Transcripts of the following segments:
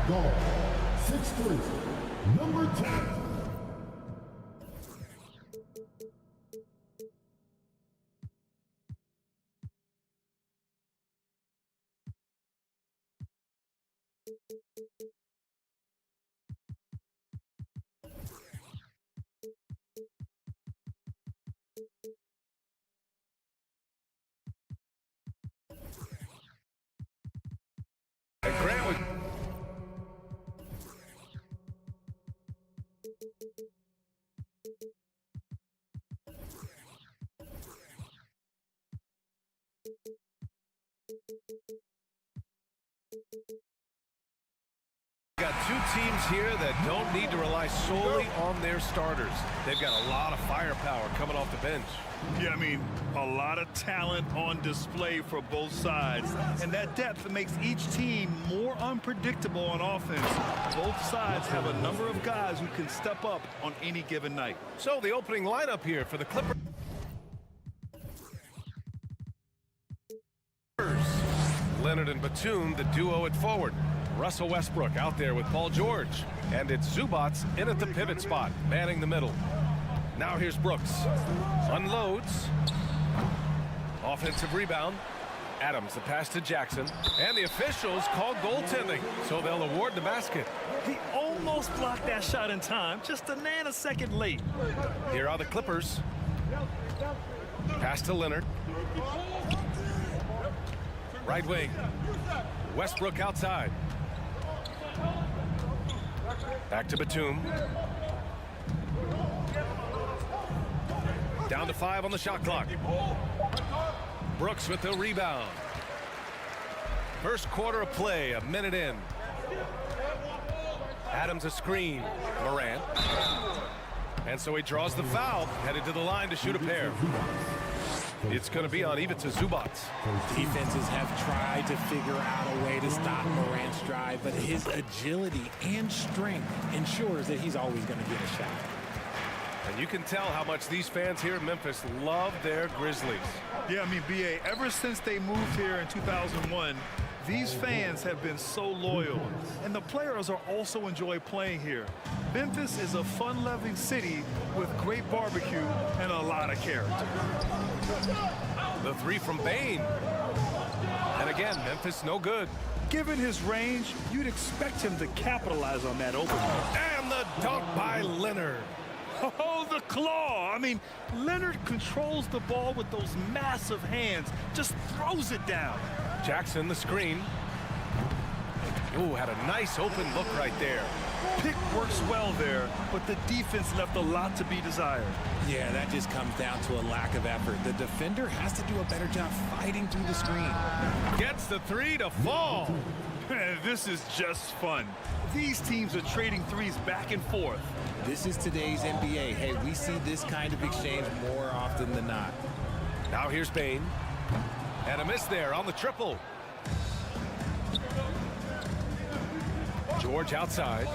Guard, 6'3", number 10. Got two teams here that don't need to rely solely on their starters. They've got a lot of firepower coming off the bench. Yeah, I mean, a lot of talent on display for both sides. And that depth makes each team more unpredictable on offense. Both sides have a number of guys who can step up on any given night. So the opening lineup here for the Clippers. Leonard and Batum, the duo at forward. Russell Westbrook out there with Paul George. And it's Zubats in at the pivot spot, manning the middle. Now here's Brooks. Unloads. Offensive rebound. Adams, the pass to Jackson. And the officials call goaltending, so they'll award the basket. He almost blocked that shot in time, just a nanosecond late. Here are the Clippers. Pass to Leonard. Right wing. Westbrook outside. Back to Batum. Down to 5 on the shot clock. Brooks with the rebound. First quarter of play, a minute in. Adams a screen. Morant. And so he draws the foul, headed to the line to shoot a pair. It's going to be on Ivica Zubats. Defenses have tried to figure out a way to stop Morant's drive, but his agility and strength ensures that he's always going to get a shot. And you can tell how much these fans here in Memphis love their Grizzlies. Yeah, I mean, B.A., ever since they moved here in 2001, these fans have been so loyal, and the players are also enjoy playing here. Memphis is a fun-loving city with great barbecue and a lot of character. The three from Bane. And again, Memphis no good. Given his range, you'd expect him to capitalize on that opening. And the dunk by Leonard. Oh, the claw! I mean, Leonard controls the ball with those massive hands, just throws it down. Jackson, the screen. Ooh, had a nice open look right there. Pick works well there, but the defense left a lot to be desired. Yeah, that just comes down to a lack of effort. The defender has to do a better job fighting through the screen. Gets the three to fall. This is just fun. These teams are trading threes back and forth. This is today's NBA. Hey, we see this kind of exchange more often than not. Now here's Bane. And a miss there on the triple. George outside.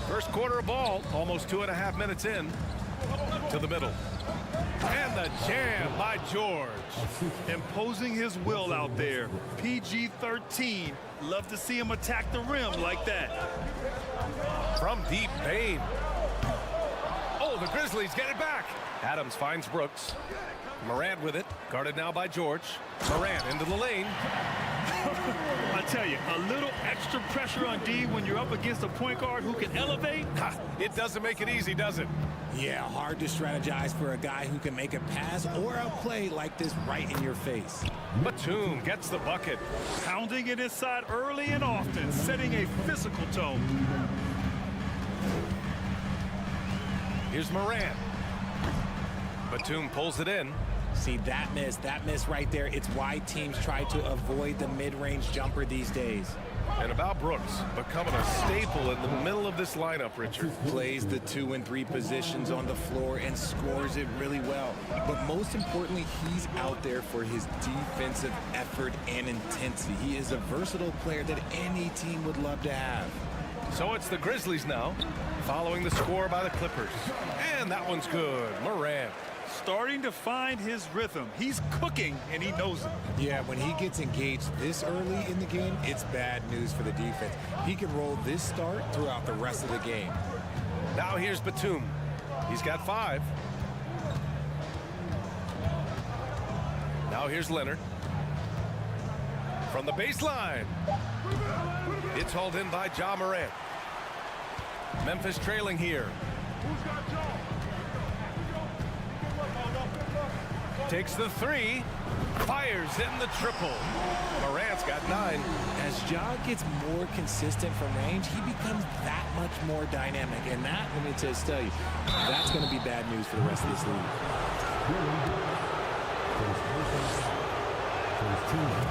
First quarter of ball, almost 2.5 minutes in. To the middle. And the jam by George. Imposing his will out there. PG-13. Love to see him attack the rim like that. From deep, Bane. Oh, the Grizzlies get it back. Adams finds Brooks. Morant with it. Guarded now by George. Morant into the lane. I tell you, a little extra pressure on D when you're up against a point guard who can elevate. It doesn't make it easy, does it? Yeah, hard to strategize for a guy who can make a pass or a play like this right in your face. Batum gets the bucket. Pounding it inside early and often, setting a physical tone. Here's Morant. Batum pulls it in. See, that miss right there, it's why teams try to avoid the mid-range jumper these days. And about Brooks, becoming a staple in the middle of this lineup, Richard. Plays the 2 and 3 positions on the floor and scores it really well. But most importantly, he's out there for his defensive effort and intensity. He is a versatile player that any team would love to have. So it's the Grizzlies now, following the score by the Clippers. And that one's good. Morant starting to find his rhythm. He's cooking, and he knows it. Yeah, when he gets engaged this early in the game, it's bad news for the defense. He can roll this start throughout the rest of the game. Now here's Batum. He's got 5. Now here's Leonard. From the baseline. It's hauled in by Ja Morant. Memphis trailing here. Takes the 3. Fires in the triple. Morant's got 9. As Ja gets more consistent from range, he becomes that much more dynamic. And that, let me just tell you, that's going to be bad news for the rest of this league.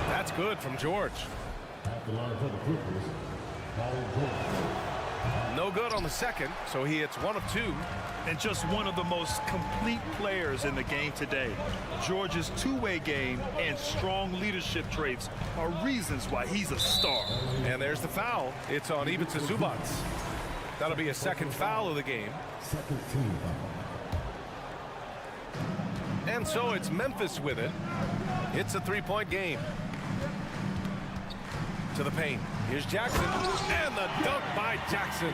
That's good from George. At the line for the Clippers, Paul George. No good on the second, so he hits 1 of 2. And just one of the most complete players in the game today. George's two-way game and strong leadership traits are reasons why he's a star. And there's the foul. It's on Ivica Zubac. That'll be a second foul of the game. Second team foul. And so it's Memphis with it. It's a 3-point game. To the paint. Here's Jackson. And the dunk by Jackson.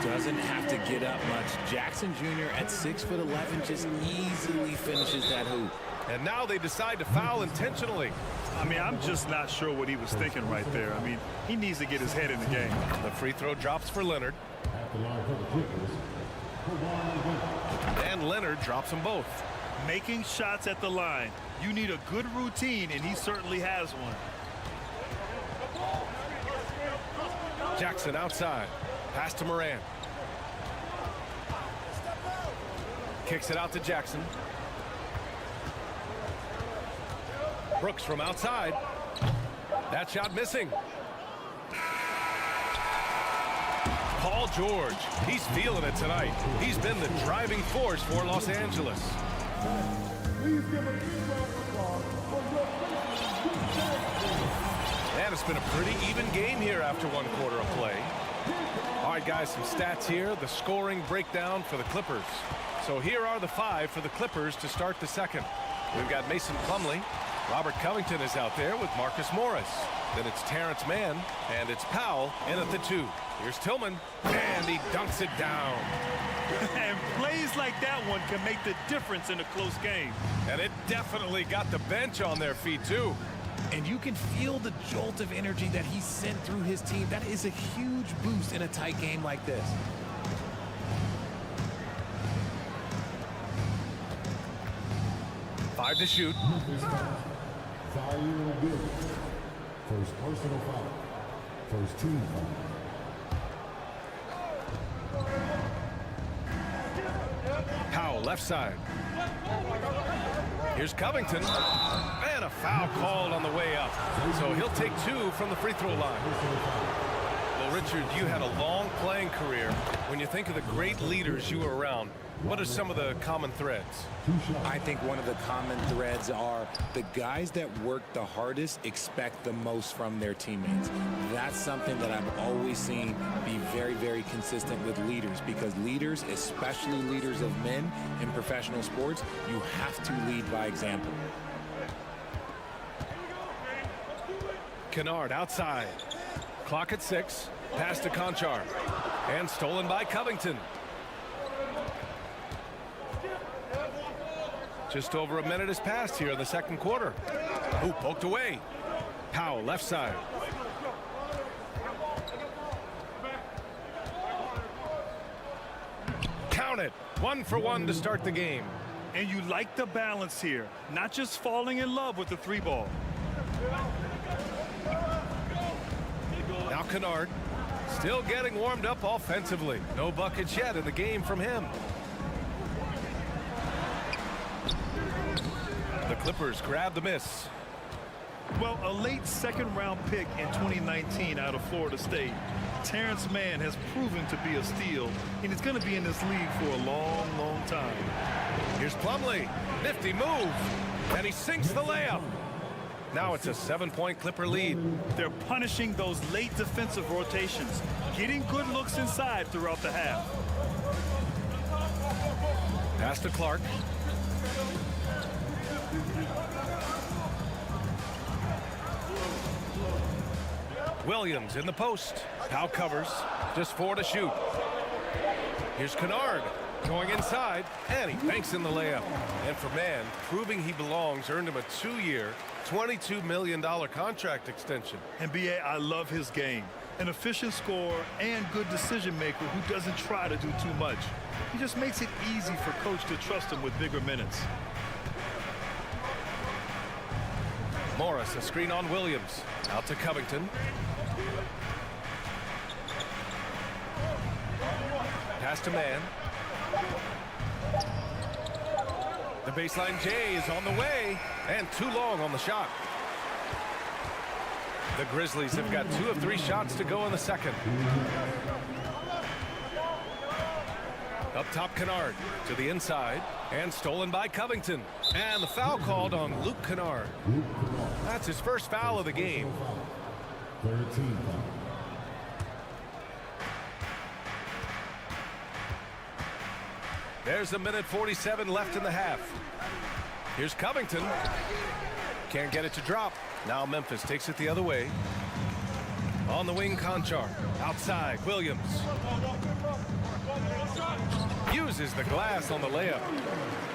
Doesn't have to get up much. Jackson Jr. at 6'11" just easily finishes that hoop. And now they decide to foul intentionally. I mean, I'm just not sure what he was thinking right there. I mean, he needs to get his head in the game. The free throw drops for Leonard. At the line for the Clippers, And Leonard drops them both. Making shots at the line. You need a good routine, and he certainly has one. Jackson outside. Pass to Morant. Kicks it out to Jackson. Brooks from outside. That shot missing. Paul George. He's feeling it tonight. He's been the driving force for Los Angeles. please give a big round of applause for your And it's been a pretty even game here after 1 quarter of play. All right, guys, some stats here. The scoring breakdown for the Clippers. So here are the 5 for the Clippers to start the second. We've got Mason Plumlee. Robert Covington is out there with Marcus Morris. Then it's Terrence Mann, and it's Powell in at the 2. Here's Tillman, and he dunks it down. And plays like that one can make the difference in a close game. And it definitely got the bench on their feet, too. And you can feel the jolt of energy that he sent through his team. That is a huge boost in a tight game like this. Five to shoot. First personal foul. First team foul. Powell, left side. Here's Covington. And a foul called on the way up. So he'll take 2 from the free throw line. Well, Richard, you had a long playing career. When you think of the great leaders you were around, what are some of the common threads? I think one of the common threads are the guys that work the hardest expect the most from their teammates. That's something that I've always seen be very, very consistent with leaders, because leaders, especially leaders of men in professional sports, you have to lead by example. Kennard outside. Clock at 6. Pass to Conchar. And stolen by Covington. Just over a minute has passed here in the second quarter. Ooh, poked away. Powell, left side. Count it. 1 for 1 to start the game. And you like the balance here, not just falling in love with the 3 ball. Now Kennard, still getting warmed up offensively. No buckets yet in the game from him. The Clippers grab the miss. Well, a late second-round pick in 2019 out of Florida State, Terrence Mann has proven to be a steal, and he's going to be in this league for a long, long time. Here's Plumlee. Nifty move. And he sinks the layup. Now it's a 7-point Clipper lead. They're punishing those late defensive rotations, getting good looks inside throughout the half. Pass to Clark. Williams in the post. Powell covers. Just 4 to shoot. Here's Kennard going inside, and he banks in the layup. And for Mann, proving he belongs earned him a 2-year, $22 million contract extension. NBA, I love his game. An efficient scorer and good decision maker who doesn't try to do too much. He just makes it easy for coach to trust him with bigger minutes. Morris, a screen on Williams. Out to Covington. Pass to Mann. The baseline J is on the way, and too long on the shot. The Grizzlies have got 2 of 3 shots to go in the second. Up top, Kennard to the inside, and stolen by Covington. And the foul called on Luke Kennard. That's his first foul of the game. 13 foul. There's a minute 47 left in the half. Here's Covington. Can't get it to drop. Now Memphis takes it the other way. On the wing, Conchar. Outside, Williams. Uses the glass on the layup.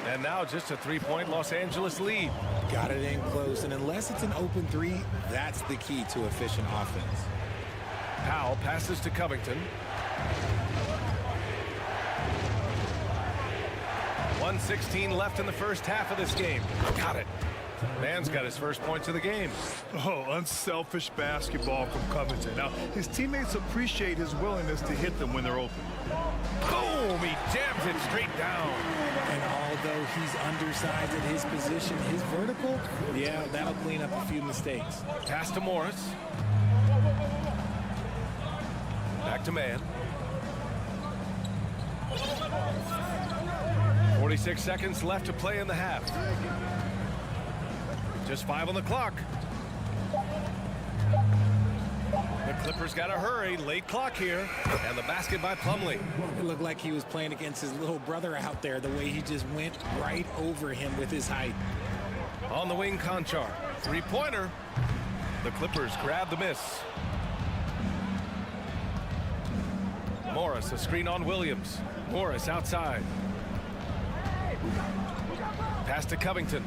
And now just a 3-point Los Angeles lead. Got it in close, and unless it's an open 3, that's the key to efficient offense. Powell passes to Covington. 1:16 left in the first half of this game. Got it. Mann's got his first points of the game. Oh, unselfish basketball from Covington. Now, his teammates appreciate his willingness to hit them when they're open. Boom! He jams it straight down. And although he's undersized at his position, his vertical, yeah, that'll clean up a few mistakes. Pass to Morris. Back to Mann. 46 seconds left to play in the half. Just 5 on the clock. The Clippers got to hurry. Late clock here. And the basket by Plumlee. It looked like he was playing against his little brother out there, the way he just went right over him with his height. On the wing, Conchar. 3-pointer. The Clippers grab the miss. Morris, a screen on Williams. Morris outside. Pass to Covington.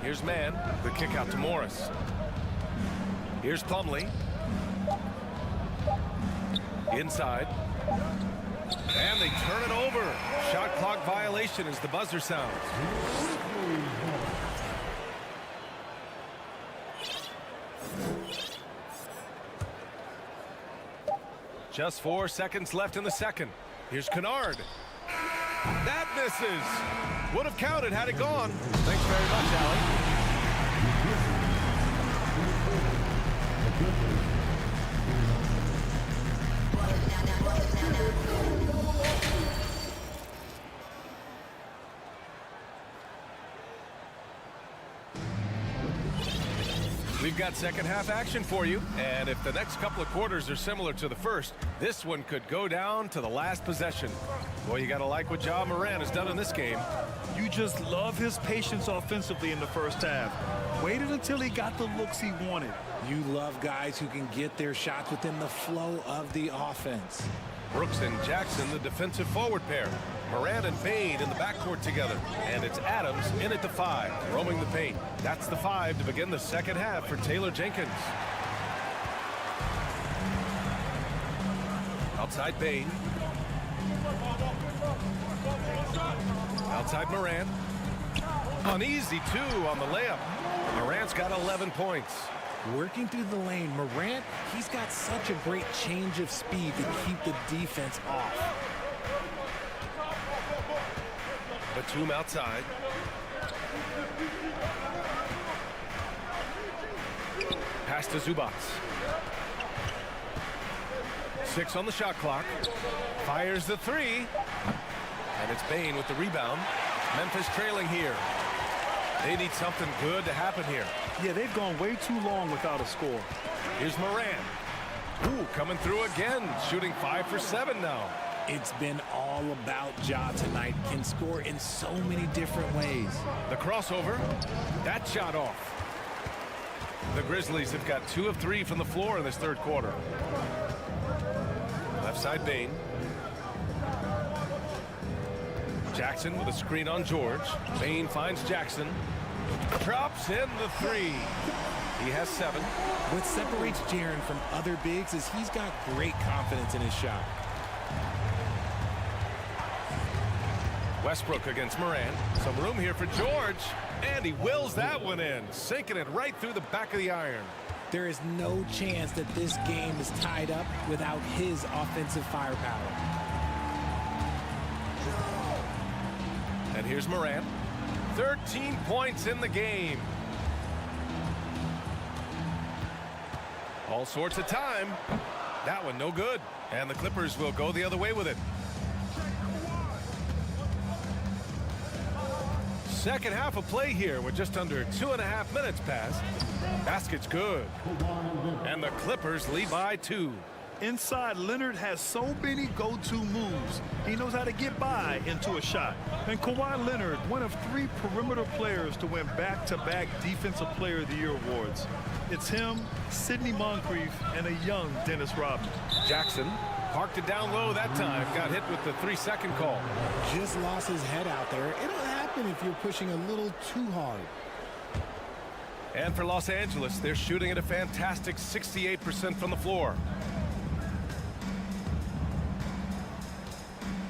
Here's Mann. The kick out to Morris. Here's Plumlee. Inside. And they turn it over. Shot clock violation as the buzzer sounds. Just 4 seconds left in the second. Here's Kennard. That misses. Would have counted had it gone. Thanks very much, Allie. We've got second half action for you, and if the next couple of quarters are similar to the first, this one could go down to the last possession. Boy, you gotta like what Ja Morant has done in this game. You just love his patience offensively in the first half. Waited until he got the looks he wanted. You love guys who can get their shots within the flow of the offense. Brooks and Jackson, the defensive forward pair. Morant and Payne in the backcourt together. And it's Adams in at the 5, roaming the paint. That's the 5 to begin the second half for Taylor Jenkins. Outside Payne. Outside Morant. Uneasy 2 on the layup. Morant's got 11 points. Working through the lane, Morant, he's got such a great change of speed to keep the defense off. Batum outside. Pass to Zubac. 6 on the shot clock. Fires the 3. And it's Bane with the rebound. Memphis trailing here. They need something good to happen here. Yeah, they've gone way too long without a score. Here's Morant. Ooh, coming through again. Shooting 5 for 7 now. It's been all about Ja tonight. Can score in so many different ways. The crossover. That shot off. The Grizzlies have got 2 of 3 from the floor in this third quarter. Left side Bane. Jackson with a screen on George. Bane finds Jackson. Drops in the 3. He has 7. What separates Jaren from other bigs is he's got great confidence in his shot. Westbrook against Moran. Some room here for George. And he wills that one in, sinking it right through the back of the iron. There is no chance that this game is tied up without his offensive firepower. And here's Moran. 13 points in the game. All sorts of time. That one no good. And the Clippers will go the other way with it. Second half of play here with just under 2.5 minutes passed. Basket's good. And the Clippers lead by 2. Inside, Leonard has so many go-to moves. He knows how to get by into a shot. And Kawhi Leonard, one of 3 perimeter players to win back-to-back Defensive Player of the Year awards. It's him, Sidney Moncrief, and a young Dennis Rodman. Jackson parked it down low that time. Got hit with the 3-second call. Just lost his head out there. It'll happen if you're pushing a little too hard. And for Los Angeles, they're shooting at a fantastic 68% from the floor.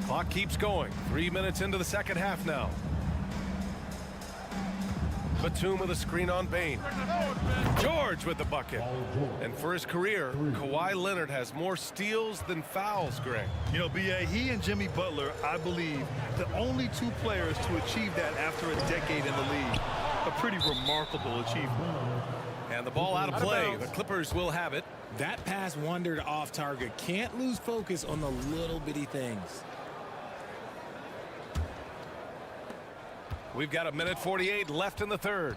Clock keeps going. 3 minutes into the second half now. Batum with a screen on Bane. George with the bucket. And for his career, Kawhi Leonard has more steals than fouls, Greg. You know, B.A., he and Jimmy Butler, I believe, the only 2 players to achieve that after a decade in the league. A pretty remarkable achievement. And the ball out of play. The Clippers will have it. That pass wandered off target. Can't lose focus on the little bitty things. We've got 1:48 left in the third.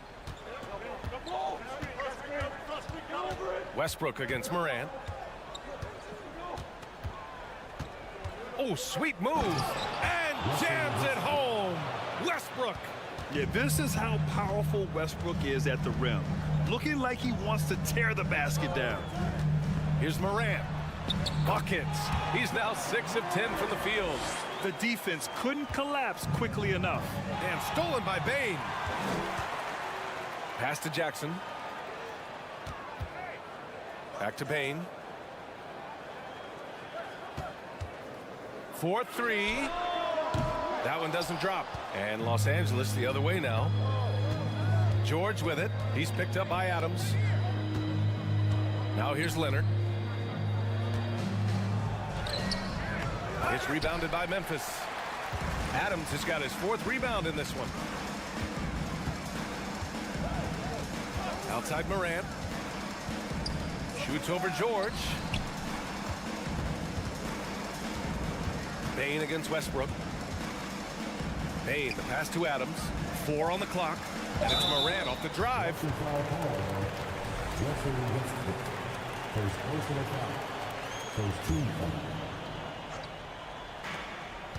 Westbrook against Moran. Oh, sweet move. And jams it home. Westbrook. Yeah, this is how powerful Westbrook is at the rim. Looking like he wants to tear the basket down. Here's Moran. Buckets. He's now 6 of 10 from the field. The defense couldn't collapse quickly enough. And stolen by Bane. Pass to Jackson. Back to Bane. 4-3. That one doesn't drop. And Los Angeles the other way now. George with it. He's picked up by Adams. Now here's Leonard. It's rebounded by Memphis. Adams has got his 4th rebound in this one. Outside Moran. Shoots over George. Bane against Westbrook. Bane, the pass to Adams. 4 on the clock. And it's Moran off the drive.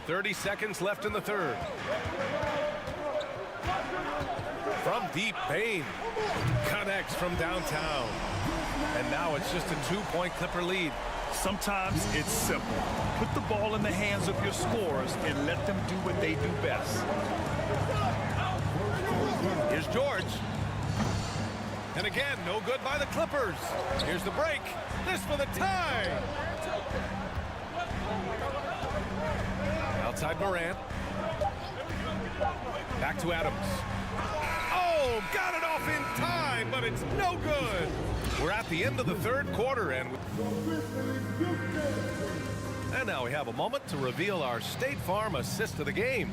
30 seconds left in the third. From deep, Bane connects from downtown. And now it's just a 2-point Clipper lead. Sometimes it's simple. Put the ball in the hands of your scorers and let them do what they do best. Here's George. And again, no good by the Clippers. Here's the break. This for the tie. Outside Moran. Back to Adams. Oh, got it off in time, but it's no good. We're at the end of the third quarter, and now we have a moment to reveal our State Farm assist of the game.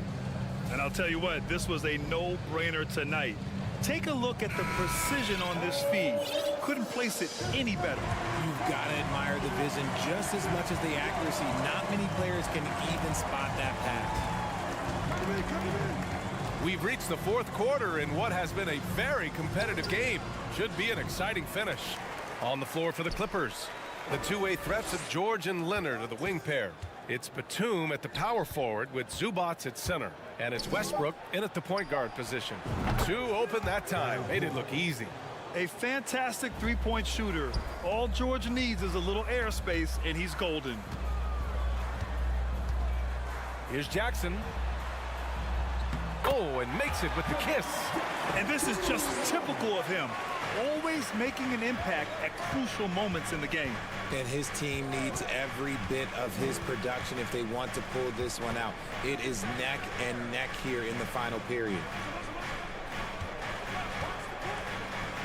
And I'll tell you what, this was a no-brainer tonight. Take a look at the precision on this feed. Couldn't place it any better. You've got to admire the vision just as much as the accuracy. Not many players can even spot that pass. We've reached the fourth quarter in what has been a very competitive game. Should be an exciting finish. On the floor for the Clippers, The two-way threats of George and Leonard are the wing pair. It's Batum at the power forward with Zubac at center. And it's Westbrook in at the point guard position. Two open that time. Made it look easy. A fantastic three-point shooter. All George needs is a little airspace, and he's golden. Here's Jackson. Oh, and makes it with the kiss. And this is just typical of him. Always making an impact at crucial moments in the game. And his team needs every bit of his production if they want to pull this one out. It is neck and neck here in the final period.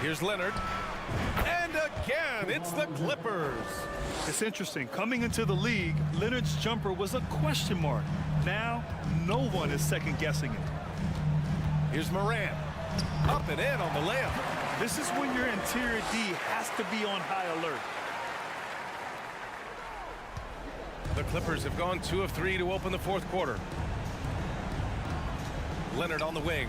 Here's Leonard. And again, it's the Clippers. It's interesting. Coming into the league, Leonard's jumper was a question mark. Now, no one is second-guessing it. Here's Morant. Up and in on the layup. This is when your interior D has to be on high alert. The Clippers have gone 2 of 3 to open the fourth quarter. Leonard on the wing.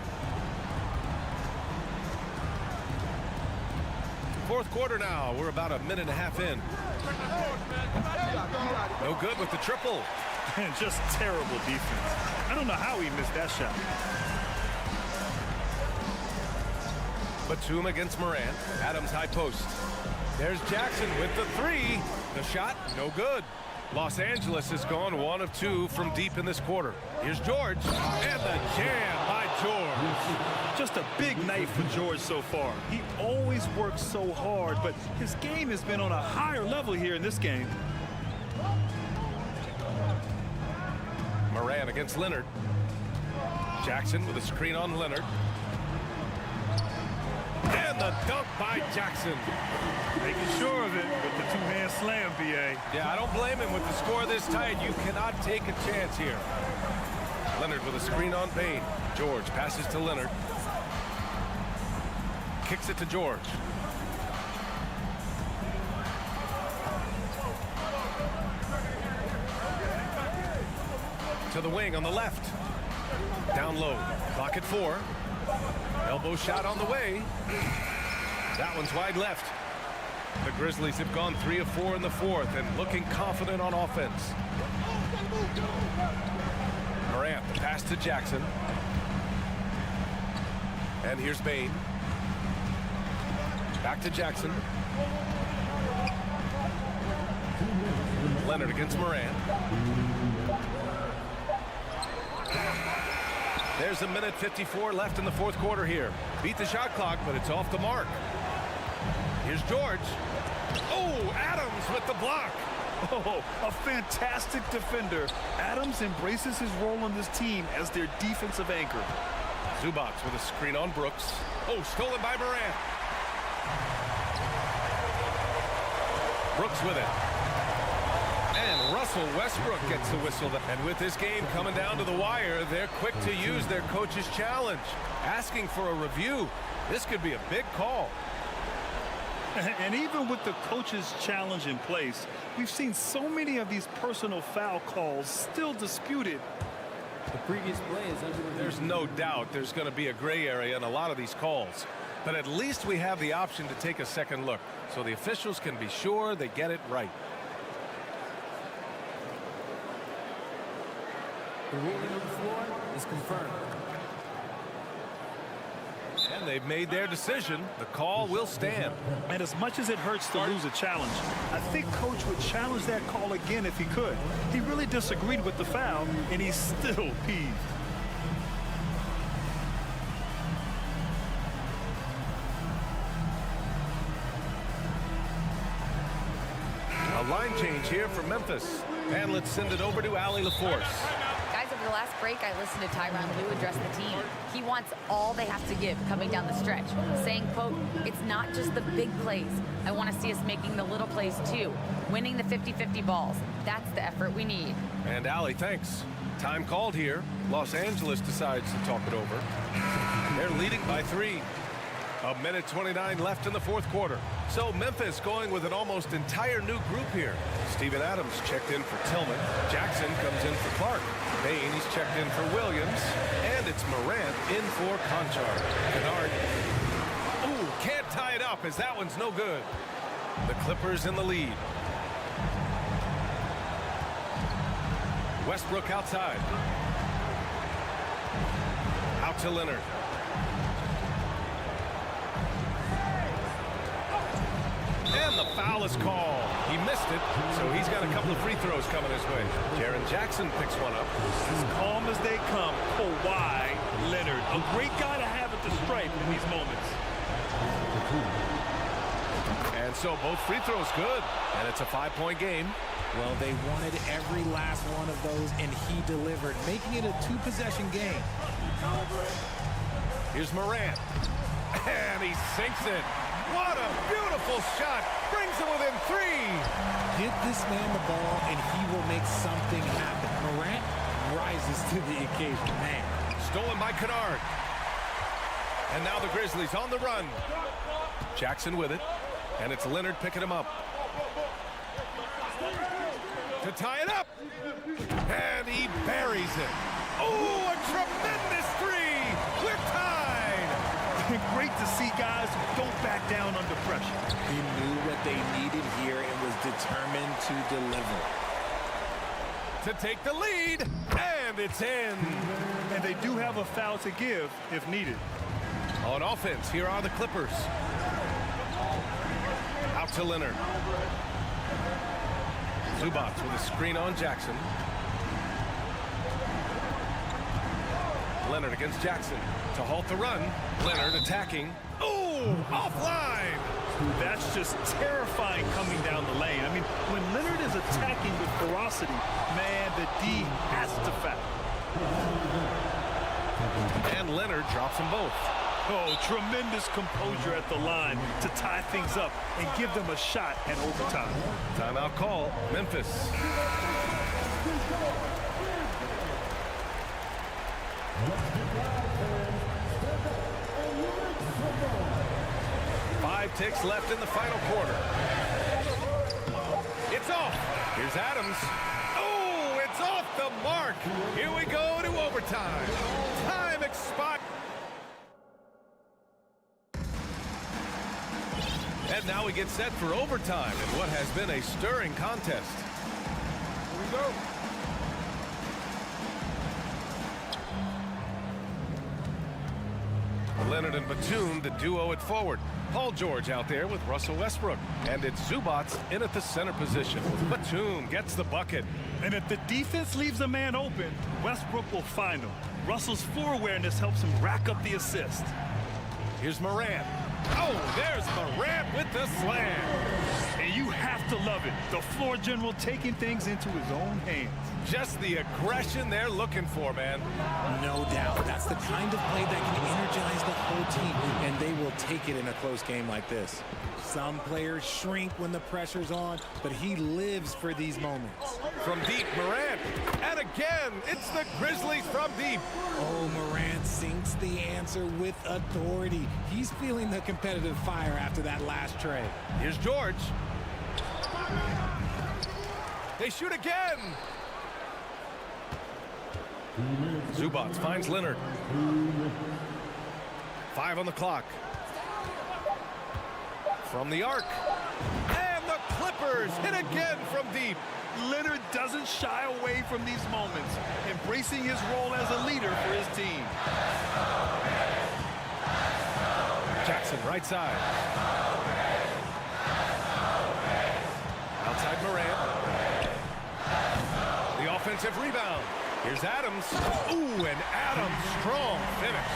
Fourth quarter now. We're about a minute and a half in. No good with the triple. And just terrible defense. I don't know how he missed that shot. Batum against Morant. Adams high post. There's Jackson with the three. The shot, no good. Los Angeles has gone 1 of 2 from deep in this quarter. Here's George. And the jam by George. Just a big night for George so far. He always works so hard, but his game has been on a higher level here in this game. Morant against Leonard. Jackson with a screen on Leonard. And the dunk by Jackson. Making sure of it with the two-hand slam, B.A. Yeah, I don't blame him with the score this tight. You cannot take a chance here. Leonard with a screen on Payne. George passes to Leonard. Kicks it to George. To the wing on the left. Down low. Clock at 4. Elbow shot on the way. That one's wide left. The Grizzlies have gone 3 of 4 in the fourth and looking confident on offense. Morant, the pass to Jackson. And here's Bain. Back to Jackson. Leonard against Morant. There's a minute 54 left in the fourth quarter here. Beat the shot clock, but it's off the mark. Here's George. Oh, Adams with the block. Oh, a fantastic defender. Adams embraces his role on this team as their defensive anchor. Zubac with a screen on Brooks. Oh, stolen by Morant. Brooks with it. And Russell Westbrook gets the whistle. And with this game coming down to the wire, they're quick to use their coach's challenge. Asking for a review. This could be a big call. And even with the coach's challenge in place, we've seen so many of these personal foul calls still disputed. The previous play is under review. There's no doubt there's going to be a gray area in a lot of these calls. But at least we have the option to take a second look, so the officials can be sure they get it right. The ruling on the floor is confirmed. And they've made their decision. The call will stand. And as much as it hurts to lose a challenge, I think Coach would challenge that call again if he could. He really disagreed with the foul, and he's still peeved. A line change here for Memphis. And let's send it over to Allie LaForce. Guys, over the last break, I listened to Tyronn Lue address the team. He wants all they have to give coming down the stretch, saying, quote, it's not just the big plays. I want to see us making the little plays too, winning the 50-50 balls. That's the effort we need. And Allie, thanks. Time called here. Los Angeles decides to talk it over. They're leading by 3. A minute 29 left in the fourth quarter. So Memphis going with an almost entire new group here. Steven Adams checked in for Tillman. Jackson comes in for Clark. Payne, he's checked in for Williams. And it's Morant in for Conchar. Kennard. Ooh, can't tie it up as that one's no good. The Clippers in the lead. Westbrook outside. Out to Leonard. And the foul is called. He missed it, so he's got a couple of free throws coming his way. Jaren Jackson picks one up. As calm as they come, Kawhi Leonard. A great guy to have at the stripe in these moments. And so both free throws good. And it's a 5-point game. Well, they wanted every last one of those, and he delivered, making it a 2-possession game. Here's Morant. And he sinks it. What a beautiful shot. Brings it within 3. Give this man the ball, and he will make something happen. Morant rises to the occasion. Man. Stolen by Kennard. And now the Grizzlies on the run. Jackson with it. And it's Leonard picking him up. To tie it up. And he buries it. Oh, a tremendous 3. We're tied. Great to see guys who don't back down under pressure. He knew what they needed here and was determined to deliver. To take the lead. And it's in. And they do have a foul to give if needed. On offense, here are the Clippers. Out to Leonard. Zubac with a screen on Jackson. Leonard against Jackson to halt the run. Leonard attacking. Oh, offline. That's just terrifying coming down the lane. I mean, when Leonard is attacking with ferocity, man, the D has to foul. And Leonard drops them both. Oh, tremendous composure at the line to tie things up and give them a shot at overtime. Timeout call, Memphis. 5 ticks left in the final quarter. It's off. Here's Adams. Oh, it's off the mark. Here we go to overtime. Time expired. And now we get set for overtime in what has been a stirring contest. Here we go. Leonard and Batum, the duo at forward. Paul George out there with Russell Westbrook. And it's Zubac in at the center position. Batum gets the bucket. And if the defense leaves a man open, Westbrook will find him. Russell's floor awareness helps him rack up the assist. Here's Morant. Oh, there's Morant with the slam. And you have to love it. The floor general taking things into his own hands. Just the aggression they're looking for, man. No doubt. That's the kind of play that can energize the whole team, and they will take it in a close game like this. Some players shrink when the pressure's on, but he lives for these moments. From deep, Morant. And again, it's the Grizzlies from deep. Oh, Morant sinks the answer with authority. He's feeling the competitive fire after that last tray. Here's George. They shoot again. Zubac finds Leonard. 5 on the clock. From the arc. And the Clippers hit again from deep. Leonard doesn't shy away from these moments, embracing his role as a leader for his team. Jackson right side. Outside Morant. The offensive rebound. Here's Adams. Ooh, and Adams, strong finish.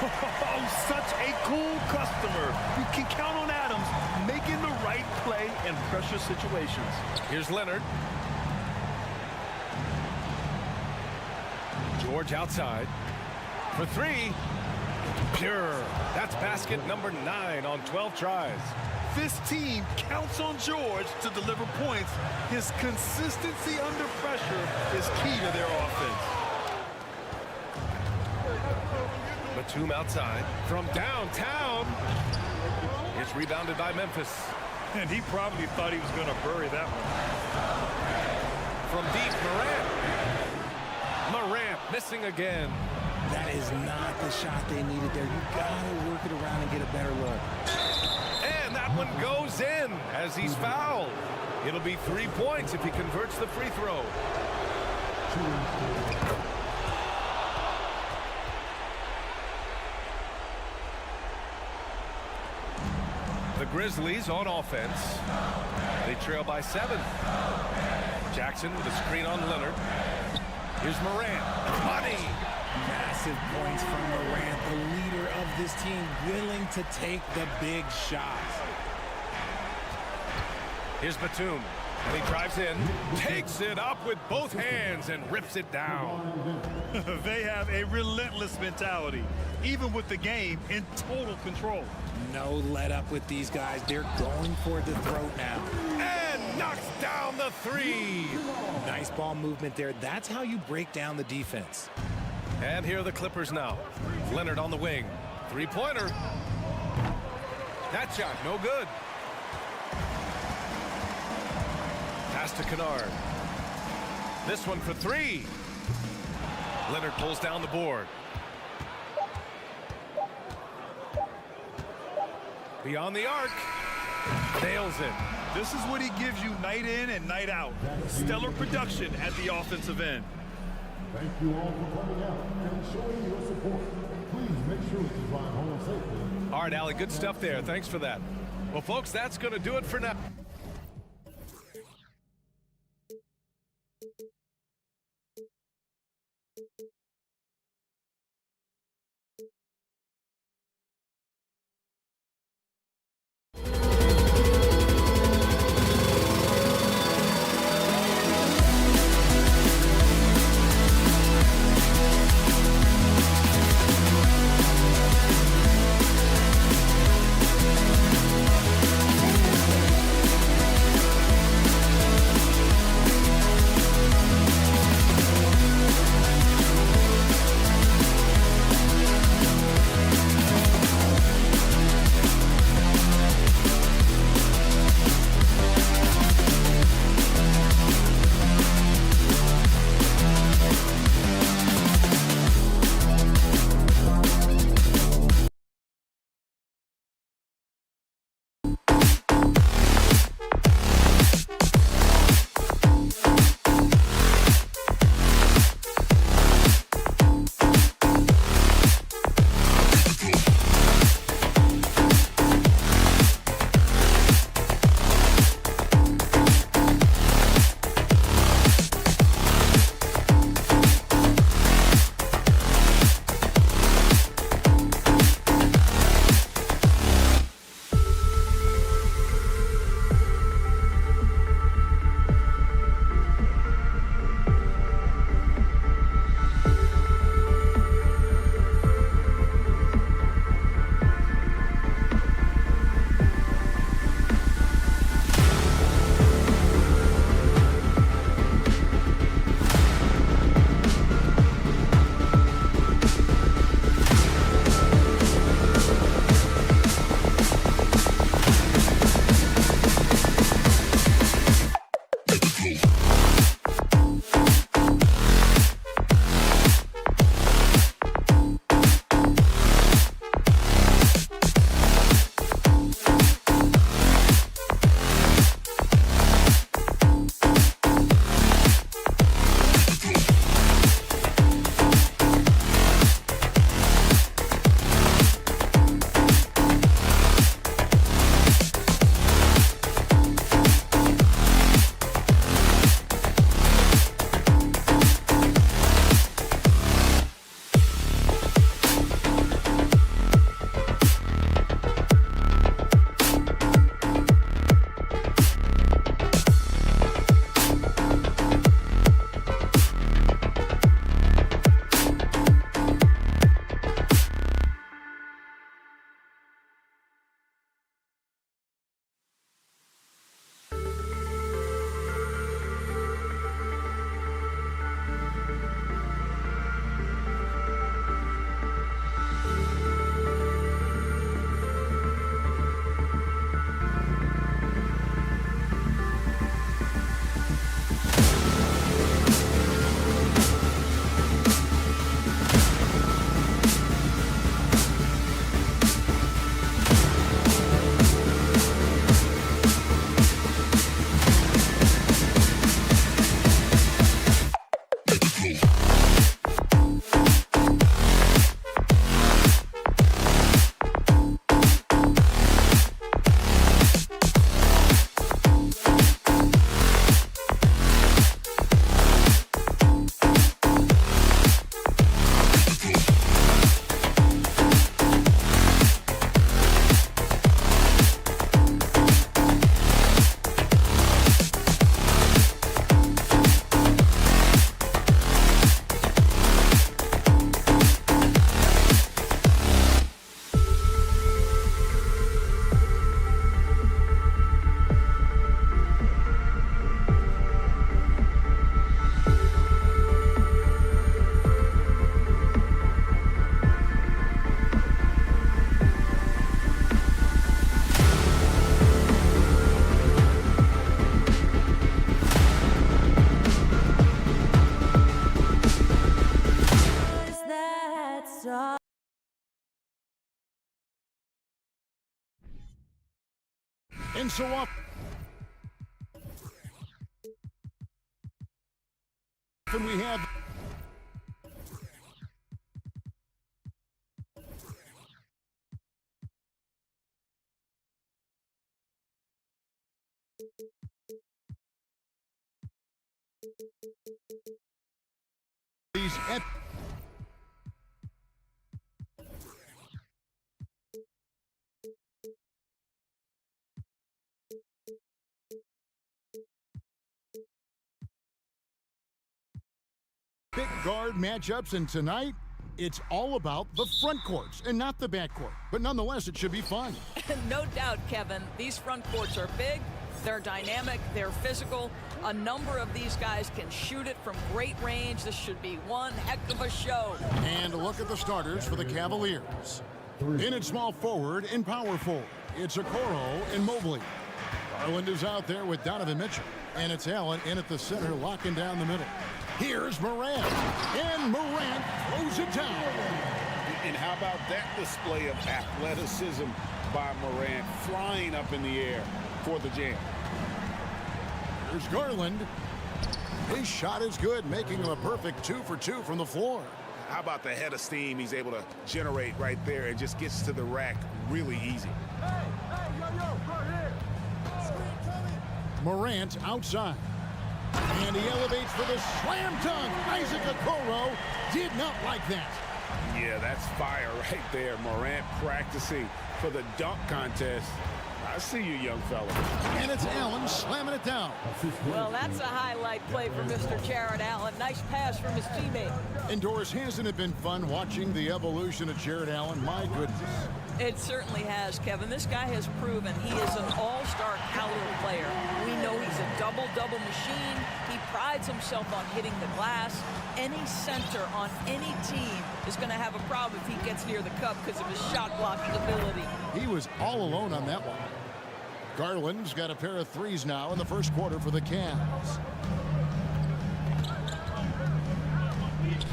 Oh, such a cool customer. You can count on Adams making the right play in pressure situations. Here's Leonard. George outside. For 3. Pure. That's basket number 9 on 12 tries. This team counts on George to deliver points. His consistency under pressure is key to their offense. Batum outside. From downtown. It's rebounded by Memphis. And he probably thought he was going to bury that one. From deep, Morant. Morant missing again. That is not the shot they needed there. You gotta work it around and get a better look. And that one goes in as he's fouled. It'll be 3 points if he converts the free throw. shooting score. The Grizzlies on offense. They trail by 7. Jackson with a screen on Leonard. Here's Morant. Money. Massive points from Morant, the leader of this team, willing to take the big shots. Here's Batum. And he drives in, takes it up with both hands, and rips it down. They have a relentless mentality, even with the game in total control. No let up with these guys. They're going for the throat now. And knocks down the 3. Nice ball movement there. That's how you break down the defense. And here are the Clippers now. Leonard on the wing. 3-pointer. That shot, no good. Pass to Kennard. This one for 3. Leonard pulls down the board. Beyond the arc. Nails it. This is what he gives you night in and night out. Stellar production at the offensive end. Thank you all for coming out and showing your support. Please make sure to drive home safely. All right, Allie, good stuff there. Thanks for that. Well, folks, that's going to do it for now. And so often we have these big guard matchups, and tonight it's all about the front courts and not the back court. But nonetheless, it should be fun. No doubt, Kevin. These front courts are big, they're dynamic, they're physical. A number of these guys can shoot it from great range. This should be one heck of a show. And look at the starters for the Cavaliers. In at small forward and power forward, it's Okoro and Mobley. Garland is out there with Donovan Mitchell. And it's Allen in at the center, locking down the middle. Here's Morant. And Morant throws it down. And how about that display of athleticism by Morant, flying up in the air for the jam. Here's Garland. His shot is good, making him a perfect 2 for 2 from the floor. How about the head of steam he's able to generate right there and just gets to the rack really easy. Morant outside. And he elevates for the slam dunk. Isaac Okoro did not like that. Yeah, that's fire right there. Morant practicing for the dunk contest. I see you, young fella. And it's Allen slamming it down. Well, that's a highlight play for Mr. Jared Allen. Nice pass from his teammate. And Doris, hasn't it been fun watching the evolution of Jared Allen? My goodness. It certainly has, Kevin. This guy has proven he is an all-star caliber player. We know he's a double-double machine. He prides himself on hitting the glass. Any center on any team is going to have a problem if he gets near the cup because of his shot-blocking ability. He was all alone on that one. Garland's got a pair of threes now in the first quarter for the Cavs.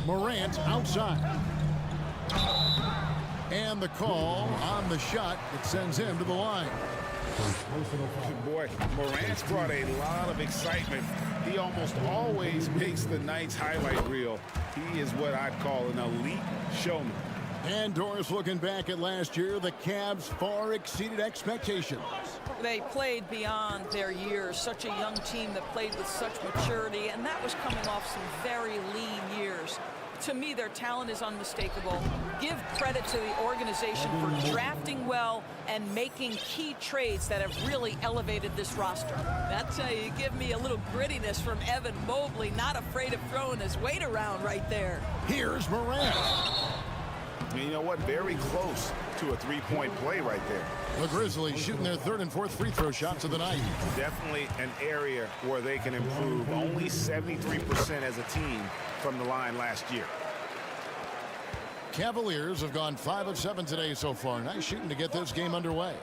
Morant outside. And the call on the shot that sends him to the line. Boy, Morant's brought a lot of excitement. He almost always makes the night's highlight reel. He is what I'd call an elite showman. And Doris, looking back at last year, the Cavs far exceeded expectations. They played beyond their years. Such a young team that played with such maturity, and that was coming off some very lean years. To me, their talent is unmistakable. Give credit to the organization for drafting well and making key trades that have really elevated this roster. That's how you give me a little grittiness from Evan Mobley, not afraid of throwing his weight around right there. Here's Morant. And you know what? Very close to a three-point play right there. The Grizzlies shooting their third and fourth free throw shots of the night. Definitely an area where they can improve. Only 73% as a team from the line last year. Cavaliers have gone 5 of 7 today so far. Nice shooting to get this game underway.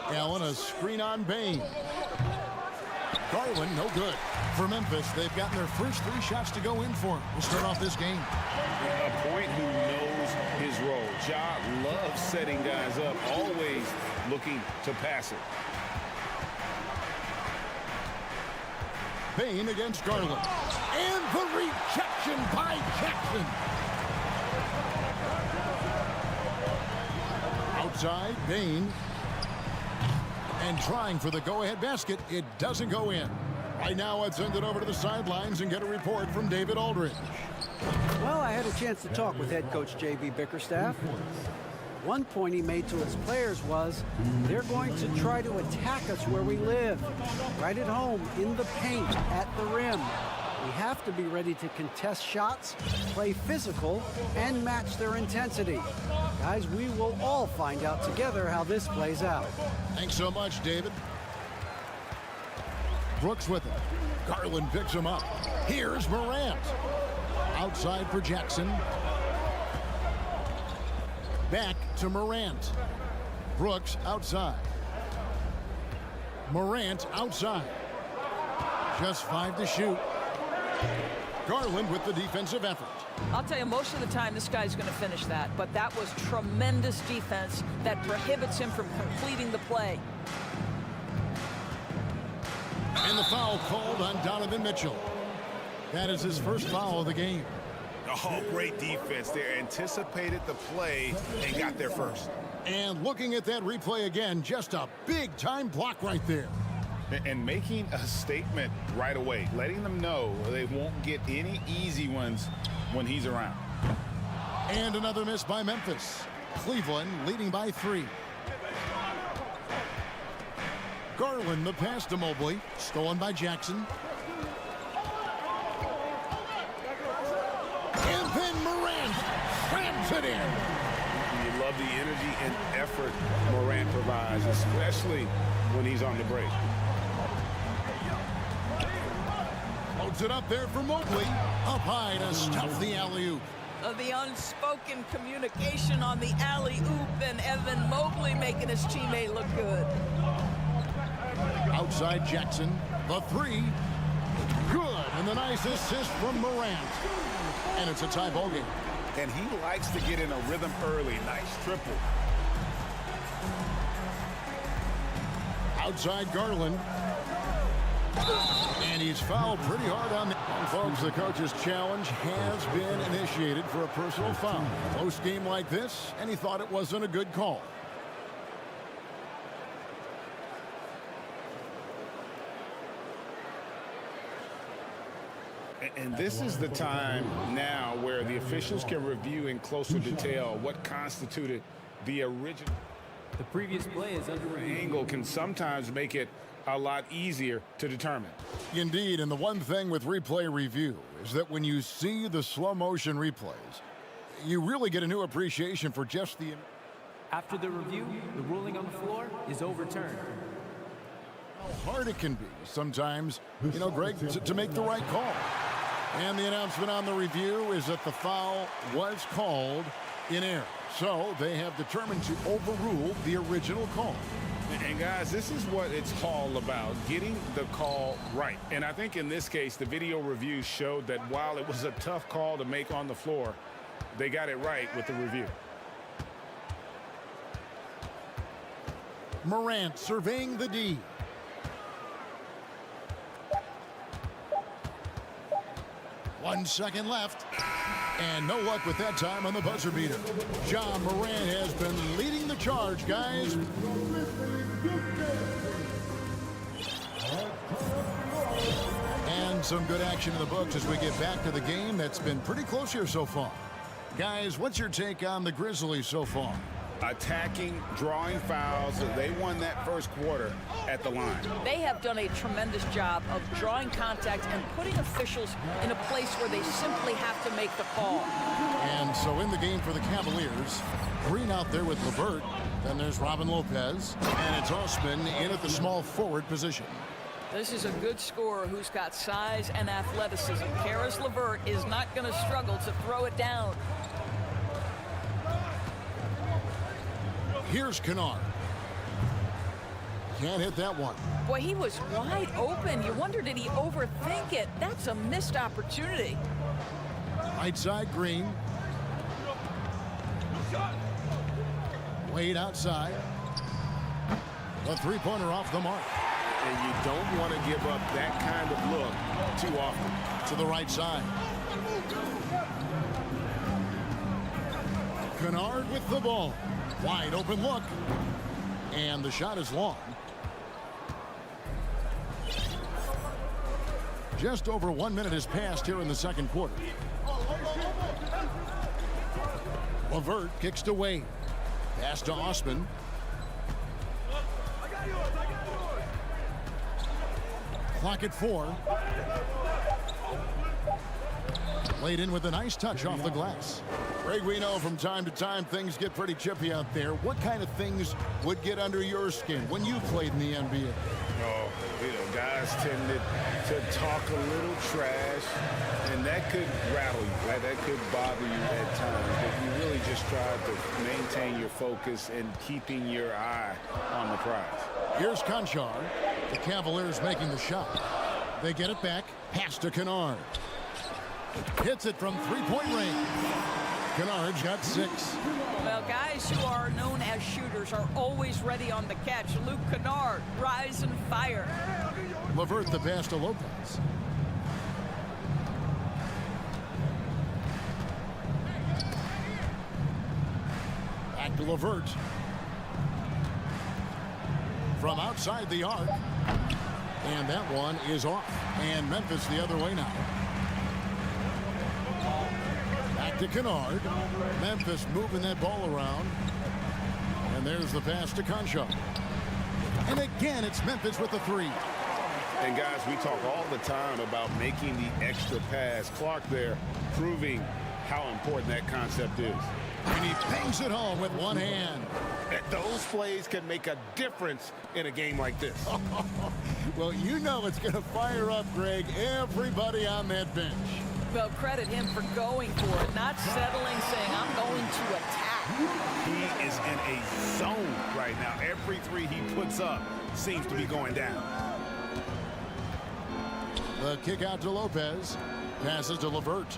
Allen, a screen on Bain. Garland, no good. For Memphis, they've gotten their first 3 shots to go in for him. We'll start off this game. A point who knows his role. Ja loves setting guys up, always looking to pass it. Bain against Garland. And the rejection by Jackson. Outside, Bain. And trying for the go-ahead basket. It doesn't go in. Right now, let's send it over to the sidelines and get a report from David Aldridge. Well, I had a chance to talk with head coach J.B. Bickerstaff. One point he made to his players was, they're going to try to attack us where we live, right at home, in the paint, at the rim. We have to be ready to contest shots, play physical, and match their intensity. Guys, we will all find out together how this plays out. Thanks so much, David. Brooks with it. Garland picks him up. Here's Morant. Outside for Jackson. Back to Morant. Brooks outside. Morant outside. Just 5 to shoot. Garland with the defensive effort. I'll tell you, most of the time this guy's going to finish that, but that was tremendous defense that prohibits him from completing the play. And the foul called on Donovan Mitchell. That is his first foul of the game. Oh, great defense there. Anticipated the play and got there first. And looking at that replay again, just a big-time block right there. And making a statement right away, letting them know they won't get any easy ones when he's around. And another miss by Memphis. Cleveland leading by 3. Garland, the pass to Mobley, stolen by Jackson. And then Morant slams it in. You love the energy and effort Morant provides, especially when he's on the break. Loads it up there for Mobley. Up high to stuff the alley-oop. The unspoken communication on the alley-oop, and Evan Mobley making his teammate look good. Outside Jackson, the 3. Good, and the nice assist from Morant. And it's a tie ball game. And he likes to get in a rhythm early. Nice triple. Outside Garland. And he's fouled pretty hard on that. And folks, the coach's challenge has been initiated for a personal foul. Close game like this, and he thought it wasn't a good call. And this is the time now where the officials can review in closer detail what constituted the original. The previous play is under review. Angle can sometimes make it a lot easier to determine. Indeed, and the one thing with replay review is that when you see the slow motion replays, you really get a new appreciation for just the... After the review, the ruling on the floor is overturned. How hard it can be sometimes, you know, Greg, to make the right call. And the announcement on the review is that the foul was called in error. So they have determined to overrule the original call. And guys, this is what it's all about, getting the call right. And I think in this case, the video review showed that while it was a tough call to make on the floor, they got it right with the review. Morant surveying the D. One second left. And no luck with that time on the buzzer beater. John Morant has been leading the charge, guys. And some good action in the books as we get back to the game that's been pretty close here so far. Guys, what's your take on the Grizzlies so far? Attacking, drawing fouls. They won that first quarter at the line. They have done a tremendous job of drawing contact and putting officials in a place where they simply have to make the call. And so in the game for the Cavaliers, Green out there with LeVert. Then there's Robin Lopez. And it's Osman in at the small forward position. This is a good scorer who's got size and athleticism. Karis LeVert is not going to struggle to throw it down. Here's Kennard. Can't hit that one. Boy, he was wide open. You wonder, did he overthink it? That's a missed opportunity. Right side, Green. Wade outside. The three-pointer off the mark. And you don't want to give up that kind of look too often. To the right side. Kennard with the ball. Wide open look. And the shot is long. Just over 1 minute has passed here in the second quarter. LeVert kicks to Wade. Pass to Osman. Clock at 4. Laid in with a nice touch off the glass. Greg, we know from time to time things get pretty chippy out there. What kind of things would get under your skin when you played in the NBA? Oh, guys tended to talk a little trash, and that could rattle you. That could bother you at times. But you really just try to maintain your focus and keeping your eye on the prize. Here's Conchar. The Cavaliers making the shot. They get it back. Pass to Kennard. Hits it from three-point range. Kennard's got 6. Well, guys who are known as shooters are always ready on the catch. Luke Kennard, rise and fire. LeVert the pass to Lopez. Back to LeVert. From outside the arc. And that one is off. And Memphis the other way now. Back to Kennard. Memphis moving that ball around. And there's the pass to Concho. And again, it's Memphis with the 3. And guys, we talk all the time about making the extra pass. Clark there proving how important that concept is. And he bangs it home with one hand. And those plays can make a difference in a game like this. Well, you know it's going to fire up, Greg, everybody on that bench. Well, credit him for going for it, not settling, saying, I'm going to attack. He is in a zone right now. Every 3 he puts up seems to be going down. The kick out to Lopez. Passes to LeVert.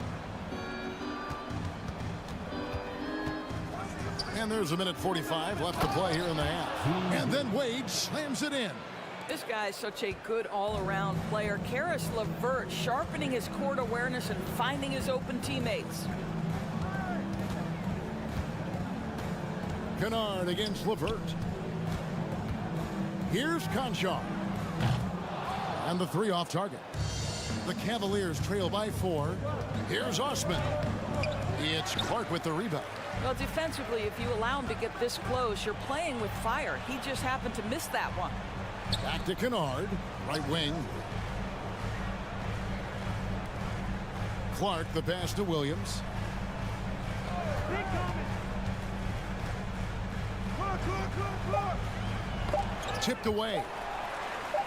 And there's a minute 45 left to play here in the half. And then Wade slams it in. This guy is such a good all-around player. Karis LeVert sharpening his court awareness and finding his open teammates. Kennard against LeVert. Here's Concho. And the 3 off target. The Cavaliers trail by 4. Here's Osman. It's Clark with the rebound. Well, defensively, if you allow him to get this close, you're playing with fire. He just happened to miss that one. Back to Kennard, right wing. Clark, the pass to Williams. Tipped away.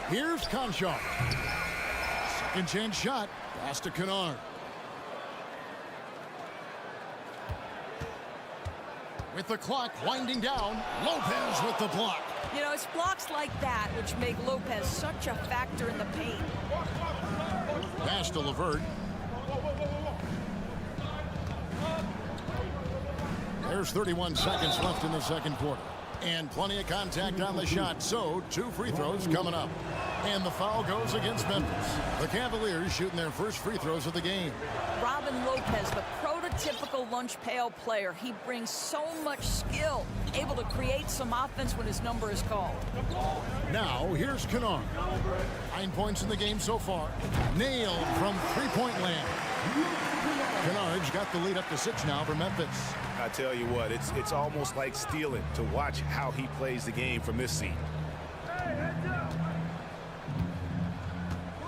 Here's Concho. Second chance shot. Pass to Kennard. With the clock winding down, Lopez with the block. You know, it's blocks like that which make Lopez such a factor in the paint. Pass to LeVert. There's 31 seconds left in the second quarter. And plenty of contact on the shot, so 2 free throws coming up. And the foul goes against Memphis. The Cavaliers shooting their first free throws of the game. Robin Lopez, the prototypical lunch pail player. He brings so much skill, able to create some offense when his number is called. Now, here's Kennard. 9 points in the game so far. Nailed from three-point land. Kennard's got the lead up to 6 now for Memphis. I tell you what, it's almost like stealing to watch how he plays the game from this seat.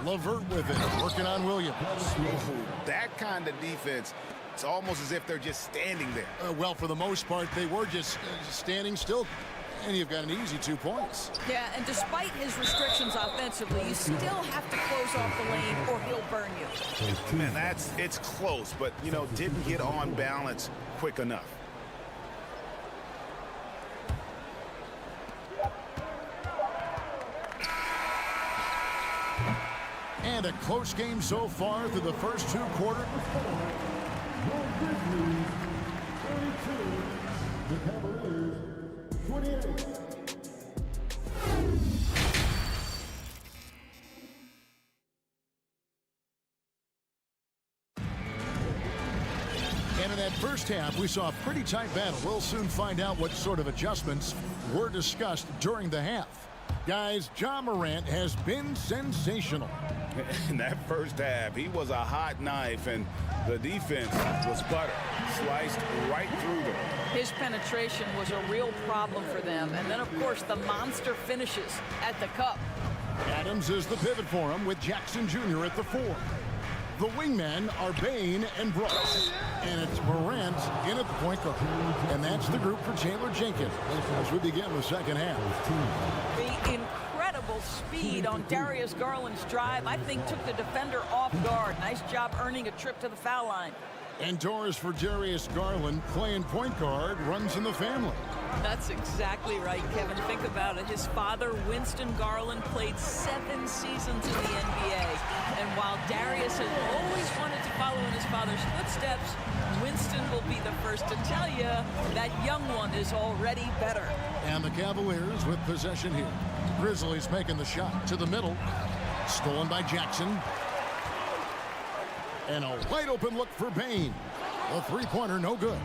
LeVert with it, working on Williams. That kind of defense, it's almost as if they're just standing there. Well, for the most part, they were just standing still. And you've got an easy 2 points. Yeah, and despite his restrictions offensively, you still have to close off the lane or he'll burn you. Man, it's close, but, you know, didn't get on balance quick enough. And a close game so far through the first 2 quarters. The Cavaliers, 28. And in that first half, we saw a pretty tight battle. We'll soon find out what sort of adjustments were discussed during the half. Guys, Ja Morant has been sensational. In that first half, he was a hot knife, and the defense was butter, sliced right through them. His penetration was a real problem for them. And then, of course, the monster finishes at the cup. Adams is the pivot for him with Jackson Jr. at the 4. The wingmen are Bain and Brooks. And it's Morant in at the point guard. And that's the group for Taylor Jenkins as we begin the second half. The incredible speed on Darius Garland's drive, I think, took the defender off guard. Nice job earning a trip to the foul line. And doors for Darius Garland playing point guard, runs in the family. That's exactly right, Kevin. Think about it. His father, Winston Garland, played 7 seasons in the NBA. And while Darius has always wanted to follow in his father's footsteps, Winston will be the first to tell you that young one is already better. And the Cavaliers with possession here. Grizzlies making the shot to the middle. Stolen by Jackson. And a wide open look for Payne. The three-pointer no good.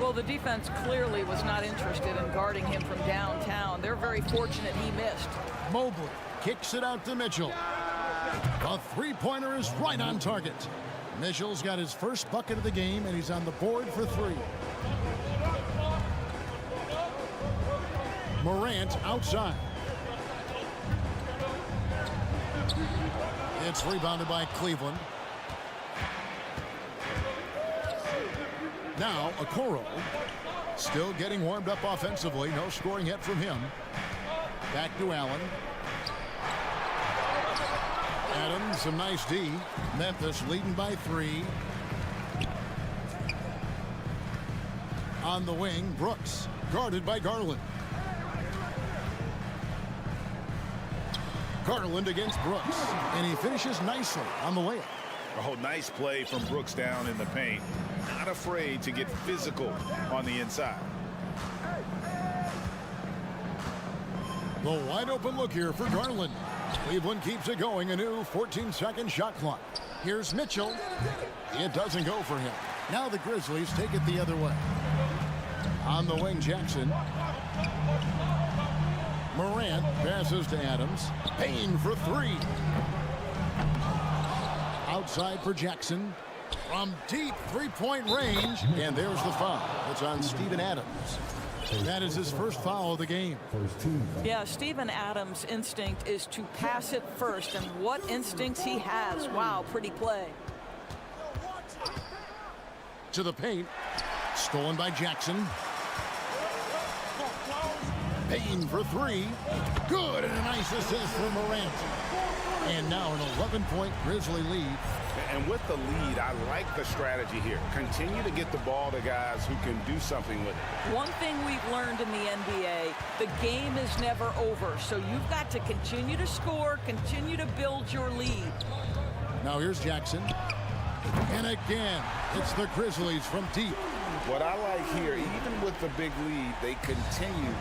Well, the defense clearly was not interested in guarding him from downtown. They're very fortunate he missed. Mobley kicks it out to Mitchell. A three-pointer is right on target. Mitchell's got his first bucket of the game, and he's on the board for three. Morant outside. It's rebounded by Cleveland. Now, Okoro still getting warmed up offensively. No scoring yet from him. Back to Allen. Adams, some nice D. Memphis leading by 3. On the wing, Brooks, guarded by Garland. Garland against Brooks, and he finishes nicely on the layup. Oh, nice play from Brooks down in the paint. Not afraid to get physical on the inside. The wide open look here for Garland. Cleveland keeps it going, a new 14-second shot clock. Here's Mitchell. It doesn't go for him. Now the Grizzlies take it the other way. On the wing, Jackson. Morant passes to Adams. Payne for 3. Outside for Jackson. From deep three-point range. And there's the foul. It's on Steven Adams. That is his first foul of the game. Yeah, Steven Adams' instinct is to pass it first, and what instincts he has. Wow, pretty play. To the paint. Stolen by Jackson. Payne for 3. Good, and a nice assist from Morant. And now an 11-point Grizzly lead. And with the lead, I like the strategy here. Continue to get the ball to guys who can do something with it. One thing we've learned in the NBA, the game is never over. So you've got to continue to score, continue to build your lead. Now here's Jackson. And again, it's the Grizzlies from deep. What I like here, even with the big lead, they continue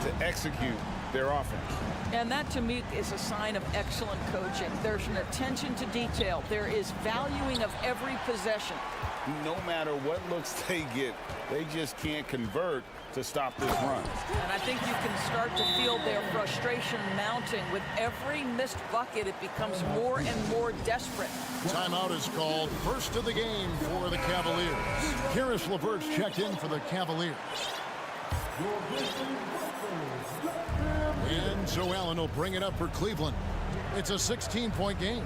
to execute their offense. And that, to me, is a sign of excellent coaching. There's an attention to detail. There is valuing of every possession. No matter what looks they get, they just can't convert to stop this run. And I think you can start to feel their frustration mounting. With every missed bucket, it becomes more and more desperate. Timeout is called. First of the game for the Cavaliers. Karis LeVert's checked in for the Cavaliers. And so Allen will bring it up for Cleveland. It's a 16-point game.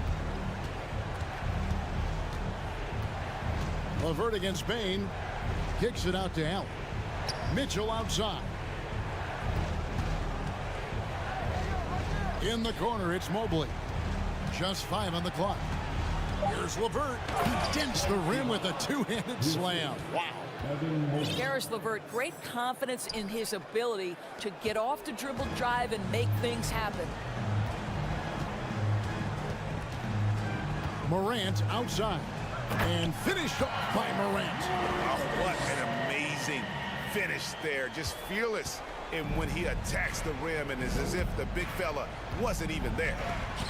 LeVert against Payne. Kicks it out to Allen. Mitchell outside. In the corner, it's Mobley. Just 5 on the clock. Here's LeVert. He dents the rim with a two-handed slam. Wow. Karis LeVert, great confidence in his ability to get off the dribble drive and make things happen. Morant outside. And finished off by Morant. Oh, what an amazing finish there. Just fearless in when he attacks the rim, and it's as if the big fella wasn't even there.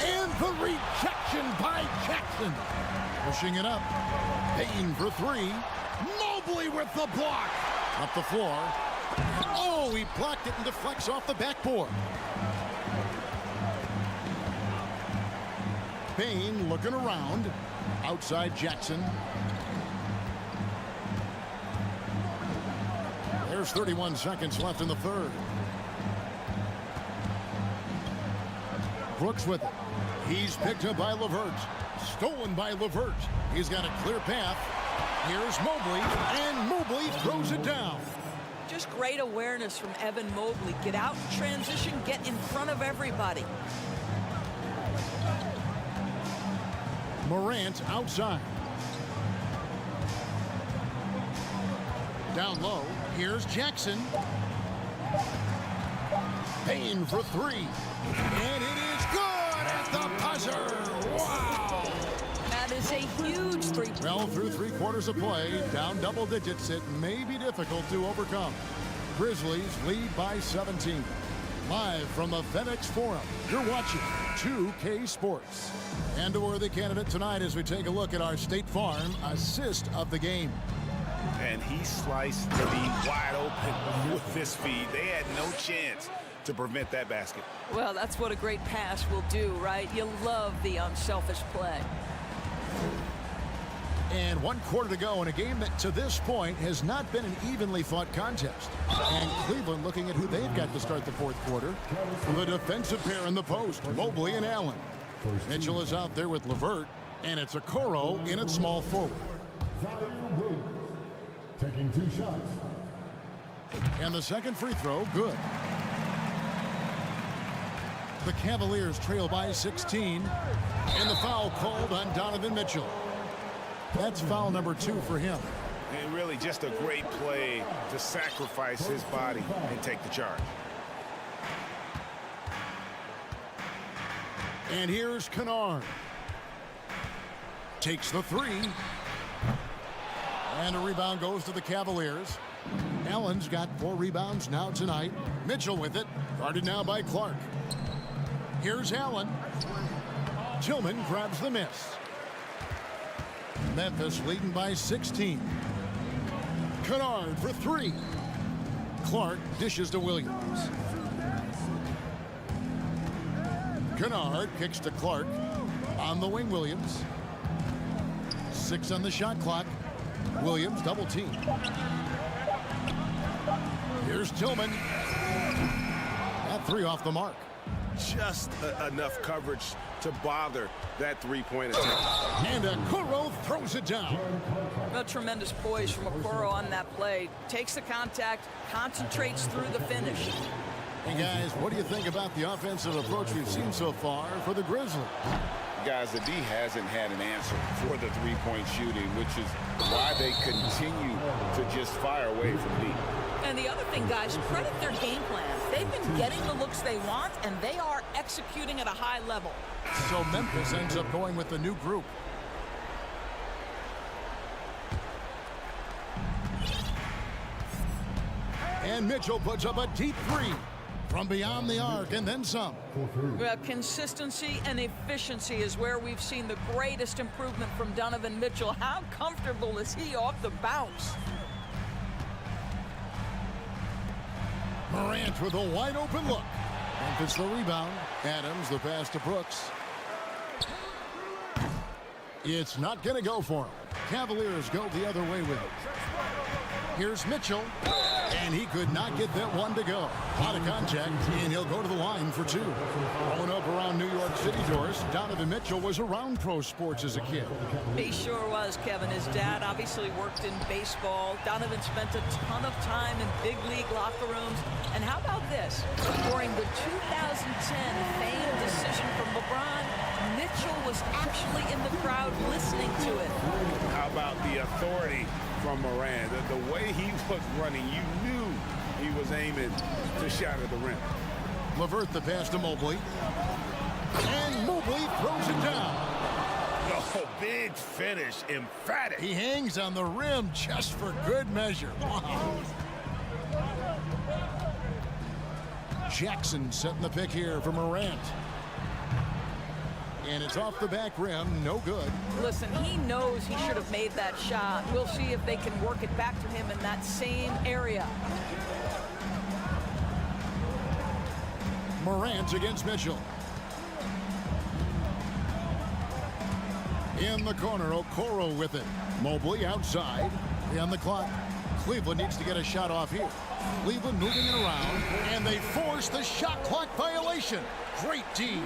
And the rejection by Jackson. Pushing it up. Payne for 3. Mobley with the block. Up the floor. Oh, he blocked it and deflects off the backboard. Payne looking around. Outside Jackson. There's 31 seconds left in the third. Brooks with it. He's picked up by LeVert. Stolen by LeVert. He's got a clear path. Here's Mobley, and Mobley throws it down. Just great awareness from Evan Mobley. Get out in transition, get in front of everybody. Morant outside. Down low, here's Jackson. Payne for 3. And it is good at the buzzer. Wow. That is a huge three. Well, through 3 quarters of play, down double digits, it may be difficult to overcome. Grizzlies lead by 17. Live from the FedEx Forum, you're watching 2K Sports. And a worthy candidate tonight as we take a look at our State Farm assist of the game. And he sliced the D wide open with this feed. They had no chance to prevent that basket. Well, that's what a great pass will do, right? You love the unselfish play. And 1 quarter to go in a game that to this point has not been an evenly fought contest. And Cleveland looking at who they've got to start the 4th quarter. The defensive pair in the post, Mobley and Allen. Mitchell is out there with LeVert, and it's Okoro in at small forward. Taking 2 shots. And the second free throw, good. The Cavaliers trail by 16, and the foul called on Donovan Mitchell. That's foul number 2 for him. And really just a great play to sacrifice his body and take the charge. And here's Kennard. Takes the 3. And a rebound goes to the Cavaliers. Allen's got 4 rebounds now tonight. Mitchell with it, guarded now by Clark. Here's Allen. Tillman grabs the miss. Memphis leading by 16. Kennard for 3. Clark dishes to Williams. Kennard kicks to Clark. On the wing, Williams. 6 on the shot clock. Williams double team. Here's Tillman. That 3 off the mark. Just enough coverage to bother that 3-point attempt. And Okoro throws it down. A tremendous poise from Okoro on that play. Takes the contact, concentrates through the finish. Hey guys, what do you think about the offensive approach we've seen so far for the Grizzlies? Guys, the D hasn't had an answer for the 3-point shooting, which is why they continue to just fire away from deep. And the other thing, guys, credit their game plan. They've been getting the looks they want, and they are executing at a high level. So Memphis ends up going with the new group. And Mitchell puts up a deep 3 from beyond the arc and then some. Well, consistency and efficiency is where we've seen the greatest improvement from Donovan Mitchell. How comfortable is he off the bounce? Morant with a wide open look. Memphis the rebound. Adams the pass to Brooks. It's not going to go for him. Cavaliers go the other way with it. Here's Mitchell. And he could not get that one to go. Out of contact, and he'll go to the line for 2. Growing up around New York City, Doris, Donovan Mitchell was around pro sports as a kid. He sure was, Kevin. His dad obviously worked in baseball. Donovan spent a ton of time in big league locker rooms. And how about this? During the 2010 famed decision from LeBron, Mitchell was actually in the crowd listening to it. How about the authority from Morant? The way he was running, you knew he was aiming to shot at the rim. LeVert the pass to Mobley. And Mobley throws it down. Oh, big finish, emphatic. He hangs on the rim just for good measure. Wow. Jackson setting the pick here for Morant. And it's off the back rim, no good. Listen, he knows he should have made that shot. We'll see if they can work it back to him in that same area. Morant against Mitchell. In the corner, Okoro with it. Mobley outside. On the clock. Cleveland needs to get a shot off here. Cleveland moving it around, and they force the shot clock violation. Great D.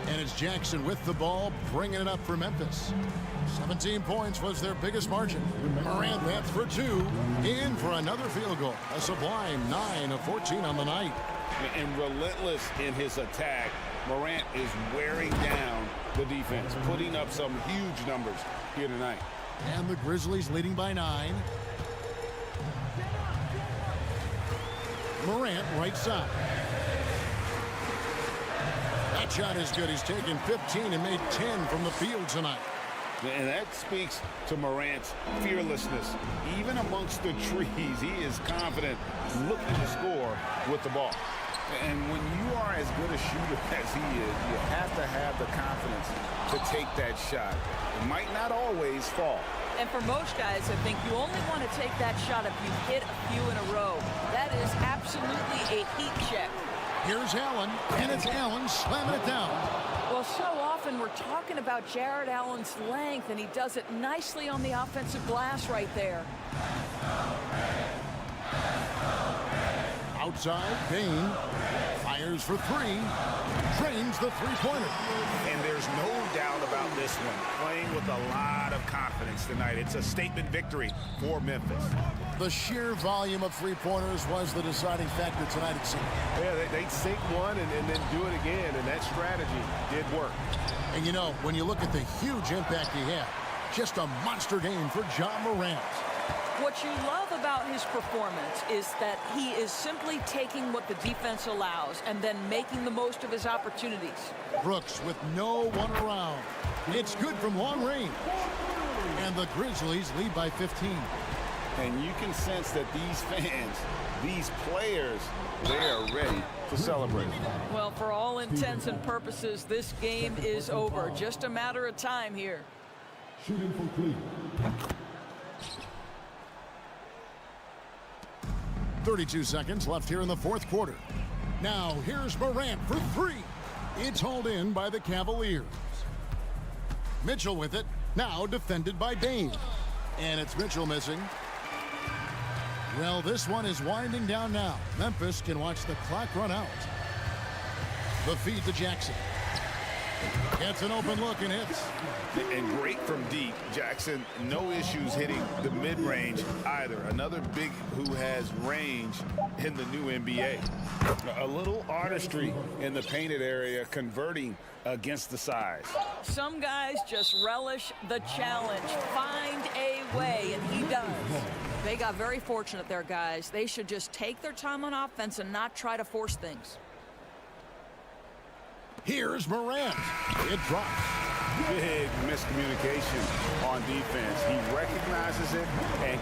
And it's Jackson with the ball, bringing it up for Memphis. 17 points was their biggest margin. Morant, that's for 2. In for another field goal. A sublime 9 of 14 on the night. And relentless in his attack, Morant is wearing down the defense, putting up some huge numbers here tonight. And the Grizzlies leading by 9. Morant right side. That shot is good. He's taken 15 and made 10 from the field tonight. And that speaks to Morant's fearlessness. Even amongst the trees, he is confident, looking to score with the ball. And when you are as good a shooter as he is, you have to have the confidence to take that shot. It might not always fall. And for most guys, I think you only want to take that shot if you hit a few in a row. That is absolutely a heat check. Here's Allen, and it's Allen slamming it down. Well, so often we're talking about Jared Allen's length, and he does it nicely on the offensive glass right there. Outside, Bain fires for three, drains the three-pointer. And there's no doubt about this one. Playing with a lot of confidence tonight. It's a statement victory for Memphis. The sheer volume of three-pointers was the deciding factor tonight, it seemed. Yeah, they'd sink one and then do it again, and that strategy did work. And you know, when you look at the huge impact he had, just a monster game for John Morant. What you love about his performance is that he is simply taking what the defense allows and then making the most of his opportunities. Brooks with no one around. It's good from long range. And the Grizzlies lead by 15. And you can sense that these fans, these players, they are ready to celebrate. Well, for all intents and purposes, this game is over. Just a matter of time here. Shooting for Cleveland. 32 seconds left here in the fourth quarter. Now here's Morant for three. It's hauled in by the Cavaliers. Mitchell with it, now defended by Bain. And it's Mitchell missing. Well, this one is winding down now. Memphis can watch the clock run out. The feed to Jackson. Gets an open look and hits. And great from deep. Jackson, no issues hitting the mid-range either. Another big who has range in the new NBA. A little artistry in the painted area, converting against the size. Some guys just relish the challenge. Find a way, and he does. They got very fortunate there, guys. They should just take their time on offense and not try to force things. Here's Morant. It drops. Big miscommunication on defense. He recognizes it and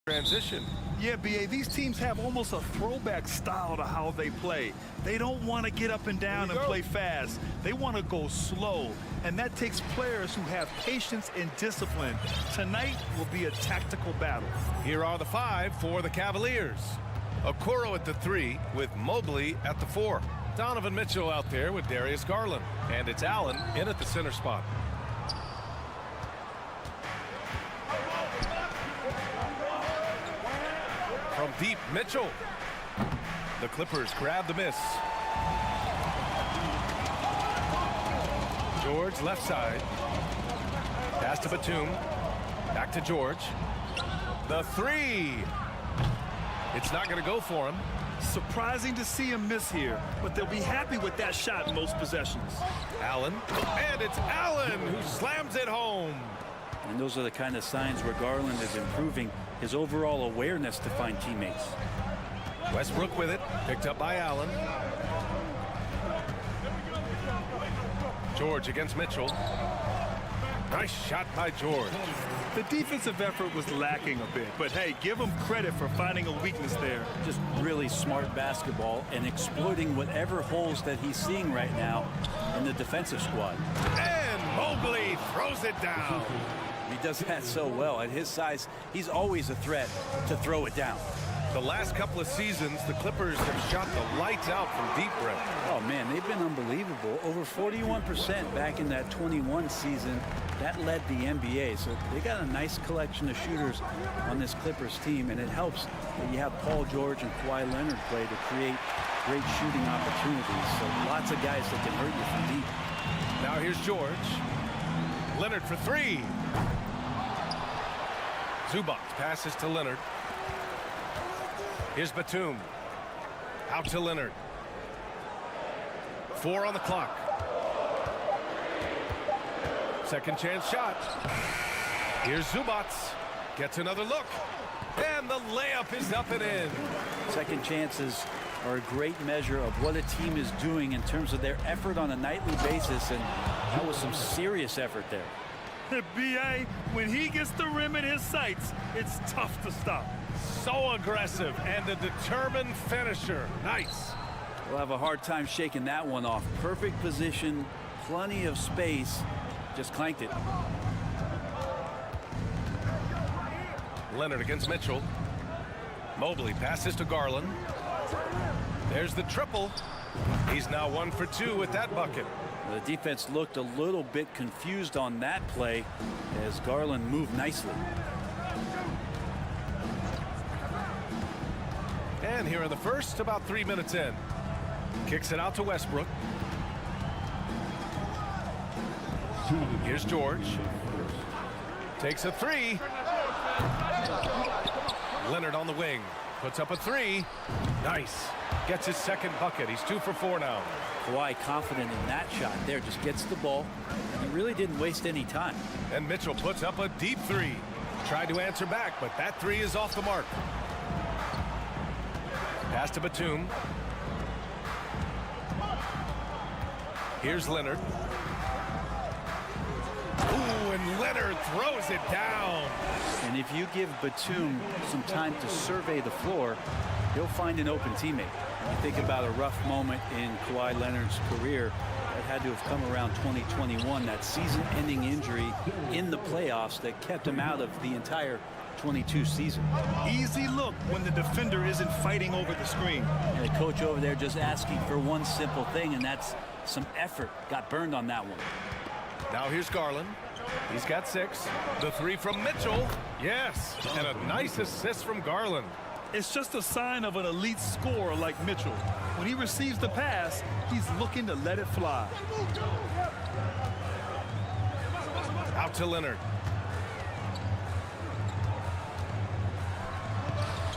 transition. Yeah, B.A., these teams have almost a throwback style to how they play. They don't want to get up and down and play fast. They want to go slow, and that takes players who have patience and discipline. Tonight will be a tactical battle. Here are the 5 for the Cavaliers. Okoro at the 3 with Mobley at the 4. Donovan Mitchell out there with Darius Garland. And it's Allen in at the center spot. From deep, Mitchell. The Clippers grab the miss. George left side. Pass to Batum. Back to George. The 3. It's not going to go for him. Surprising to see him miss here, but they'll be happy with that shot in most possessions. Allen. And it's Allen who slams it home. And those are the kind of signs where Garland is improving his overall awareness to find teammates. Westbrook with it, picked up by Allen. George against Mitchell. Nice shot by George. The defensive effort was lacking a bit, but hey, give him credit for finding a weakness there. Just really smart basketball and exploiting whatever holes that he's seeing right now in the defensive squad. And Mobley throws it down. He does that so well. At his size, he's always a threat to throw it down. The last couple of seasons, the Clippers have shot the lights out from deep break. Oh, man, they've been unbelievable. Over 41% back in that 21 season. That led the NBA. So they got a nice collection of shooters on this Clippers team, and it helps that you have Paul George and Kawhi Leonard play to create great shooting opportunities. So lots of guys that can hurt you from deep. Now here's George. Leonard for 3. Zubac passes to Leonard. Here's Batum. Out to Leonard. 4 on the clock. Second chance shot. Here's Zubac. Gets another look. And the layup is up and in. Second chances are a great measure of what a team is doing in terms of their effort on a nightly basis, and that was some serious effort there. B.A., when he gets the rim in his sights, it's tough to stop. So aggressive and a determined finisher. Nice. We'll have a hard time shaking that one off. Perfect position, plenty of space, just clanked it. Leonard against Mitchell. Mobley passes to Garland. There's the triple. He's now 1 for 2 with that bucket. The defense looked a little bit confused on that play as Garland moved nicely. And here in the first, about 3 minutes in. Kicks it out to Westbrook. Here's George. Takes a 3. Leonard on the wing. Puts up a 3. Nice. Gets his second bucket. He's 2 for 4 now. Kawhi confident in that shot there. Just gets the ball. He really didn't waste any time. And Mitchell puts up a deep 3. Tried to answer back, but that 3 is off the mark. Pass to Batum. Here's Leonard. Ooh, and Leonard throws it down. And if you give Batum some time to survey the floor, he'll find an open teammate. You think about a rough moment in Kawhi Leonard's career that had to have come around 2021, that season-ending injury in the playoffs that kept him out of the entire 22 season. Easy look when the defender isn't fighting over the screen. And the coach over there just asking for one simple thing, and that's some effort. Got burned on that one. Now here's Garland. He's got 6. The 3 from Mitchell. Yes, and a nice assist from Garland. It's just a sign of an elite scorer like Mitchell. When he receives the pass, he's looking to let it fly. Out to Leonard.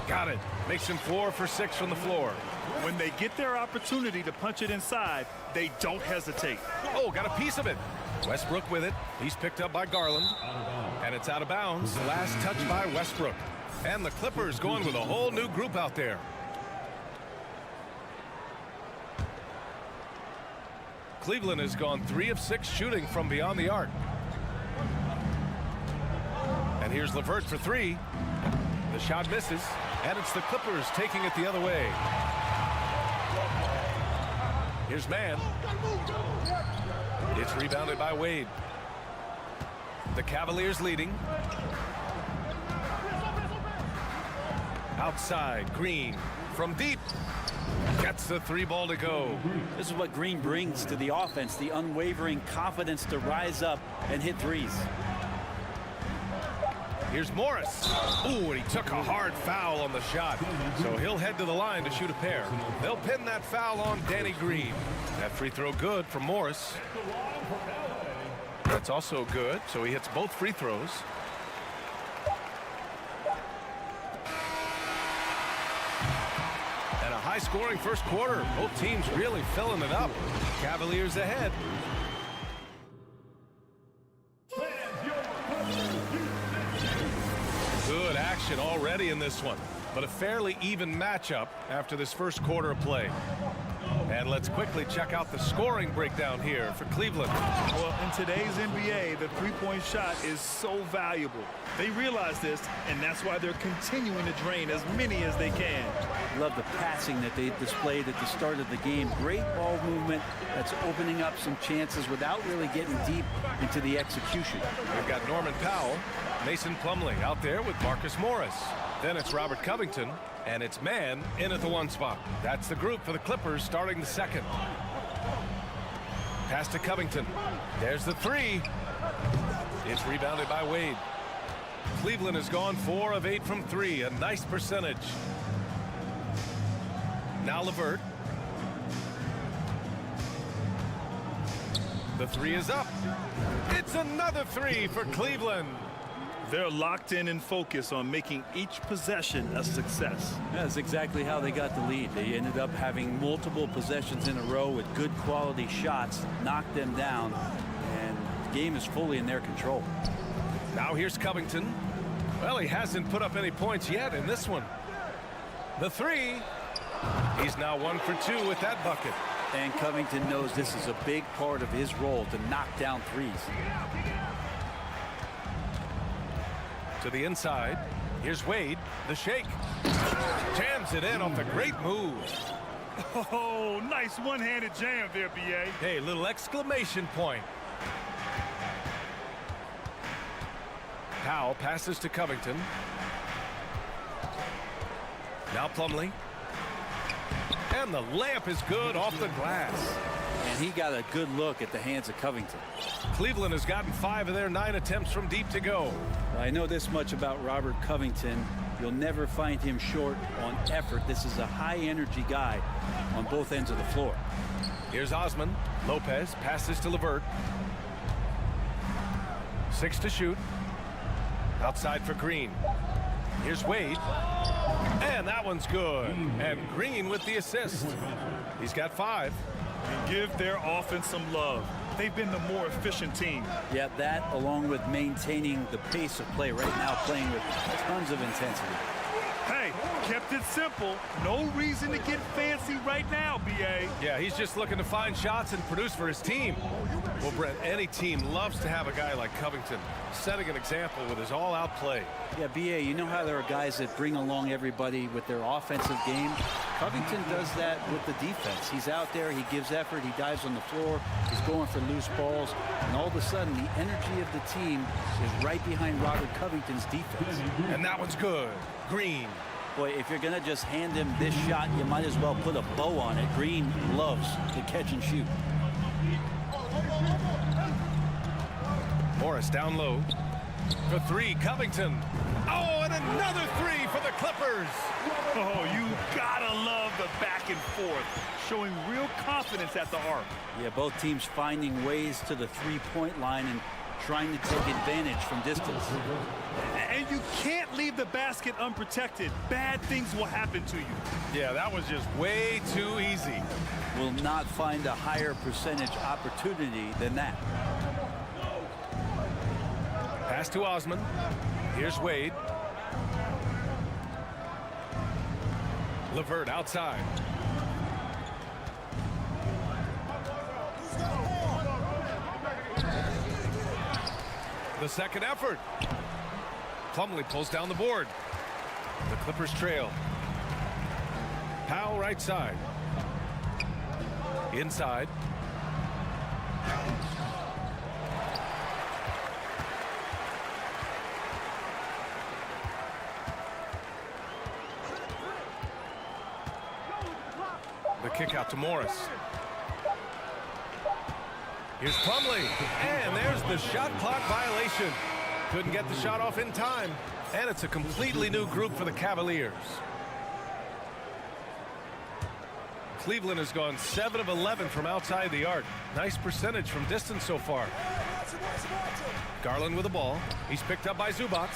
Got it. Makes him 4 for 6 from the floor. When they get their opportunity to punch it inside, they don't hesitate. Oh, got a piece of it. Westbrook with it. He's picked up by Garland. And it's out of bounds. Last touch by Westbrook. And the Clippers going with a whole new group out there. Cleveland has gone 3 of 6 shooting from beyond the arc. And here's LeVert for 3. The shot misses, and it's the Clippers taking it the other way. Here's Mann. It's rebounded by Wade. The Cavaliers leading. Outside, Green from deep. Gets the 3-ball to go. This is what Green brings to the offense, the unwavering confidence to rise up and hit threes. Here's Morris. Ooh, and he took a hard foul on the shot. So he'll head to the line to shoot a pair. They'll pin that foul on Danny Green. That free throw good for Morris. That's also good, so he hits both free throws. And a high-scoring first quarter. Both teams really filling it up. Cavaliers ahead. Good action already in this one, but a fairly even matchup after this first quarter of play. And let's quickly check out the scoring breakdown here for Cleveland. Well, in today's NBA, the three-point shot is so valuable. They realize this, and that's why they're continuing to drain as many as they can. Love the passing that they displayed at the start of the game. Great ball movement that's opening up some chances without really getting deep into the execution. We've got Norman Powell, Mason Plumlee out there with Marcus Morris. Then it's Robert Covington, and it's Mann in at the 1 spot. That's the group for the Clippers starting the second. Pass to Covington. There's the 3. It's rebounded by Wade. Cleveland has gone 4 of 8 from 3, a nice percentage. Now LeVert. The 3 is up. It's another 3 for Cleveland. They're locked in and focused on making each possession a success. That's exactly how they got the lead. They ended up having multiple possessions in a row with good quality shots, knocked them down, and the game is fully in their control. Now here's Covington. Well, he hasn't put up any points yet in this one. The 3. He's now 1 for 2 with that bucket. And Covington knows this is a big part of his role to knock down threes. To the inside. Here's Wade. The shake. Jams it in off the great move. Oh, nice one-handed jam there, B.A. Hey, little exclamation point. Powell passes to Covington. Now Plumlee. And the layup is good off the glass. And he got a good look at the hands of Covington. Cleveland has gotten 5 of their 9 attempts from deep to go. I know this much about Robert Covington. You'll never find him short on effort. This is a high-energy guy on both ends of the floor. Here's Osman. Lopez passes to LeVert. 6 to shoot. Outside for Green. Here's Wade. And that one's good. And Green with the assist. He's got 5. And give their offense some love. They've been the more efficient team. Yeah, that along with maintaining the pace of play right now, playing with tons of intensity. Hey, kept it simple. No reason to get fancy right now, B.A. Yeah, he's just looking to find shots and produce for his team. Well, Brent, any team loves to have a guy like Covington setting an example with his all-out play. Yeah, B.A., you know how there are guys that bring along everybody with their offensive game? Covington does that with the defense. He's out there, he gives effort, he dives on the floor, he's going for loose balls, and all of a sudden the energy of the team is right behind Robert Covington's defense. And that one's good. Green. Boy, if you're going to just hand him this shot, you might as well put a bow on it. Green loves to catch and shoot. Morris down low. For 3, Covington. Oh, and another 3 for the Clippers. Oh, you gotta love the back and forth, showing real confidence at the arc. Yeah, both teams finding ways to the three-point line and trying to take advantage from distance. And you can't leave the basket unprotected. Bad things will happen to you. Yeah, that was just way too easy. Will not find a higher percentage opportunity than that. Pass to Osman. Here's Wade. LeVert outside. The second effort. Plumlee pulls down the board. The Clippers trail. Powell right side. Inside. The kick out to Morris. Here's Plumlee, and there's the shot clock violation. Couldn't get the shot off in time, and it's a completely new group for the Cavaliers. Cleveland has gone 7 of 11 from outside the arc. Nice percentage from distance so far. Garland with the ball. He's picked up by Zubac.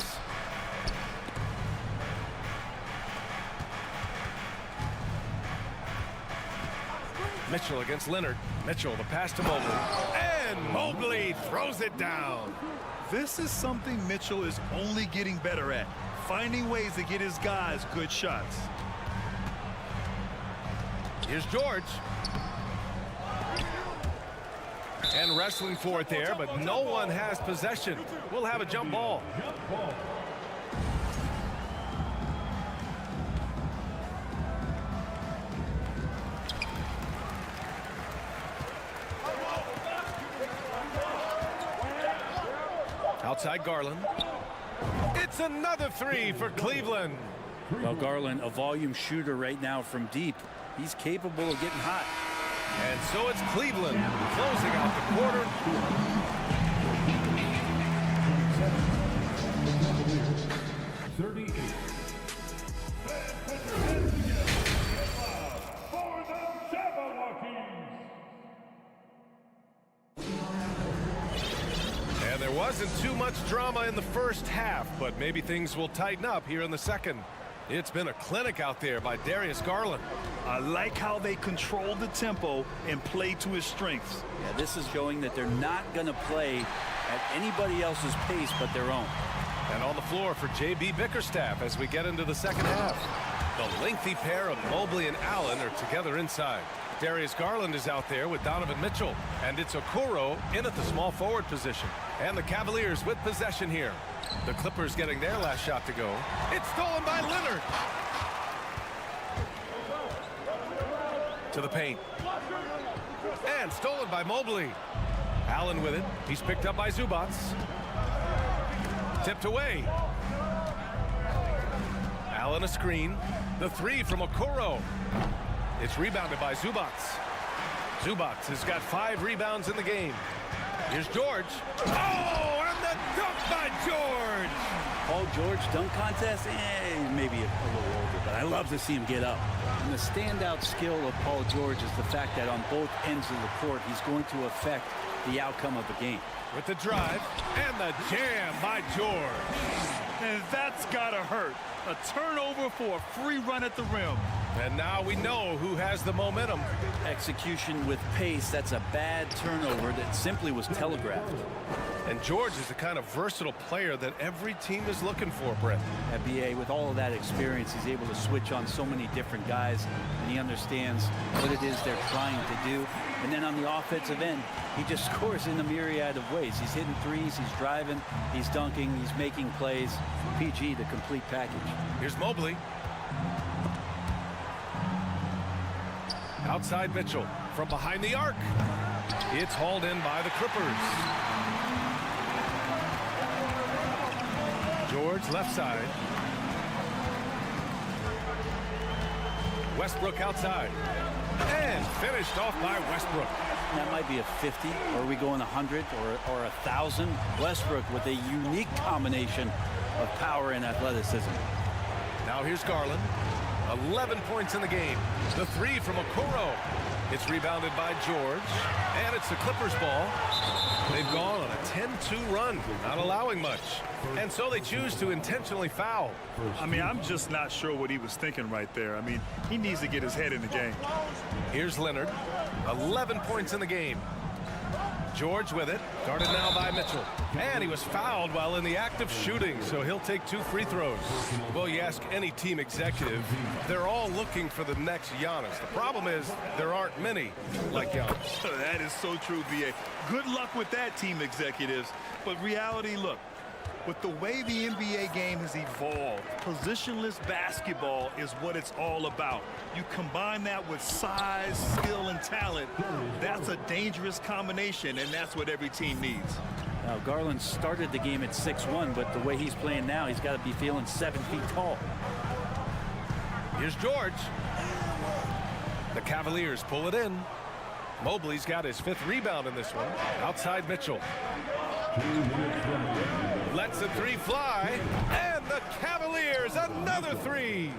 Mitchell against Leonard. Mitchell, the pass to Mobley. And Mobley throws it down. This is something Mitchell is only getting better at, finding ways to get his guys good shots. Here's George. And wrestling for it there, but no one has possession. We'll have a jump ball. Outside Garland. It's another three for Cleveland. Well, Garland, a volume shooter right now from deep. He's capable of getting hot. And so it's Cleveland closing out the quarter. And there wasn't too much drama in the first half, but maybe things will tighten up here in the second. It's been a clinic out there by Darius Garland. I like how they control the tempo and play to his strengths. Yeah, this is showing that they're not going to play at anybody else's pace but their own. And on the floor for J.B. Bickerstaff as we get into the second half. The lengthy pair of Mobley and Allen are together inside. Darius Garland is out there with Donovan Mitchell. And it's Okoro in at the small forward position. And the Cavaliers with possession here. The Clippers getting their last shot to go. It's stolen by Leonard. To the paint. And stolen by Mobley. Allen with it. He's picked up by Zubac. Tipped away. Allen a screen. The three from Okoro. It's rebounded by Zubac. Zubac has got 5 rebounds in the game. Here's George. Oh, and the dunk by George. Paul George dunk contest, maybe a little older, but I love to see him get up. And the standout skill of Paul George is the fact that on both ends of the court, he's going to affect the outcome of the game. With the drive and the jam by George. And that's gotta hurt. A turnover for a free run at the rim. And now we know who has the momentum. Execution with pace, that's a bad turnover that simply was telegraphed. And George is the kind of versatile player that every team is looking for, Brett. At BA, with all of that experience, he's able to switch on so many different guys, and he understands what it is they're trying to do. And then on the offensive end, he just scores in a myriad of ways. He's hitting threes, he's driving, he's dunking, he's making plays. PG, the complete package. Here's Mobley. Outside Mitchell from behind the arc. It's hauled in by the Clippers. George left side. Westbrook outside. And finished off by Westbrook. That might be a 50, or are we going 100 or 1,000? Westbrook with a unique combination of power and athleticism. Now here's Garland. 11 points in the game. The three from Okoro. It's rebounded by George. And it's the Clippers ball. They've gone on a 10-2 run, not allowing much. And so they choose to intentionally foul. I mean, I'm just not sure what he was thinking right there. I mean, he needs to get his head in the game. Here's Leonard. 11 points in the game. George with it. Guarded now by Mitchell. And he was fouled while in the act of shooting, so he'll take 2 free throws. Well, you ask any team executive, they're all looking for the next Giannis. The problem is there aren't many like Giannis. That is so true, BA. Good luck with that, team executives. But reality, look, With the way the NBA game has evolved, positionless basketball is what it's all about. You combine that with size, skill, and talent, that's a dangerous combination, and that's what every team needs. Now, Garland started the game at 6'1", but the way he's playing now, he's got to be feeling 7 feet tall. Here's George. The Cavaliers pull it in. Mobley's got his 5th rebound in this one. Outside Mitchell. Lets the 3 fly. And the Cavaliers, another 3.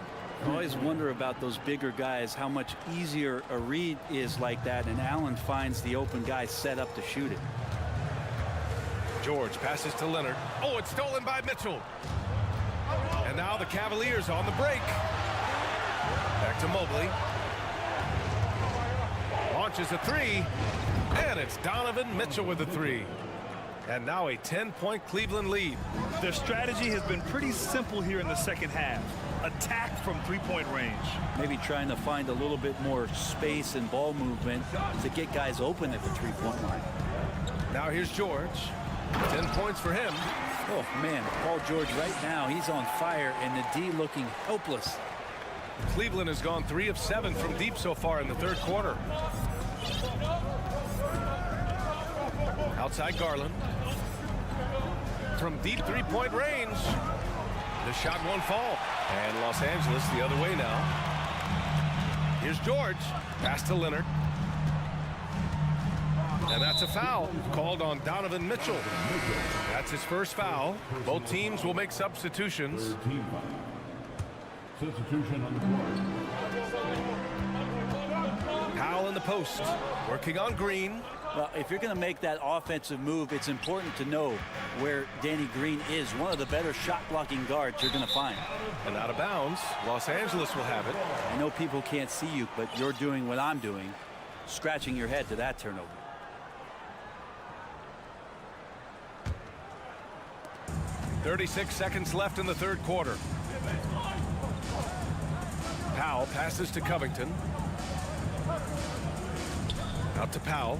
I always wonder about those bigger guys, how much easier a read is like that, and Allen finds the open guy set up to shoot it. George passes to Leonard. Oh, it's stolen by Mitchell. And now the Cavaliers on the break. Back to Mobley. Launches a 3. And it's Donovan Mitchell with the 3. And now a 10-point Cleveland lead. Their strategy has been pretty simple here in the second half. Attack from 3-point range. Maybe trying to find a little bit more space and ball movement to get guys open at the 3-point line. Now here's George. 10 points for him. Oh, man, Paul George right now, he's on fire, and the D looking helpless. Cleveland has gone 3 of 7 from deep so far in the 3rd quarter. Outside Garland. From deep 3-point range. The shot won't fall. And Los Angeles the other way now. Here's George. Pass to Leonard. And that's a foul called on Donovan Mitchell. That's his first foul. Both teams will make substitutions. Substitution on the floor. Powell in the post. Working on Green. Well, if you're going to make that offensive move, it's important to know where Danny Green is. One of the better shot-blocking guards you're going to find. And out of bounds. Los Angeles will have it. I know people can't see you, but you're doing what I'm doing, scratching your head to that turnover. .36 seconds left in the 3rd quarter. Powell passes to Covington. Out to Powell.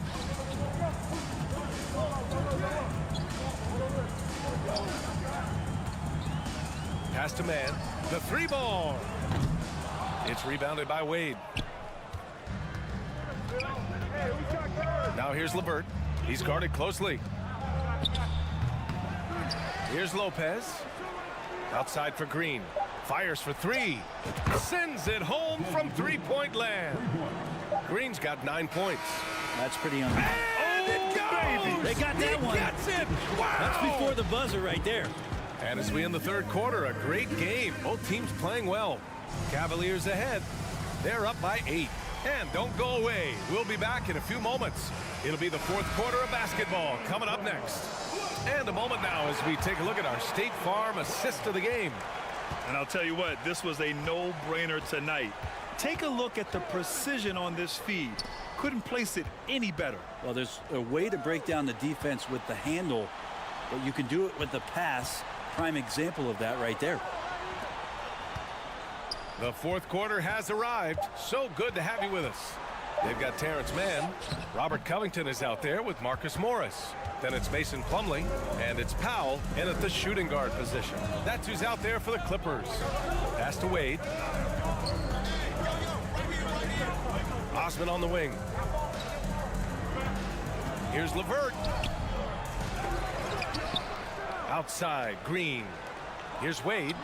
Pass to Man. The 3 ball. It's rebounded by Wade. Now here's LeVert. He's guarded closely. Here's Lopez. Outside for Green. Fires for 3. Sends it home from 3-point land. Green's got 9 points. That's pretty unfair. Oh, they got that one. Gets it. Wow. That's before the buzzer right there. And as we in the 3rd quarter, a great game. Both teams playing well. Cavaliers ahead. They're up by 8. And don't go away. We'll be back in a few moments. It'll be the 4th quarter of basketball coming up next. And a moment now as we take a look at our State Farm assist of the game. And I'll tell you what, this was a no-brainer tonight. Take a look at the precision on this feed. Couldn't place it any better. Well, there's a way to break down the defense with the handle, but you can do it with the pass. Prime example of that right there. The 4th quarter has arrived. So good to have you with us. They've got Terrence Mann. Robert Covington is out there with Marcus Morris. Then it's Mason Plumlee, and it's Powell in at the shooting guard position. That's who's out there for the Clippers. Pass to Wade. Osman on the wing. Here's LeVert. Outside, Green. Here's Wade.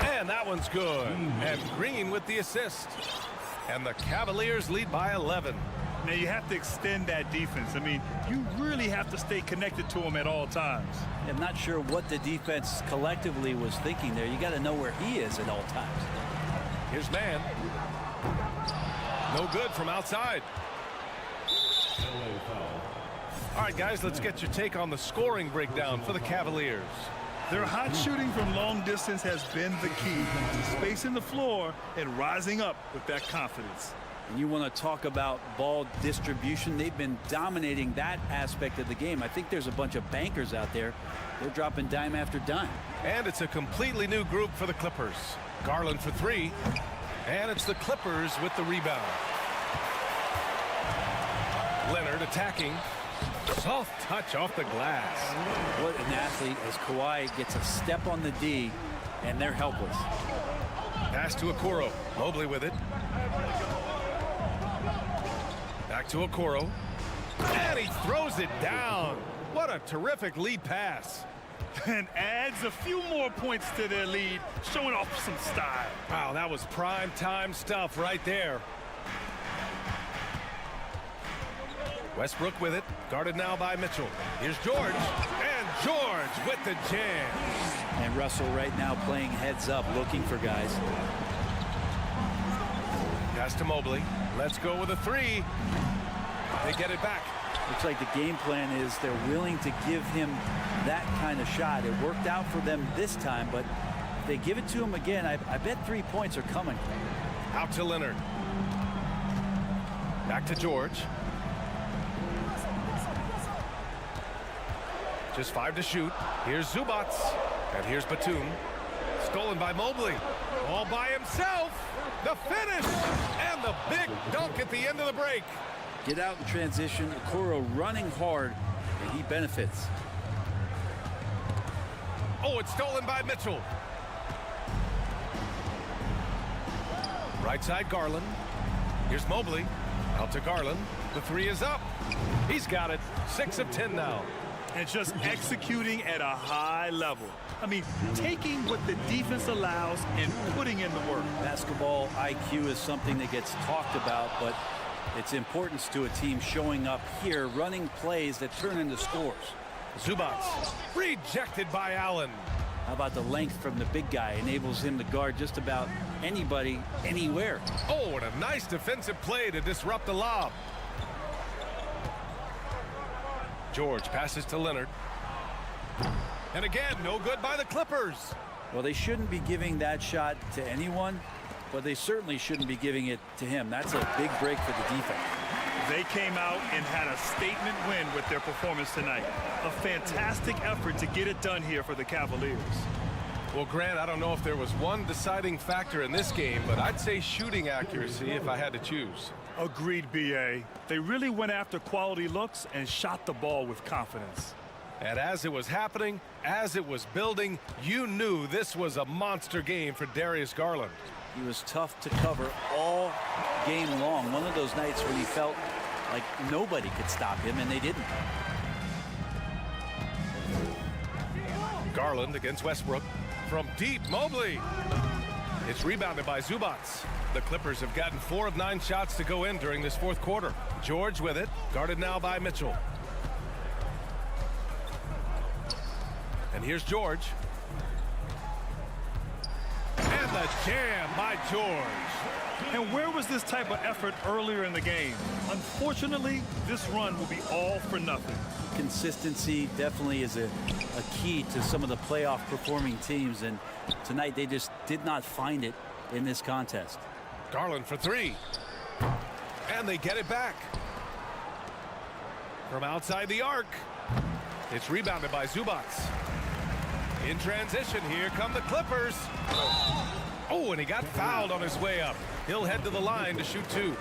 And that one's good. And Green with the assist. And the Cavaliers lead by 11. Now you have to extend that defense. I mean, you really have to stay connected to him at all times. I'm not sure what the defense collectively was thinking there. You got to know where he is at all times. Here's Man. No good from outside. All right, guys, let's get your take on the scoring breakdown for the Cavaliers. Their hot shooting from long distance has been the key. Spacing the floor and rising up with that confidence. And you want to talk about ball distribution. They've been dominating that aspect of the game. I think there's a bunch of bankers out there. They're dropping dime after dime. And it's a completely new group for the Clippers. Garland for 3. And it's the Clippers with the rebound. Leonard attacking. Soft touch off the glass. What an athlete as Kawhi gets a step on the D, and they're helpless. Pass to Okoro. Mobley with it. Back to Okoro. And he throws it down. What a terrific lead pass. And adds a few more points to their lead, showing off some style. Wow, that was prime time stuff right there. Westbrook with it, guarded now by Mitchell. Here's George, and George with the jam. And Russell right now playing heads up, looking for guys. Pass to Mobley. Let's go with a three. They get it back. Looks like the game plan is they're willing to give him that kind of shot. It worked out for them this time, but if they give it to him again, I bet 3 points are coming. Out to Leonard. Back to George. Just 5 to shoot. Here's Zubac. And here's Batum. Stolen by Mobley. All by himself. The finish. And the big dunk at the end of the break. Get out in transition. Okoro running hard, and he benefits. Oh, it's stolen by Mitchell. Right side, Garland. Here's Mobley. Out to Garland. The three is up. He's got it. 6 of 10 now. And just executing at a high level. I mean, taking what the defense allows and putting in the work. Basketball IQ is something that gets talked about, but its importance to a team showing up here, running plays that turn into scores. Zubac rejected by Allen. How about the length from the big guy? Enables him to guard just about anybody, anywhere. Oh, and a nice defensive play to disrupt the lob. George passes to Leonard. And again, no good by the Clippers. Well, they shouldn't be giving that shot to anyone, but they certainly shouldn't be giving it to him. That's a big break for the defense. They came out and had a statement win with their performance tonight. A fantastic effort to get it done here for the Cavaliers. Well, Grant, I don't know if there was one deciding factor in this game, but I'd say shooting accuracy if I had to choose. Agreed, B.A. They really went after quality looks and shot the ball with confidence. And as it was happening, as it was building, you knew this was a monster game for Darius Garland. He was tough to cover all game long. One of those nights when he felt like nobody could stop him, and they didn't. Garland against Westbrook. From deep, Mobley. It's rebounded by Zubac. The Clippers have gotten 4 of 9 shots to go in during this fourth quarter. George with it, guarded now by Mitchell. And here's George. And the jam by George. And where was this type of effort earlier in the game? Unfortunately, this run will be all for nothing. Consistency definitely is a key to some of the playoff performing teams, and tonight they just did not find it in this contest. Garland for 3. And they get it back. From outside the arc. It's rebounded by Zubac. In transition, here come the Clippers. Oh, and he got fouled on his way up. He'll head to the line to shoot 2.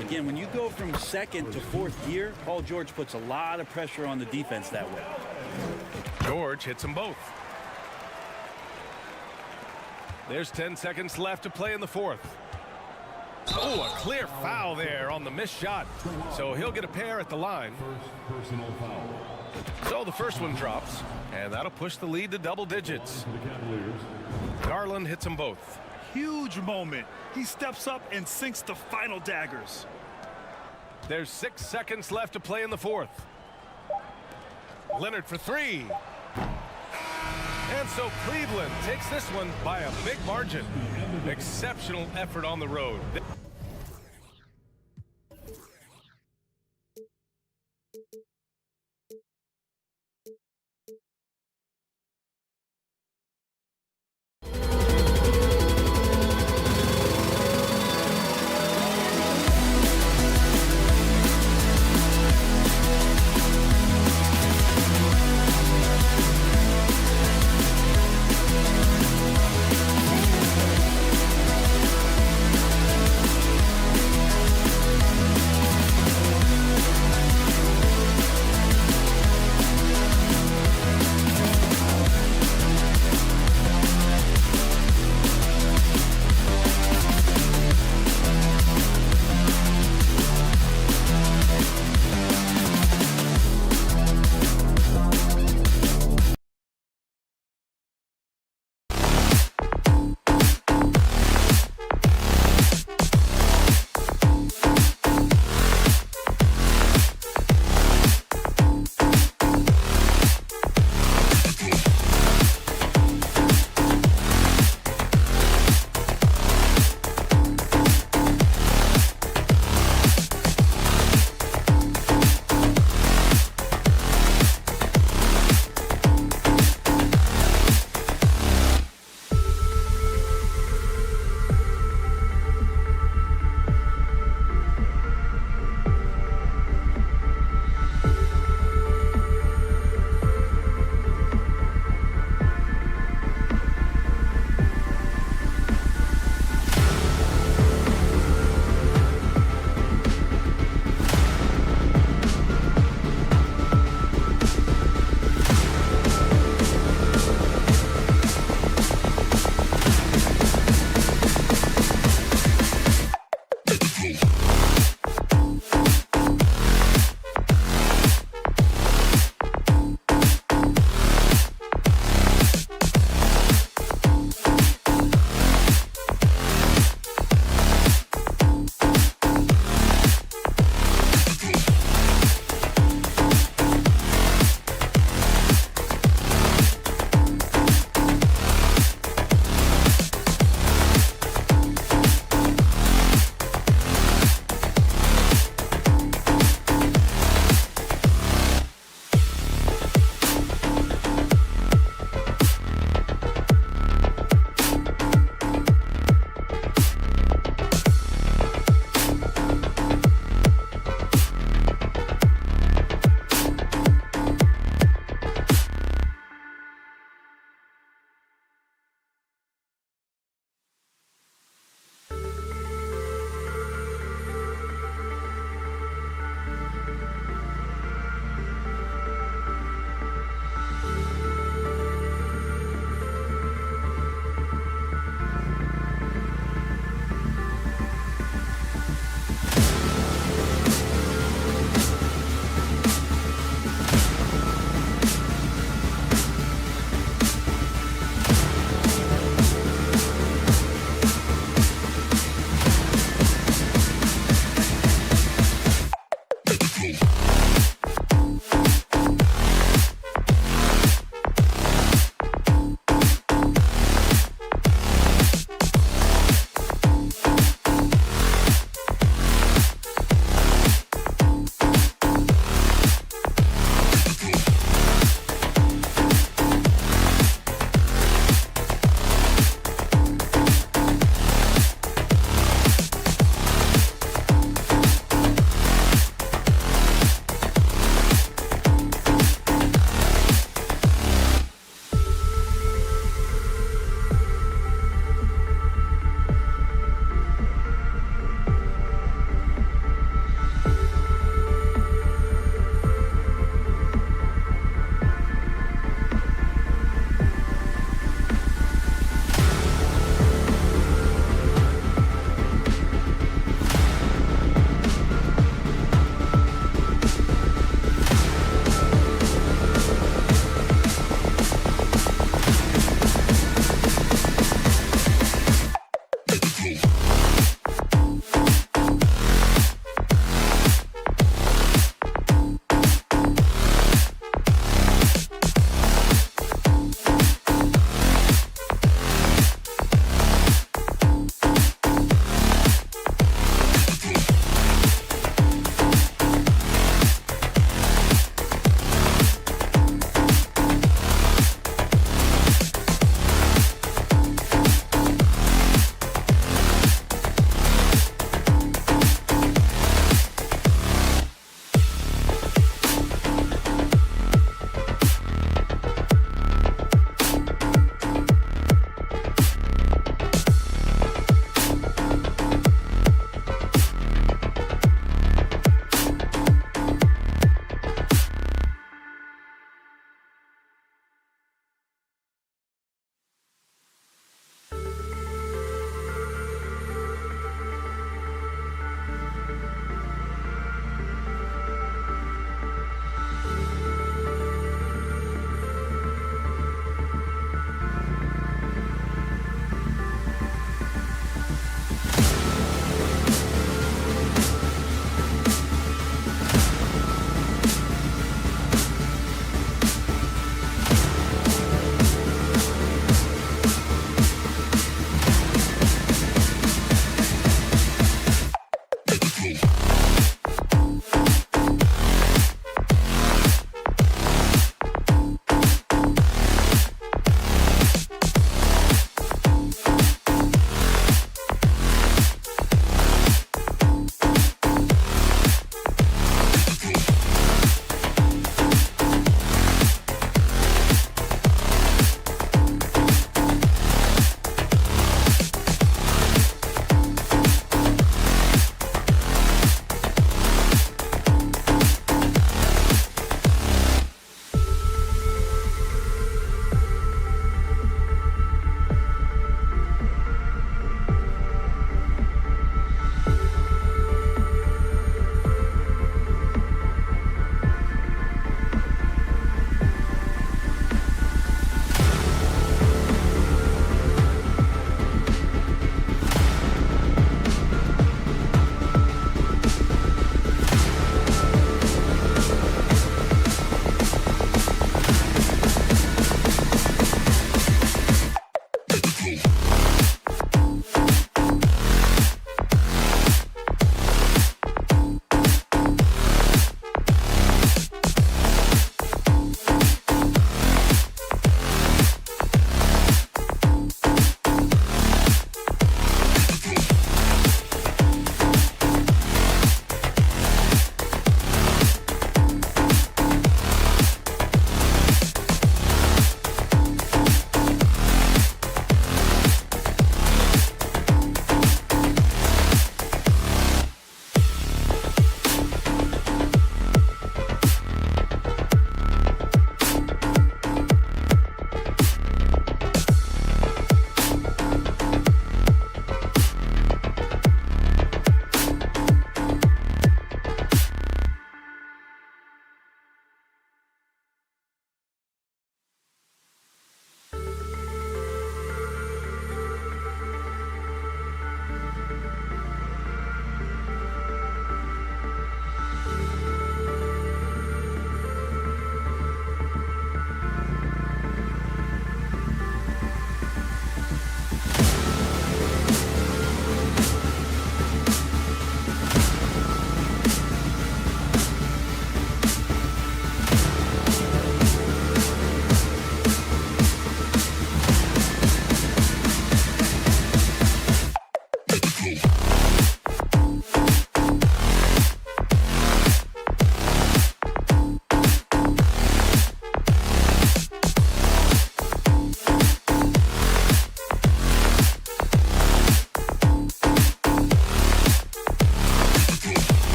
Again, when you go from second to fourth gear, Paul George puts a lot of pressure on the defense that way. George hits them both. There's 10 seconds left to play in the fourth. Oh, a clear foul there on the missed shot. So he'll get a pair at the line. So the first one drops, and that'll push the lead to double digits. Garland hits them both. Huge moment. He steps up and sinks the final daggers. There's 6 seconds left to play in the fourth. Leonard for 3. And so Cleveland takes this one by a big margin. Exceptional effort on the road.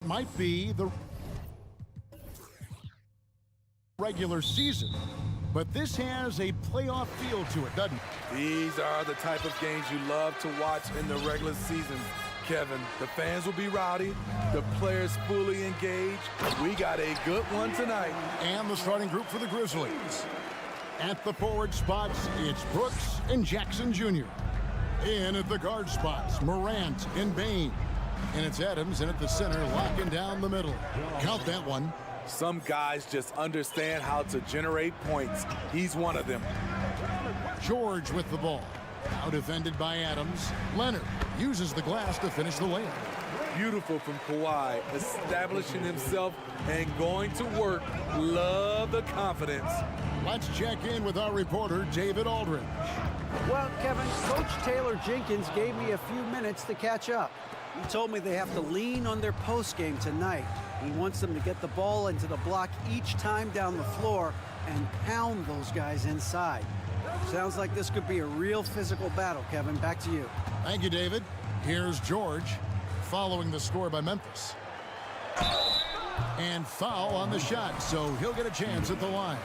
might be the regular season, but this has a playoff feel to it, doesn't it? These are the type of games you love to watch in the regular season, Kevin. The fans will be rowdy, the players fully engaged. We got a good one tonight. And the starting group for the Grizzlies. At the forward spots, it's Brooks and Jackson Jr. In at the guard spots, Morant and Bane. And it's Adams in at the center, locking down the middle. Count that one. Some guys just understand how to generate points. He's one of them. George with the ball. Now defended by Adams. Leonard uses the glass to finish the layup. Beautiful from Kawhi, establishing himself and going to work. Love the confidence. Let's check in with our reporter, David Aldridge. Well, Kevin, Coach Taylor Jenkins gave me a few minutes to catch up. He told me they have to lean on their post game tonight. He wants them to get the ball into the block each time down the floor and pound those guys inside. Sounds like this could be a real physical battle, Kevin. Back to you. Thank you, David. Here's George following the score by Memphis. And foul on the shot, so he'll get a chance at the line.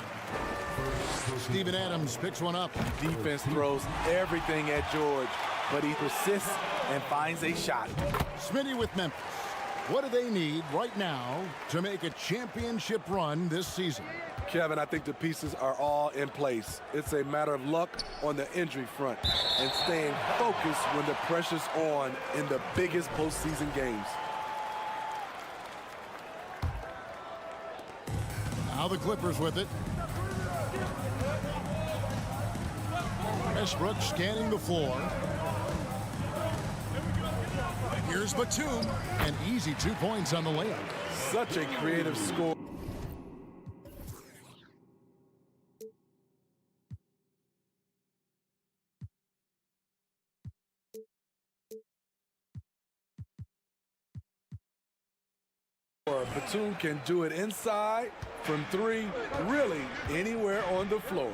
Steven Adams picks one up. Defense throws everything at George, but he persists and finds a shot. Smitty with Memphis. What do they need right now to make a championship run this season? Kevin, I think the pieces are all in place. It's a matter of luck on the injury front and staying focused when the pressure's on in the biggest postseason games. Now the Clippers with it. Westbrook scanning the floor. Here's Batum. An easy 2 points on the layup. Such a creative score. Batum can do it inside, from three, really anywhere on the floor.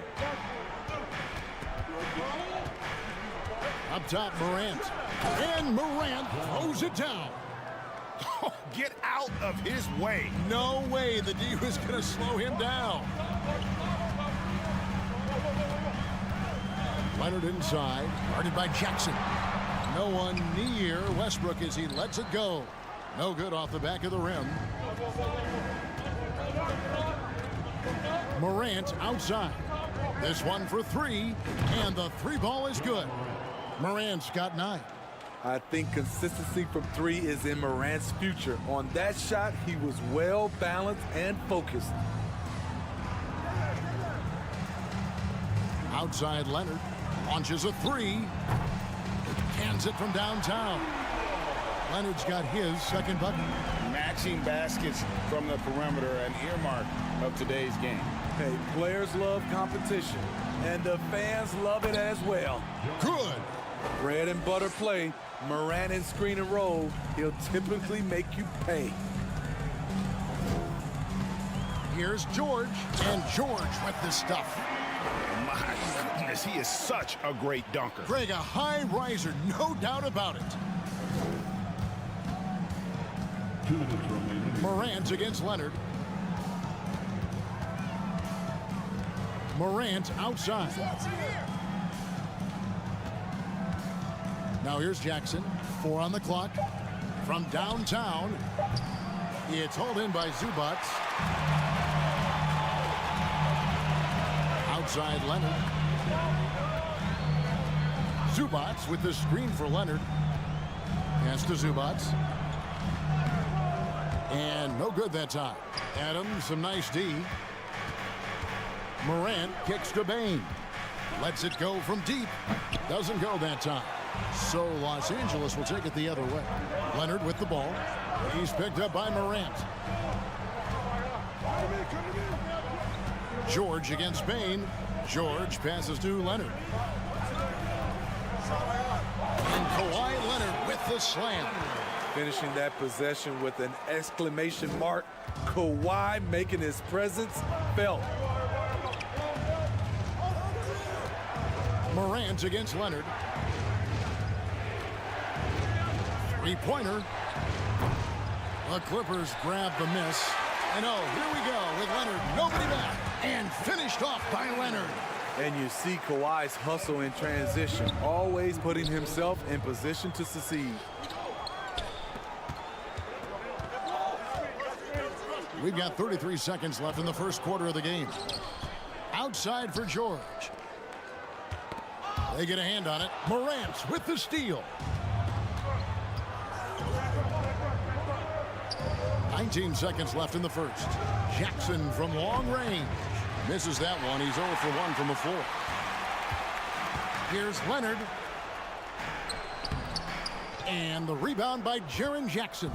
Up top, Morant. And Morant throws it down. Oh, get out of his way. No way the D was going to slow him down. Leonard inside, guarded by Jackson. No one near Westbrook as he lets it go. No good off the back of the rim. Morant outside. This one for three, and the three ball is good. Morant's got 9. I think consistency from three is in Morant's future. On that shot, he was well balanced and focused. Outside Leonard launches a 3. Cans it from downtown. Leonard's got his second bucket. Matching baskets from the perimeter, an earmark of today's game. Hey, players love competition, and the fans love it as well. Good. Bread and butter play. Morant in screen and roll. He'll typically make you pay. Here's George, and George with this stuff. My goodness, he is such a great dunker. Greg, a high riser, no doubt about it. Morant against Leonard. Morant outside. Now here's Jackson. 4 on the clock. From downtown, it's hauled in by Zubac. Outside Leonard. Zubac with the screen for Leonard. Pass to Zubac. And no good that time. Adams, some nice D. Morant kicks to Bane. Lets it go from deep. Doesn't go that time. So Los Angeles will take it the other way. Leonard with the ball. He's picked up by Morant. George against Bane. George passes to Leonard. And Kawhi Leonard with the slam. Finishing that possession with an exclamation mark. Kawhi making his presence felt. Morant against Leonard. Three-pointer. The Clippers grab the miss. And oh, here we go with Leonard. Nobody back. And finished off by Leonard. And you see Kawhi's hustle in transition, always putting himself in position to succeed. We've got 33 seconds left in the first quarter of the game. Outside for George. They get a hand on it. Morant with the steal. 19 seconds left in the first. Jackson from long range. Misses that one. He's 0 for 1 from the floor. Here's Leonard. And the rebound by Jaren Jackson.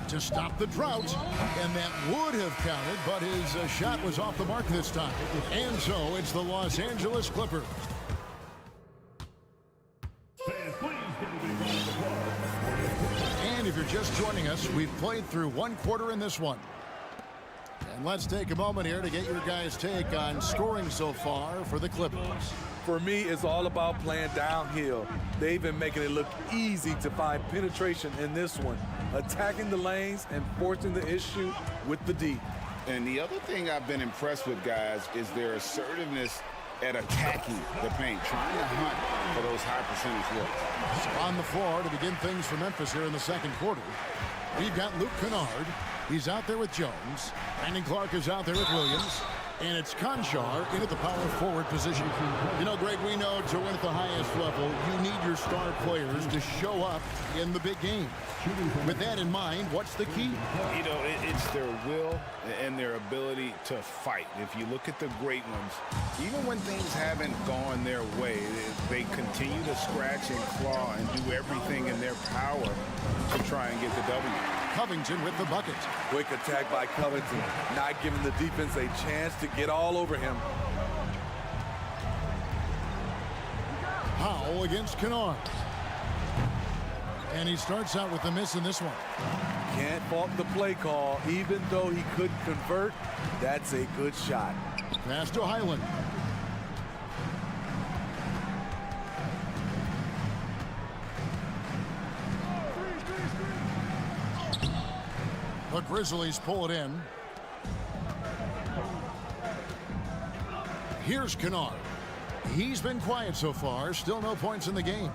To stop the drought, and that would have counted, but his shot was off the mark this time. And so it's the Los Angeles Clippers. And if you're just joining us, we've played through one quarter in this one. And let's take a moment here to get your guys' take on scoring so far for the Clippers. For me, it's all about playing downhill. They've been making it look easy to find penetration in this one, attacking the lanes and forcing the issue with the D. And the other thing I've been impressed with, guys, is their assertiveness at attacking the paint, trying to hunt for those high percentage looks. So on the floor to begin things for Memphis here in the second quarter, we've got Luke Kennard. He's out there with Jones. Brandon Clark is out there with Williams. And it's Conchar in at the power forward position. You know, Greg, we know to win at the highest level, you need your star players to show up in the big game. With that in mind, what's the key? You know, it's their will and their ability to fight. If you look at the great ones, even when things haven't gone their way, they continue to scratch and claw and do everything in their power to try and get the W. Covington with the bucket. Quick attack by Covington, not giving the defense a chance to get all over him. Powell against Kennard. And he starts out with the miss in this one. Can't fault the play call. Even though he couldn't convert, that's a good shot. Pass to Highland. The Grizzlies pull it in. Here's Kennard. He's been quiet so far. Still no points in the game.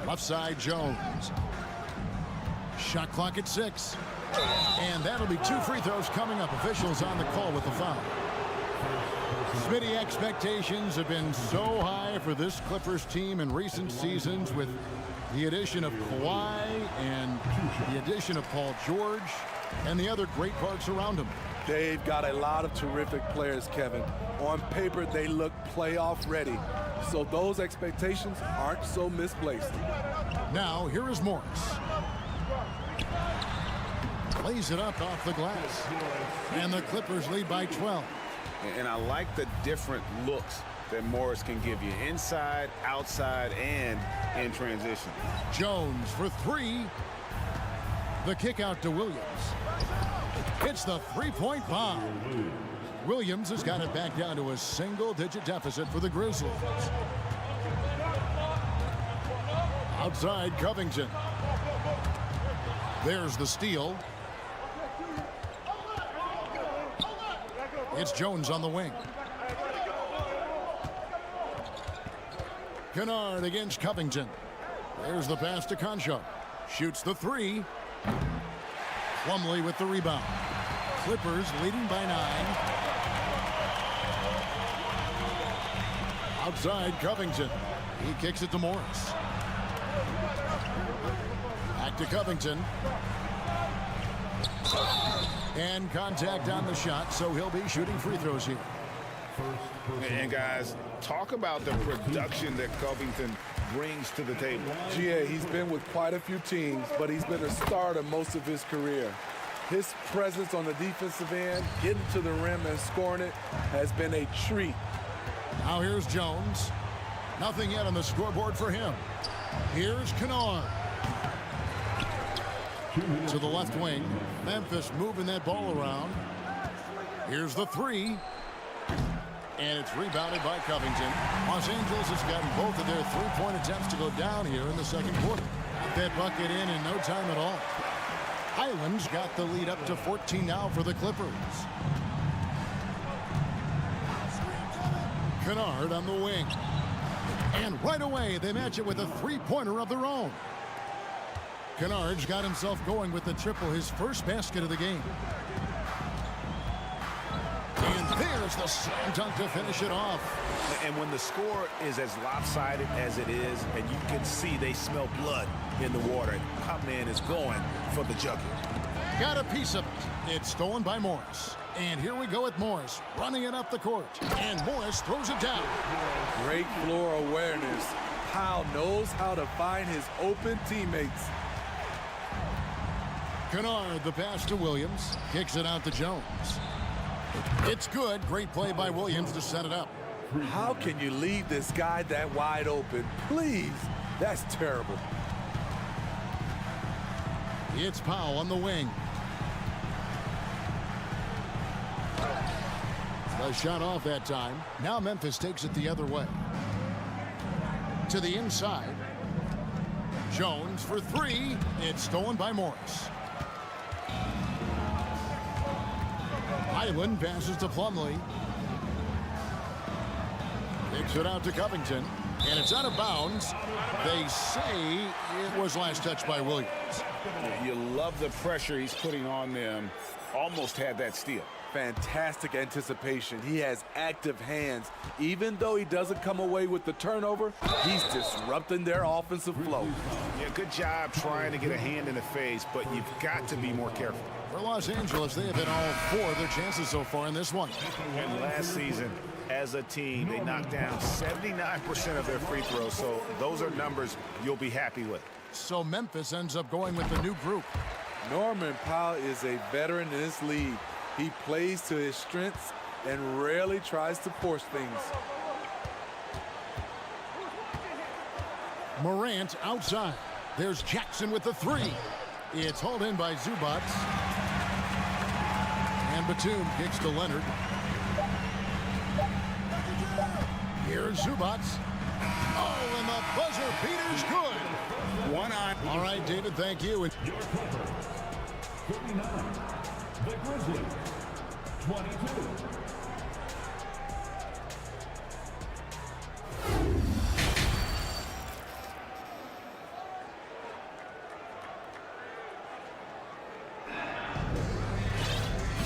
Left side, Jones. Shot clock at 6. And that'll be 2 free throws coming up. Officials on the call with the foul. Smitty, expectations have been so high for this Clippers team in recent seasons with the addition of Kawhi and the addition of Paul George and the other great parts around him. They've got a lot of terrific players, Kevin. On paper, they look playoff ready. So those expectations aren't so misplaced. Now, here is Morris. Lays it up off the glass. And the Clippers lead by 12. And I like the different looks that Morris can give you inside, outside, and in transition. Jones for 3. The kick out to Williams. It's the three-point bomb. Williams has got it back down to a single-digit deficit for the Grizzlies. Outside, Covington. There's the steal. It's Jones on the wing. Kennard against Covington. There's the pass to Conchar. Shoots the 3. Plumlee with the rebound. Clippers leading by 9. Outside, Covington. He kicks it to Morris. Back to Covington. And contact on the shot, so he'll be shooting free throws here. And guys, talk about the production that Covington brings to the table. GA, he's been with quite a few teams, but he's been a starter most of his career. His presence on the defensive end, getting to the rim and scoring it, has been a treat. Now here's Jones. Nothing yet on the scoreboard for him. Here's Kennard. To the left wing. Memphis moving that ball around. Here's the 3. And it's rebounded by Covington. Los Angeles has gotten both of their three-point attempts to go down here in the second quarter. Got that bucket in no time at all. Highlands got the lead up to 14 now for the Clippers. Kennard on the wing. And right away, they match it with a three-pointer of their own. Kennard's got himself going with the triple, his first basket of the game. And there's the slam dunk to finish it off. And when the score is as lopsided as it is, and you can see they smell blood in the water, my man is going for the jugular. Got a piece of it. It's stolen by Morris. And here we go with Morris running it up the court. And Morris throws it down. Great floor awareness. Powell knows how to find his open teammates. Kennard, the pass to Williams. Kicks it out to Jones. It's good. Great play by Williams to set it up. How can you leave this guy that wide open? Please. That's terrible. It's Powell on the wing. A shot off that time. Now Memphis takes it the other way. To the inside. Jones for three. It's stolen by Morris. Highland passes to Plumlee. Kicks it out to Covington. And it's out of bounds. They say it was last touched by Williams. You love the pressure he's putting on them. Almost had that steal. Fantastic anticipation. He has active hands. Even though he doesn't come away with the turnover, he's disrupting their offensive flow. Yeah, good job trying to get a hand in the face, but you've got to be more careful. For Los Angeles, they have hit all four of their chances so far in this one. And last season, as a team, they knocked down 79% of their free throws, so those are numbers you'll be happy with. So Memphis ends up going with the new group. Norman Powell is a veteran in this league. He plays to his strengths and rarely tries to force things. Morant outside. There's Jackson with the three. It's hauled in by Zubac. And Batum kicks to Leonard. Here's Zubac. Oh, and the buzzer beater's good. One on. All right, David, thank you. Your Clippers, 39. The Grizzlies, 22.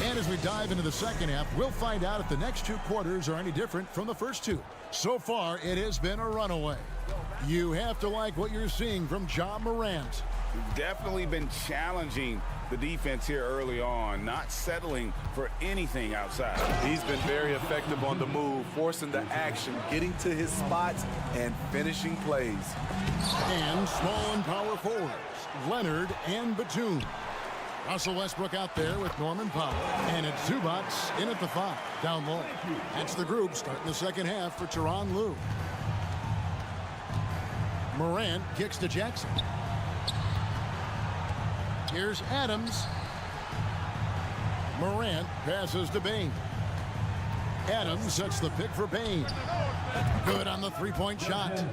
And as we dive into the second half, we'll find out if the next two quarters are any different from the first two. So far, it has been a runaway. You have to like what you're seeing from Ja Morant. Definitely been challenging the defense here early on, not settling for anything outside. He's been very effective on the move, forcing the action, getting to his spots, and finishing plays. And small and power forwards, Leonard and Batum. Russell Westbrook out there with Norman Powell. And it's Zubac in at the 5, down low. That's the group starting the second half for Tyronn Lue. Morant kicks to Jackson. Here's Adams. Morant passes to Bane. Adams sets the pick for Bane. Good on the three-point shot.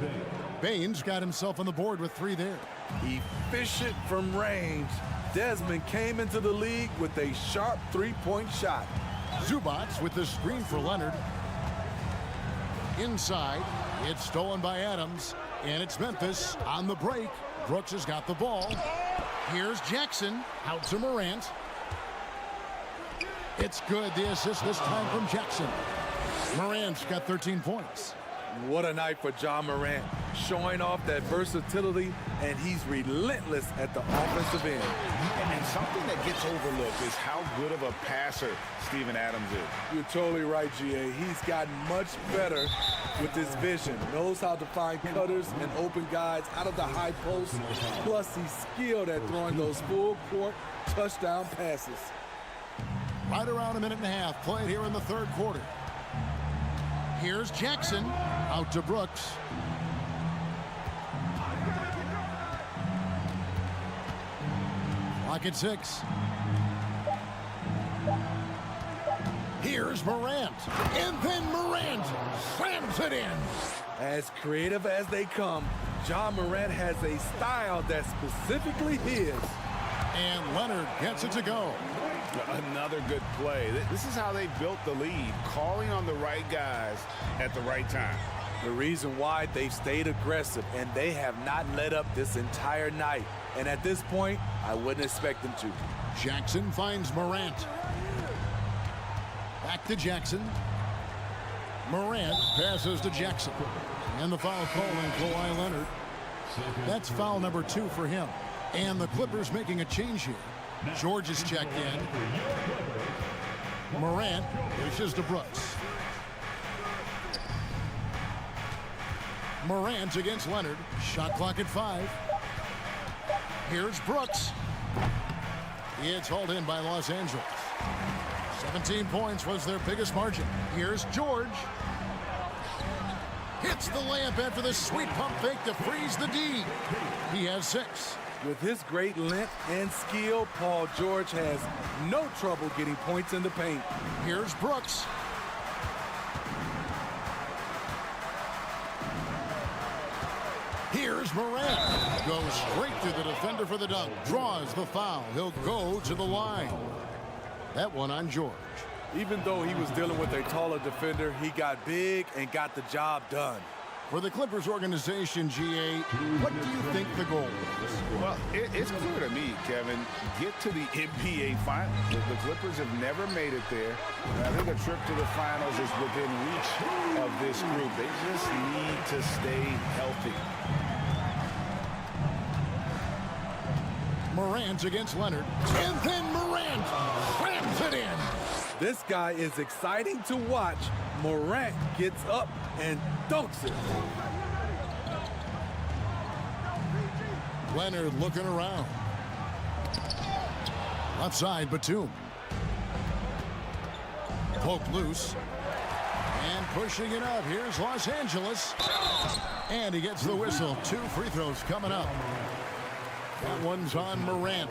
Bane's got himself on the board with 3 there. Efficient from range. Desmond came into the league with a sharp three-point shot. Zubac with the screen for Leonard. Inside, it's stolen by Adams, and it's Memphis on the break. Brooks has got the ball. Here's Jackson out to Morant. It's good, the assist this time from Jackson. Morant's got 13 points. What a night for Ja Morant, showing off that versatility, and he's relentless at the offensive end. And something that gets overlooked is how good of a passer Steven Adams is. You're totally right, GA. He's gotten much better with his vision, knows how to find cutters and open guys out of the high post, plus he's skilled at throwing those full-court touchdown passes. Right around a minute and a half played here in the third quarter. Here's Jackson out to Brooks. Clock at 6. Here's Here's Morant. And then Morant slams it in. As creative as they come, Ja Morant has a style that's specifically his. And Leonard gets it to go. Another good play. This is how they built the lead, calling on the right guys at the right time. The reason why they've stayed aggressive, and they have not let up this entire night. And at this point, I wouldn't expect them to. Jackson finds Morant. Back to Jackson. Morant passes to Jackson. And the foul call on Kawhi Leonard. That's foul number 2 for him. And the Clippers making a change here. George is checked in. Morant pushes to Brooks. Morant against Leonard. Shot clock at 5. Here's Brooks. It's hauled in by Los Angeles. 17 points was their biggest margin. Here's George. Hits the layup after the sweet pump fake to freeze the D. He has 6. With his great length and skill, Paul George has no trouble getting points in the paint. Here's Brooks. Here's Morant. Goes straight through the defender for the dunk. Draws the foul. He'll go to the line. That one on George. Even though he was dealing with a taller defender, he got big and got the job done. For the Clippers organization, GA, what do you think the goal is? Well, it's clear to me, Kevin, get to the NBA Finals. The Clippers have never made it there. And I think a trip to the Finals is within reach of this group. They just need to stay healthy. Morant against Leonard. And then Morant slams it in. This guy is exciting to watch. Morant gets up and dunks it. Leonard looking around. Left side, Batum. Poked loose. And pushing it up. Here's Los Angeles. And he gets the whistle. 2 free throws coming up. That one's on Morant.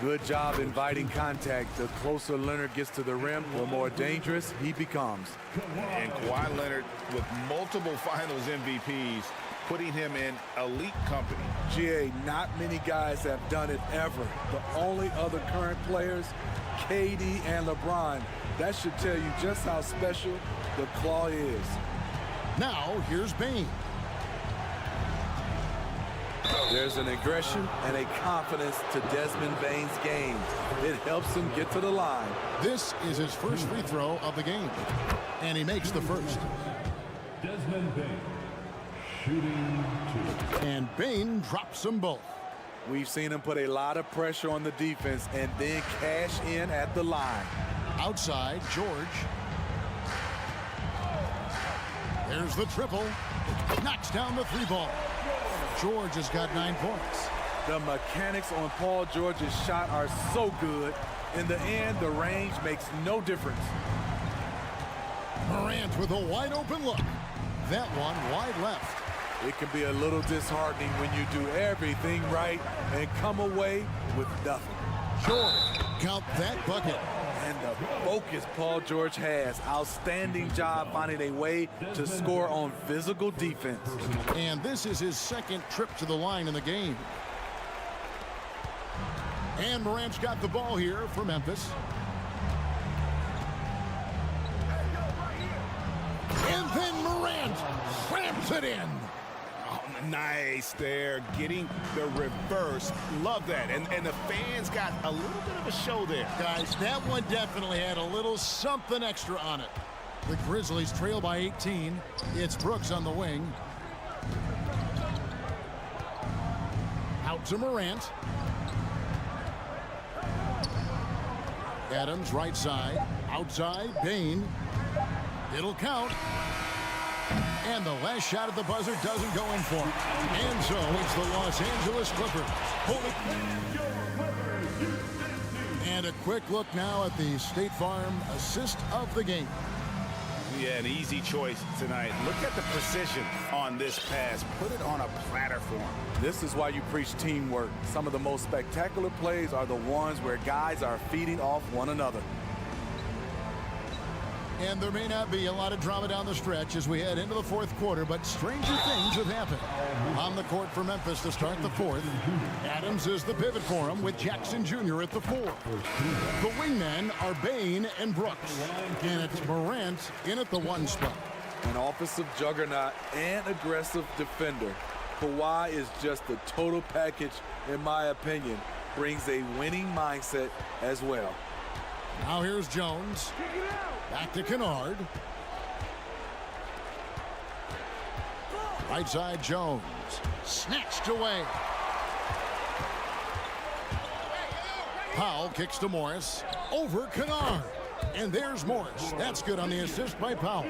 Good job inviting contact. The closer Leonard gets to the rim, the more dangerous he becomes. And Kawhi Leonard with multiple Finals MVPs, putting him in elite company. GA, not many guys have done it ever. The only other current players, KD and LeBron. That should tell you just how special the claw is. Now, here's Bane. There's an aggression and a confidence to Desmond Bane's game. It helps him get to the line. This is his first free throw of the game. And he makes the first. Desmond Bane, shooting 2. And Bane drops them both. We've seen him put a lot of pressure on the defense and then cash in at the line. Outside, George. There's the triple. Knocks down the 3-ball. George has got 9 points. The mechanics on Paul George's shot are so good. In the end, the range makes no difference. Morant with a wide open look. That one wide left. It can be a little disheartening when you do everything right and come away with nothing. George, count that bucket. And the focus Paul George has. Outstanding job finding a way to score on physical defense. And this is his 2nd trip to the line in the game. And Morant's got the ball here for Memphis. And then Morant slams it in. Oh, nice there, getting the reverse. Love that. And the fans got a little bit of a show there. Guys, that one definitely had a little something extra on it. The Grizzlies trail by 18. It's Brooks on the wing. Out to Morant. Adams right side. Outside, Bane. It'll count. And the last shot at the buzzer doesn't go in for it. And so it's the Los Angeles Clippers. And a quick look now at the State Farm assist of the game. Yeah, an easy choice tonight. Look at the precision on this pass. Put it on a platter for him. This is why you preach teamwork. Some of the most spectacular plays are the ones where guys are feeding off one another. And there may not be a lot of drama down the stretch as we head into the fourth quarter, but stranger things have happened. On the court for Memphis to start the fourth, Adams is the pivot for him with Jackson Jr. at the 4. The wingmen are Bain and Brooks, and it's Morant in at the 1 spot. An offensive juggernaut and aggressive defender. Kawhi is just the total package, in my opinion. Brings a winning mindset as well. Now here's Jones. Back to Kennard. Right side Jones. Snatched away. Powell kicks to Morris. Over Kennard. And there's Morris. That's good on the assist by Powell.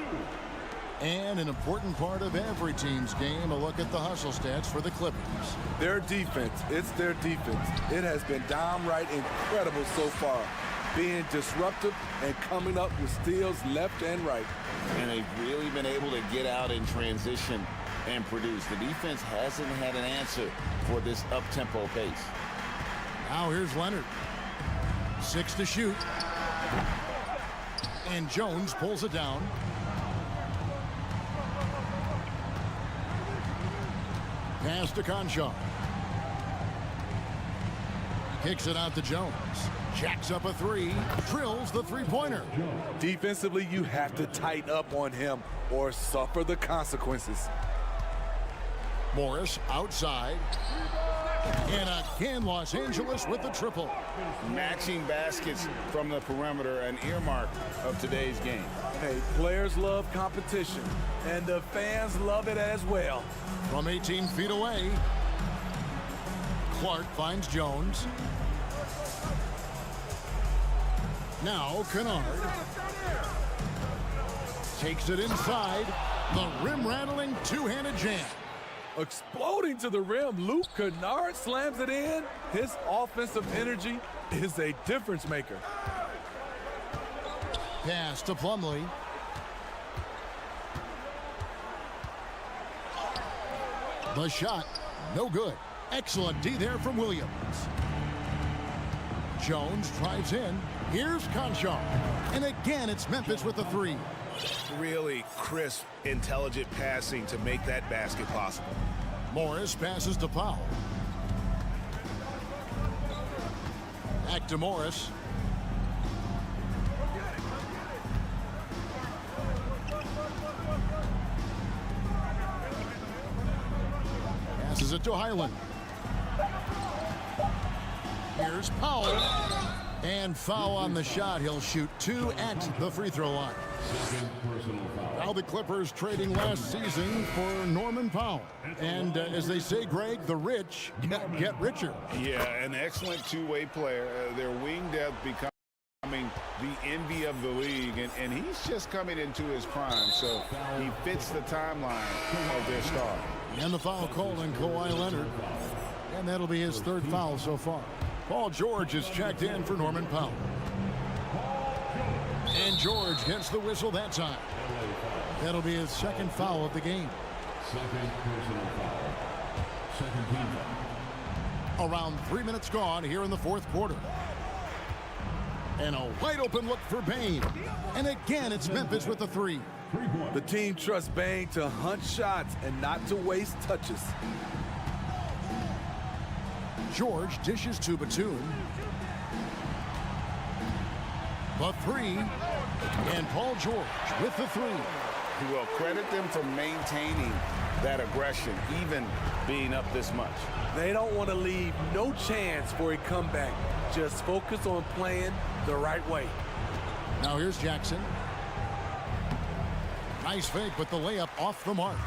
And an important part of every team's game, a look at the hustle stats for the Clippers. Their defense, it's their defense. It has been downright incredible so far. Being disruptive and coming up with steals left and right. And they've really been able to get out in transition and produce. The defense hasn't had an answer for this up-tempo pace. Now here's Leonard. 6 to shoot. And Jones pulls it down. Pass to Conchar. Kicks it out to Jones. Jacks up a 3. Drills the 3-pointer. Defensively, you have to tighten up on him or suffer the consequences. Morris outside. And again, Los Angeles with the triple. Matching baskets from the perimeter, an earmark of today's game. Hey, players love competition, and the fans love it as well. From 18 feet away, Clark finds Jones. Now Kennard takes it inside. The rim-rattling two-handed jam. Exploding to the rim, Luke Kennard slams it in. His offensive energy is a difference maker. Pass to Plumlee. The shot, no good. Excellent D there from Williams. Jones drives in. Here's Conchar. And again, it's Memphis with the 3. Really crisp, intelligent passing to make that basket possible. Morris passes to Powell. Back to Morris. Passes it to Highland. Here's Powell. And foul on the shot. He'll shoot 2 at the free throw line. Now the Clippers trading last season for Norman Powell. And as they say, Greg, the rich get richer. Yeah, an excellent two-way player. Their wing depth becoming the envy of the league. And he's just coming into his prime. So he fits the timeline of their star. And the foul called on Kawhi Leonard. And that'll be his 3rd foul so far. Paul George is checked in for Norman Powell. And George gets the whistle that time. That'll be his 2nd foul of the game. 2nd personal foul. 2nd team foul. Around 3 minutes gone here in the 4th quarter. And a wide open look for Bain. And again, it's Memphis with the 3. The team trusts Bain to hunt shots and not to waste touches. George dishes to Batum. The 3. And Paul George with the 3. Well, credit them for maintaining that aggression, even being up this much. They don't want to leave no chance for a comeback. Just focus on playing the right way. Now here's Jackson. Nice fake, but the layup off the mark.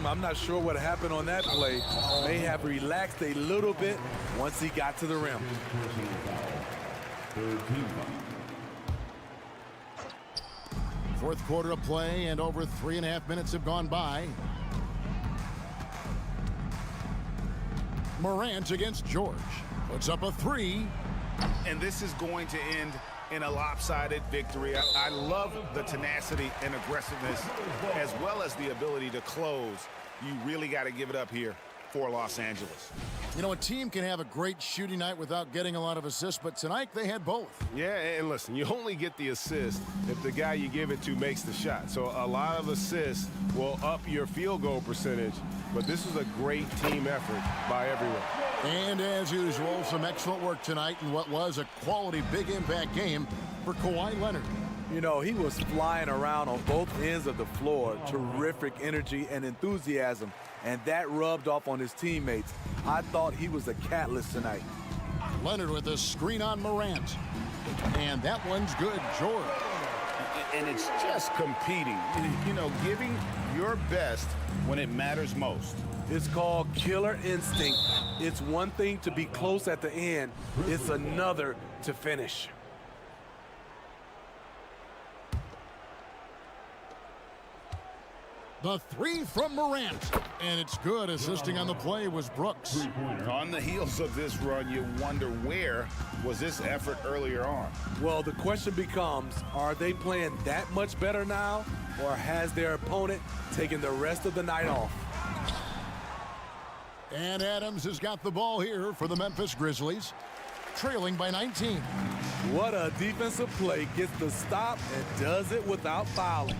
I'm not sure what happened on that play. May have relaxed a little bit once he got to the rim. 3rd team foul. 4th quarter of play, and over 3.5 minutes have gone by. Morant against George. Puts up a 3. And this is going to end in a lopsided victory. I love the tenacity and aggressiveness, as well as the ability to close. You really got to give it up here for Los Angeles. You know, a team can have a great shooting night without getting a lot of assists, but tonight they had both. Yeah, and listen, you only get the assist if the guy you give it to makes the shot. So a lot of assists will up your field goal percentage, but this is a great team effort by everyone. And as usual, some excellent work tonight in what was a quality big impact game for Kawhi Leonard. You know, he was flying around on both ends of the floor. Terrific energy and enthusiasm, and that rubbed off on his teammates. I thought he was a catalyst tonight. Leonard with a screen on Morant. And that one's good, George. And it's just competing, you know, giving your best when it matters most. It's called killer instinct. It's one thing to be close at the end. It's another to finish. The three from Morant, and it's good. Assisting on the play was Brooks. On the heels of this run, you wonder where was this effort earlier on? Well, the question becomes, are they playing that much better now, or has their opponent taken the rest of the night off? And Adams has got the ball here for the Memphis Grizzlies, trailing by 19. What a defensive play. Gets the stop and does it without fouling.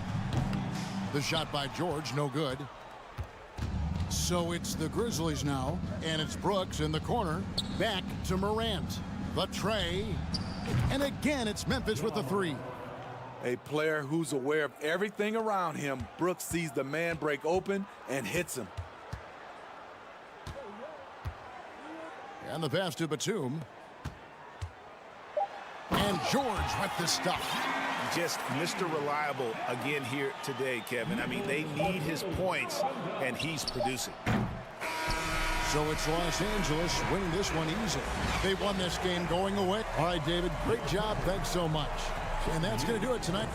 The shot by George, no good. So it's the Grizzlies now, and it's Brooks in the corner. Back to Morant. The tray. And again, it's Memphis with the three. A player who's aware of everything around him. Brooks sees the man break open and hits him. And the pass to Batum. And George with the stuff. Just Mr. Reliable again here today, Kevin. I mean, they need his points, and he's producing. So it's Los Angeles winning this one easy. They won this game going away. All right, David, great job. Thanks so much. And that's going to do it tonight.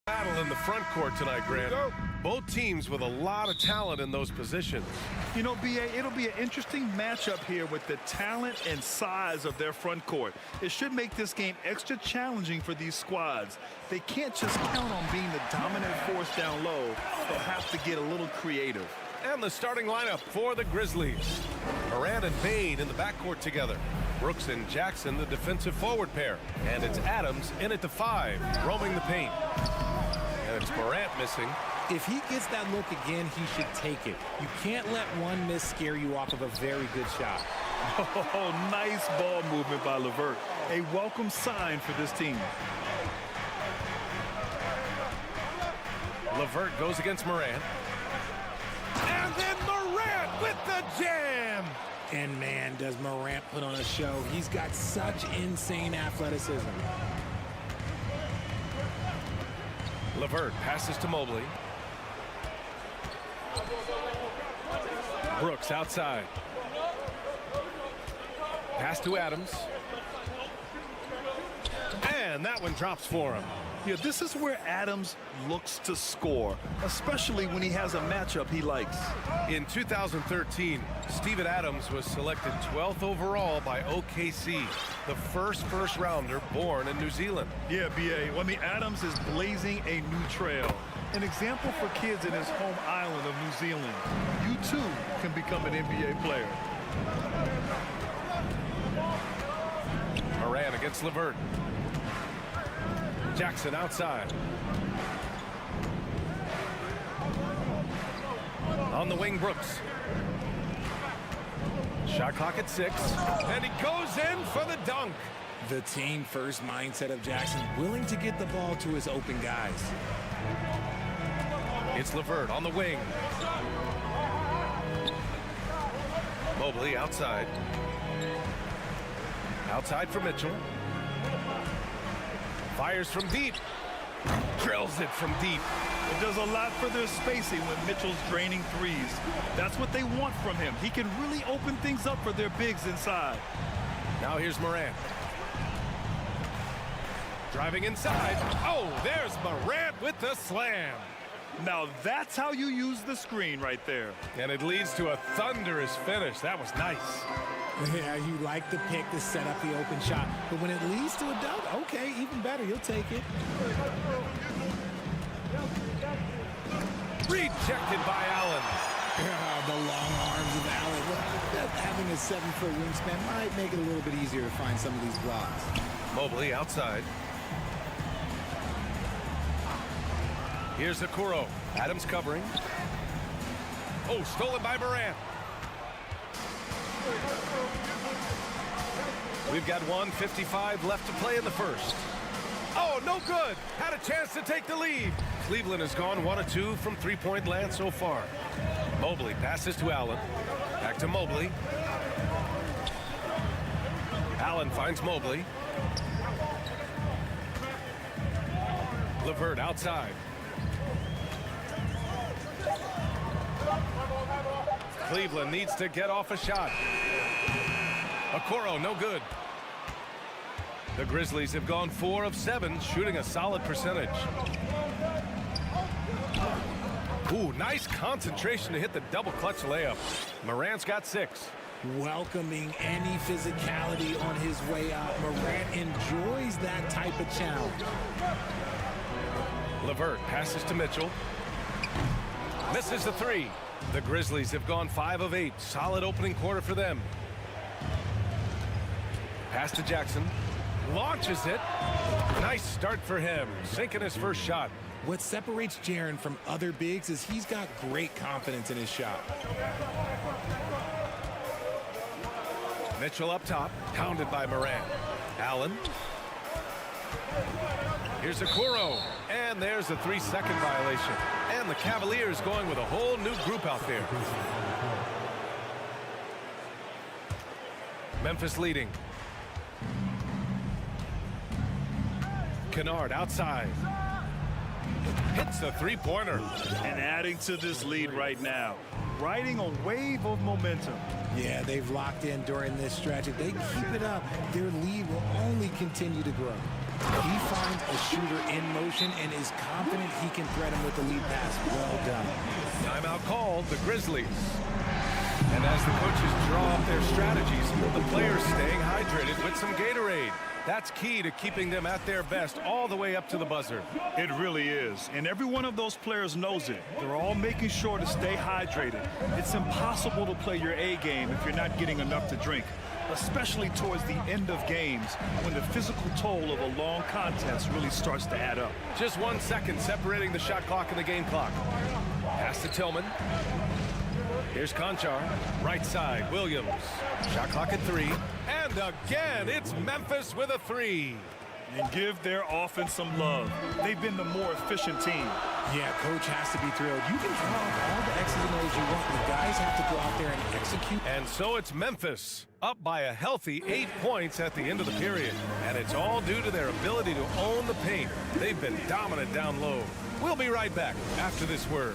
Battle in the front court tonight, Grant. Both teams with a lot of talent in those positions. You know, B.A., it'll be an interesting matchup here with the talent and size of their front court. It should make this game extra challenging for these squads. They can't just count on being the dominant force down low. They'll have to get a little creative. And the starting lineup for the Grizzlies. Morant and Bane in the backcourt together. Brooks and Jackson, the defensive forward pair. And it's Adams in at the 5, roaming the paint. And it's Morant missing. If he gets that look again, he should take it. You can't let one miss scare you off of a very good shot. Oh, nice ball movement by LeVert. A welcome sign for this team. LeVert goes against Morant. And then Morant with the jam. And man, does Morant put on a show. He's got such insane athleticism. LeVert passes to Mobley. Brooks outside. Pass to Adams. And that one drops for him. Yeah, this is where Adams looks to score, especially when he has a matchup he likes. In 2013, Steven Adams was selected 12th overall by OKC, the first rounder born in New Zealand. Yeah, B.A., I mean, Adams is blazing a new trail. An example for kids in his home island of New Zealand. You too can become an NBA player. Morant against LeVert. Jackson outside. On the wing, Brooks. Shot clock at 6. And he goes in for the dunk. The team first mindset of Jackson, willing to get the ball to his open guys. It's LeVert on the wing. Mobley outside. Outside for Mitchell. Fires from deep. Drills it from deep. It does a lot for their spacing when Mitchell's draining threes. That's what they want from him. He can really open things up for their bigs inside. Now here's Morant. Driving inside. Oh, there's Morant with the slam. Now that's how you use the screen right there. And it leads to a thunderous finish. That was nice. Yeah, you like the pick to set up the open shot. But when it leads to a dunk, okay, even better. You'll take it. Rejected by Allen. The long arms of Allen. Well, having a 7-foot wingspan might make it a little bit easier to find some of these blocks. Mobley outside. Here's Okoro. Adams covering. Oh, stolen by Morant. We've got 1:55 left to play in the first. Oh, no good. Had a chance to take the lead. Cleveland has gone 1 of 2 from three-point land so far. Mobley passes to Allen. Back to Mobley. Allen finds Mobley. LeVert outside. Cleveland needs to get off a shot. Okoro, no good. The Grizzlies have gone 4 of 7, shooting a solid percentage. Ooh, nice concentration to hit the double clutch layup. Morant's got 6. Welcoming any physicality on his way out. Morant enjoys that type of challenge. LeVert passes to Mitchell. Misses the 3. The Grizzlies have gone 5 of 8. Solid opening quarter for them. Pass to Jackson. Launches it. Nice start for him. Sinking his first shot. What separates Jaren from other bigs is he's got great confidence in his shot. Mitchell up top. Pounded by Morant. Allen. Here's Okoro. And there's a 3-second violation. And the Cavaliers going with a whole new group out there. Memphis leading. Kennard outside. Hits a 3-pointer. And adding to this lead right now. riding a wave of momentum. Yeah, they've locked in during this stretch. If they keep it up, their lead will only continue to grow. He finds a shooter in motion and is confident he can thread him with the lead pass. Well done. Timeout called, the Grizzlies. And as the coaches draw up their strategies, the players staying hydrated with some Gatorade. That's key to keeping them at their best all the way up to the buzzer. It really is. And every one of those players knows it. They're all making sure to stay hydrated. It's impossible to play your A game if you're not getting enough to drink, especially towards the end of games when the physical toll of a long contest really starts to add up. Just 1 second separating the shot clock and the game clock. Pass to Tillman. Here's Conchar, right side, Williams. Shot clock at 3. And again, it's Memphis with a 3. And give their offense some love. They've been the more efficient team. Yeah, coach has to be thrilled. You can draw up all the X's and O's you want. The guys have to go out there and execute. And so it's Memphis, up by a healthy 8 points at the end of the period. And it's all due to their ability to own the paint. They've been dominant down low. We'll be right back after this word.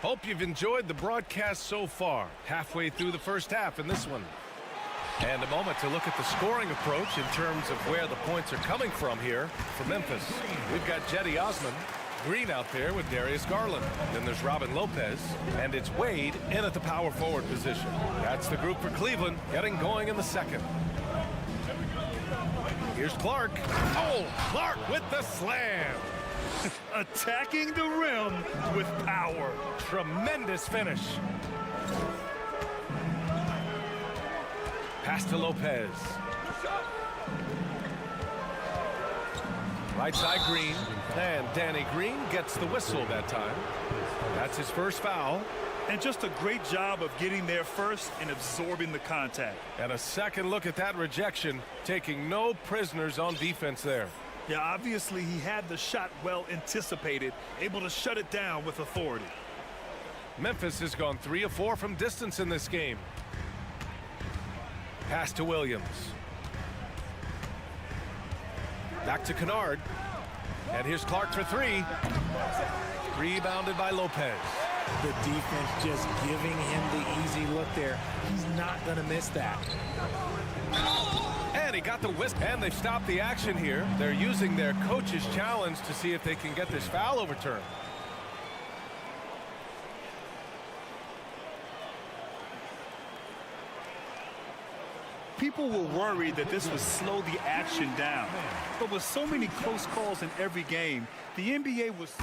Hope you've enjoyed the broadcast so far. Halfway through the first half in this one. And a moment to look at the scoring approach in terms of where the points are coming from here for Memphis. We've got Jetty Osman, Green out there with Darius Garland. Then there's Robin Lopez, and it's Wade in at the power forward position. That's the group for Cleveland, getting going in the second. Here's Clark. Oh, Clark with the slam. Attacking the rim with power. Tremendous finish. Pass to Lopez. Right side Green. And Danny Green gets the whistle that time. That's his first foul. And just a great job of getting there first and absorbing the contact. And a second look at that rejection, taking no prisoners on defense there. Yeah, obviously he had the shot well anticipated, able to shut it down with authority. Memphis has gone 3 of 4 from distance in this game. Pass to Williams. Back to Kennard. And here's Clark for 3. Rebounded by Lopez. The defense just giving him the easy look there. He's not going to miss that. And he got the whisk, and they've stopped the action here. They're using their coach's challenge to see if they can get this foul overturned. People were worried that this would slow the action down. But with so many close calls in every game, the NBA was...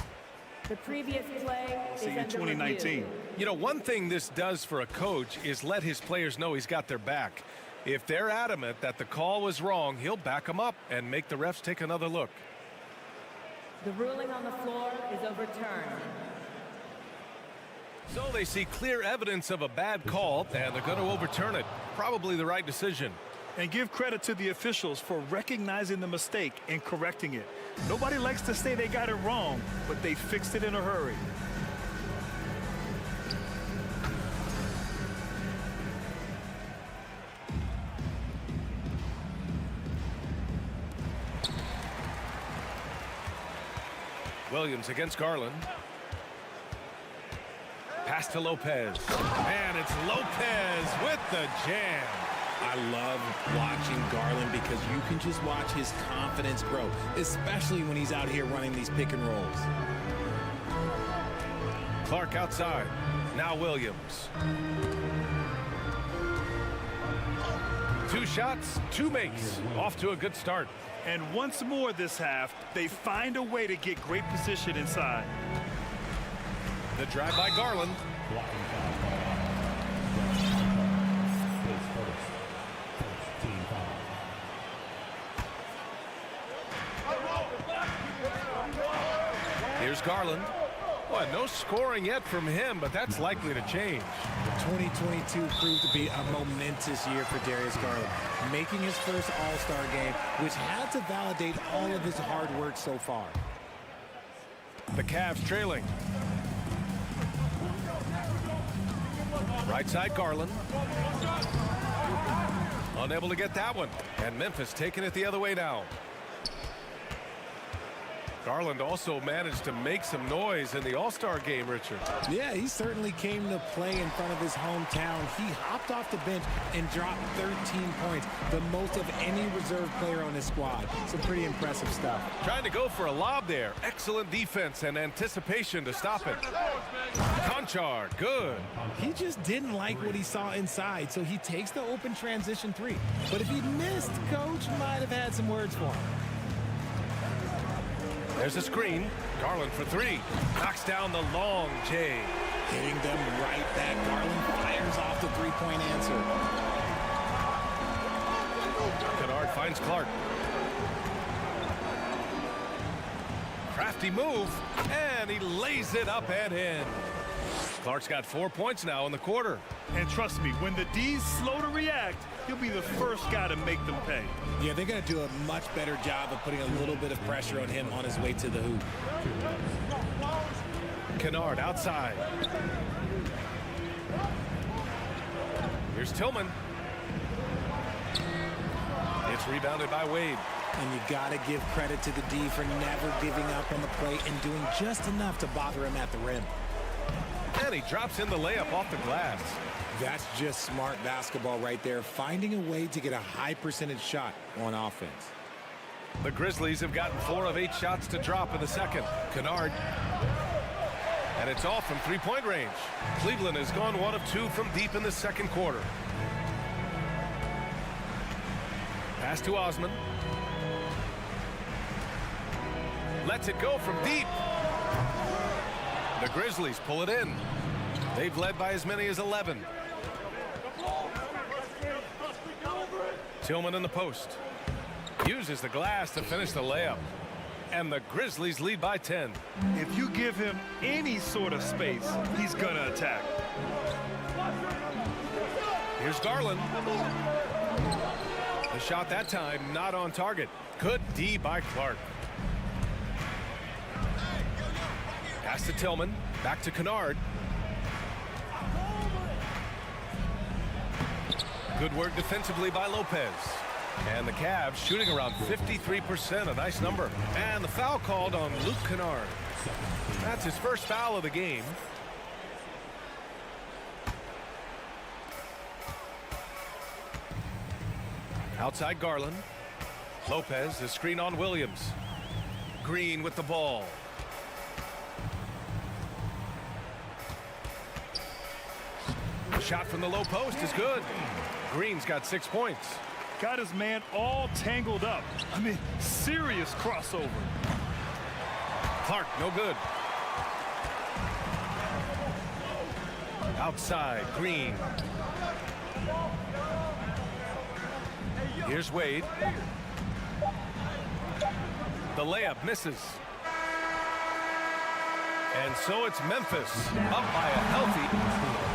The previous play is in 2019. Review. You know, one thing this does for a coach is let his players know he's got their back. If they're adamant that the call was wrong, he'll back them up and make the refs take another look. The ruling on the floor is overturned. So they see clear evidence of a bad call, and they're going to overturn it. Probably the right decision. And give credit to the officials for recognizing the mistake and correcting it. Nobody likes to say they got it wrong, but they fixed it in a hurry. Williams against Garland. Pass to Lopez. And it's Lopez with the jam. I love watching Garland because you can just watch his confidence grow, especially when he's out here running these pick and rolls. Clark outside. Now Williams. 2 shots, 2 makes. Off to a good start. And once more this half, they find a way to get great position inside. The drive by Garland. Here's Garland. Boy, no scoring yet from him, but that's likely to change. 2022 proved to be a momentous year for Darius Garland, making his first All-Star game, which had to validate all of his hard work so far. The Cavs trailing. Right side Garland. Unable to get that one. And Memphis taking it the other way now. Garland also managed to make some noise in the All-Star game, Richard. Yeah, he certainly came to play in front of his hometown. He hopped off the bench and dropped 13 points, the most of any reserve player on his squad. Some pretty impressive stuff. Trying to go for a lob there. Excellent defense and anticipation to stop it. Conchard, good. He just didn't like what he saw inside, so he takes the open transition three. But if he'd missed, Coach might have had some words for him. There's a screen. Garland for three. Knocks down the long J. Hitting them right back. Garland fires off the three-point answer. Kennard finds Clark. Crafty move, and he lays it up and in. Clark's got 4 points now in the quarter. And trust me, when the D's slow to react, he'll be the first guy to make them pay. Yeah, they're going to do a much better job of putting a little bit of pressure on him on his way to the hoop. Kennard outside. Here's Tillman. It's rebounded by Wade. And you got to give credit to the D for never giving up on the play and doing just enough to bother him at the rim. And he drops in the layup off the glass. That's just smart basketball right there, finding a way to get a high percentage shot on offense. The Grizzlies have gotten 4 of 8 shots to drop in the second. Kennard. And it's off from three-point range. Cleveland has gone 1 of 2 from deep in the second quarter. Pass to Osman. Lets it go from deep. The Grizzlies pull it in. They've led by as many as 11. Tillman in the post. Uses the glass to finish the layup. And the Grizzlies lead by 10. If you give him any sort of space, he's going to attack. Here's Garland. The shot that time not on target. Good D by Clark. Pass to Tillman. Back to Kennard. Good work defensively by Lopez. And the Cavs shooting around 53%, a nice number. And the foul called on Luke Kennard. That's his first foul of the game. Outside Garland. Lopez, the screen on Williams. Green with the ball. The shot from the low post is good. Green's got 6 points. Got his man all tangled up. I mean, serious crossover. Clark, no good. Outside, Green. Here's Wade. The layup misses. And so it's Memphis up by a healthy.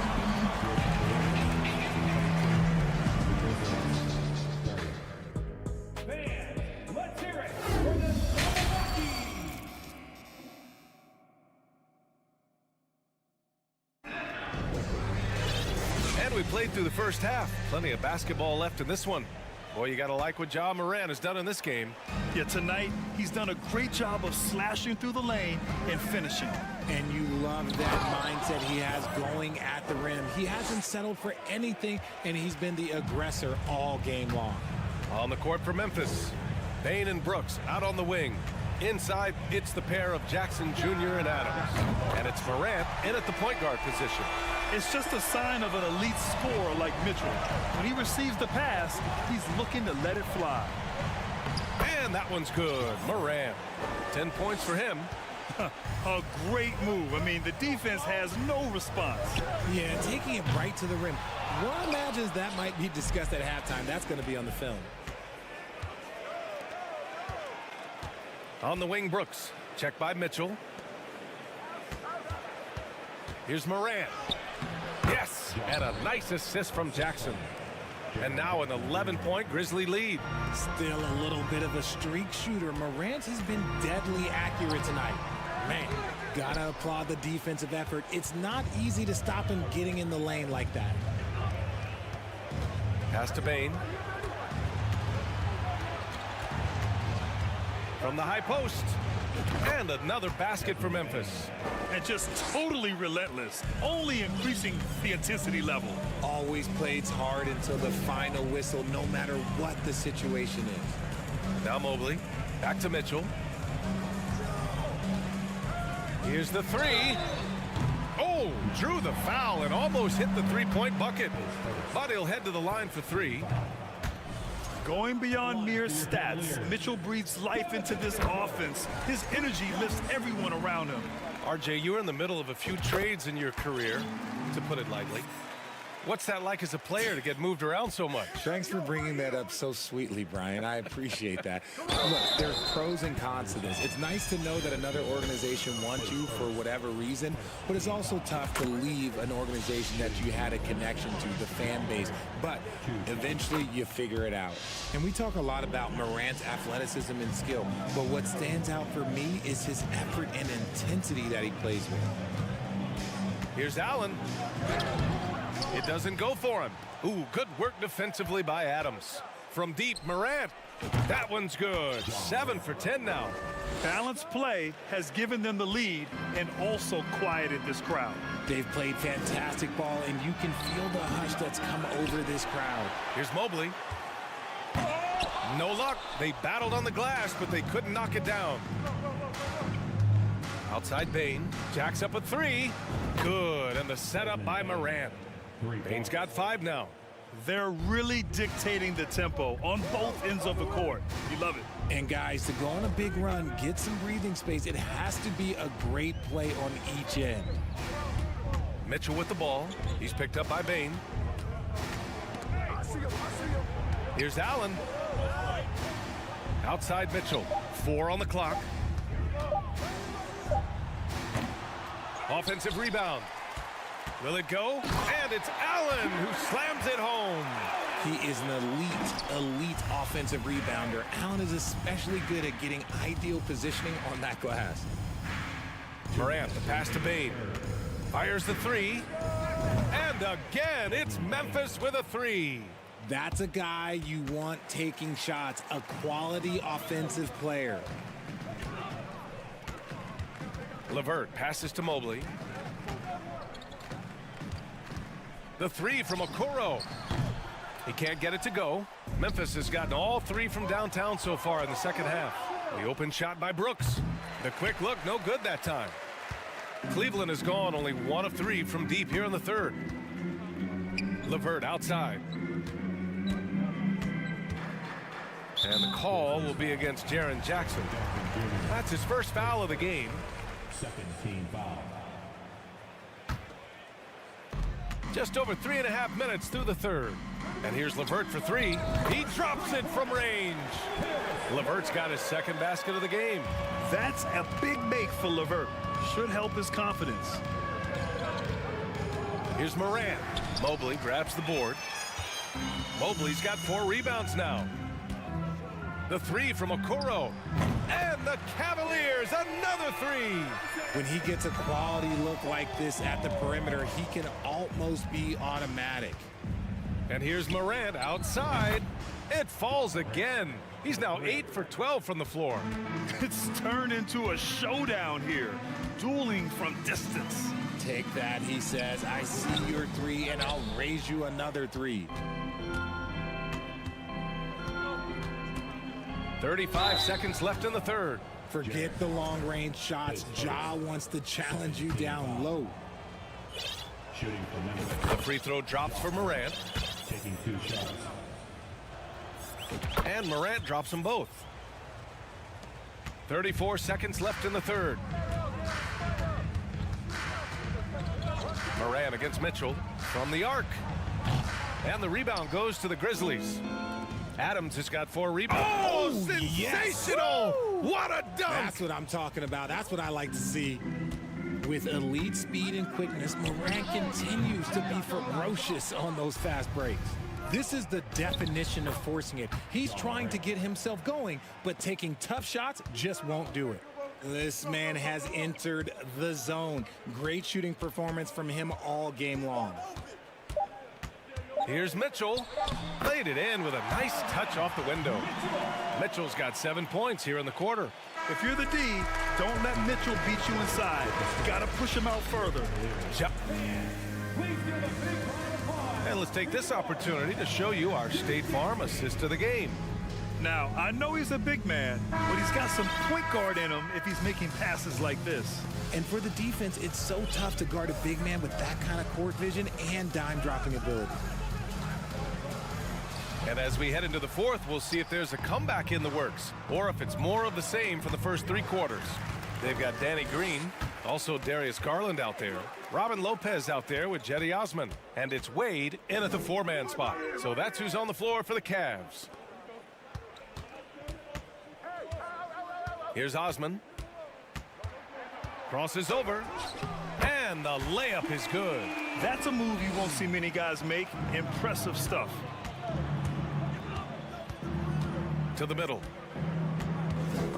We played through the first half. Plenty of basketball left in this one. Boy, you got to like what Ja Morant has done in this game. Yeah, tonight he's done a great job of slashing through the lane and finishing. And you love that mindset he has going at the rim. He hasn't settled for anything, and he's been the aggressor all game long. On the court for Memphis. Bain and Brooks out on the wing. Inside, it's the pair of Jackson Jr. and Adams. And it's Morant in at the point guard position. It's just a sign of an elite scorer like Mitchell. When he receives the pass, he's looking to let it fly. And that one's good. Morant. 10 points for him. A great move. I mean, the defense has no response. Yeah, taking it right to the rim. One imagines that might be discussed at halftime. That's going to be on the film. On the wing, Brooks. Checked by Mitchell. Here's Morant. Yes, and a nice assist from Jackson. And now an 11-point Grizzly lead. Still a little bit of a streak shooter. Morant has been deadly accurate tonight. Man, gotta applaud the defensive effort. It's not easy to stop him getting in the lane like that. Pass to Bain. From the high post. And another basket for Memphis. And just totally relentless, only increasing the intensity level. Always plays hard until the final whistle, no matter what the situation is. Now Mobley, back to Mitchell. Here's the three. Oh, drew the foul and almost hit the three-point bucket. But he'll head to the line for three. Going beyond mere stats, Mitchell breathes life into this offense. His energy lifts everyone around him. RJ, you were in the middle of a few trades in your career, to put it lightly. What's that like as a player to get moved around so much? Thanks for bringing that up so sweetly, Brian. I appreciate that. Look, there's pros and cons to this. It's nice to know that another organization wants you for whatever reason, but it's also tough to leave an organization that you had a connection to, the fan base. But eventually you figure it out. And we talk a lot about Morant's athleticism and skill, but what stands out for me is his effort and intensity that he plays with. Here's Allen. It doesn't go for him. Ooh, good work defensively by Adams. From deep, Morant. That one's good. 7 for 10 now. Balanced play has given them the lead and also quieted this crowd. They've played fantastic ball, and you can feel the hush that's come over this crowd. Here's Mobley. No luck. They battled on the glass, but they couldn't knock it down. Outside Bane. Jacks up a three. Good. And the setup by Morant. Bane's got 5 now. They're really dictating the tempo on both ends of the court. You love it. And guys, to go on a big run, get some breathing space, it has to be a great play on each end. Mitchell with the ball. He's picked up by Bane. Here's Allen. Outside Mitchell. 4 on the clock. Offensive rebound. Will it go? And it's Allen who slams it home. He is an elite offensive rebounder. Allen is especially good at getting ideal positioning on that glass. Morant, the pass to Bane. Fires the three. And again, it's Memphis with a three. That's a guy you want taking shots, a quality offensive player. LeVert passes to Mobley. The three from Okoro. He can't get it to go. Memphis has gotten all 3 from downtown so far in the second half. The open shot by Brooks. The quick look, no good that time. Cleveland has gone only 1 of 3 from deep here in the third. LeVert outside. And the call will be against Jaren Jackson. That's his first foul of the game. Second team foul. Just over 3.5 minutes through the third. And here's LeVert for 3. He drops it from range. LeVert's got his second basket of the game. That's a big make for LeVert. Should help his confidence. Here's Morant. Mobley grabs the board. Mobley's got 4 rebounds now. The 3 from Okoro. And the Cavaliers, another 3. When he gets a quality look like this at the perimeter, he can almost be automatic. And here's Morant outside. It falls again. He's now 8 for 12 from the floor. It's turned into a showdown here. Dueling from distance. Take that, he says. I see your 3, and I'll raise you another 3. 35 seconds left in the third. Forget the long-range shots. Ja wants to challenge you down low. Shooting for Memphis. The free throw drops for Morant. Taking 2 shots. And Morant drops them both. 34 seconds left in the third. Morant against Mitchell from the arc. And the rebound goes to the Grizzlies. Adams has got 4 rebounds. Oh, sensational! Yes. What a dunk! That's what I'm talking about. That's what I like to see. With elite speed and quickness, Morant continues to be ferocious on those fast breaks. This is the definition of forcing it. He's trying to get himself going, but taking tough shots just won't do it. This man has entered the zone. Great shooting performance from him all game long. Here's Mitchell. Laid it in with a nice touch off the window. Mitchell's got 7 points here in the quarter. If you're the D, don't let Mitchell beat you inside. Got to push him out further. Yep. And let's take this opportunity to show you our State Farm assist of the game. Now, I know he's a big man, but he's got some point guard in him if he's making passes like this. And for the defense, it's so tough to guard a big man with that kind of court vision and dime dropping ability. And as we head into the fourth, we'll see if there's a comeback in the works or if it's more of the same for the first 3 quarters. They've got Danny Green, also Darius Garland out there, Robin Lopez out there with Jetty Osman, and it's Wade in at the 4-man spot. So that's who's on the floor for the Cavs. Here's Osman. Crosses over, and the layup is good. That's a move you won't see many guys make. Impressive stuff. To the middle.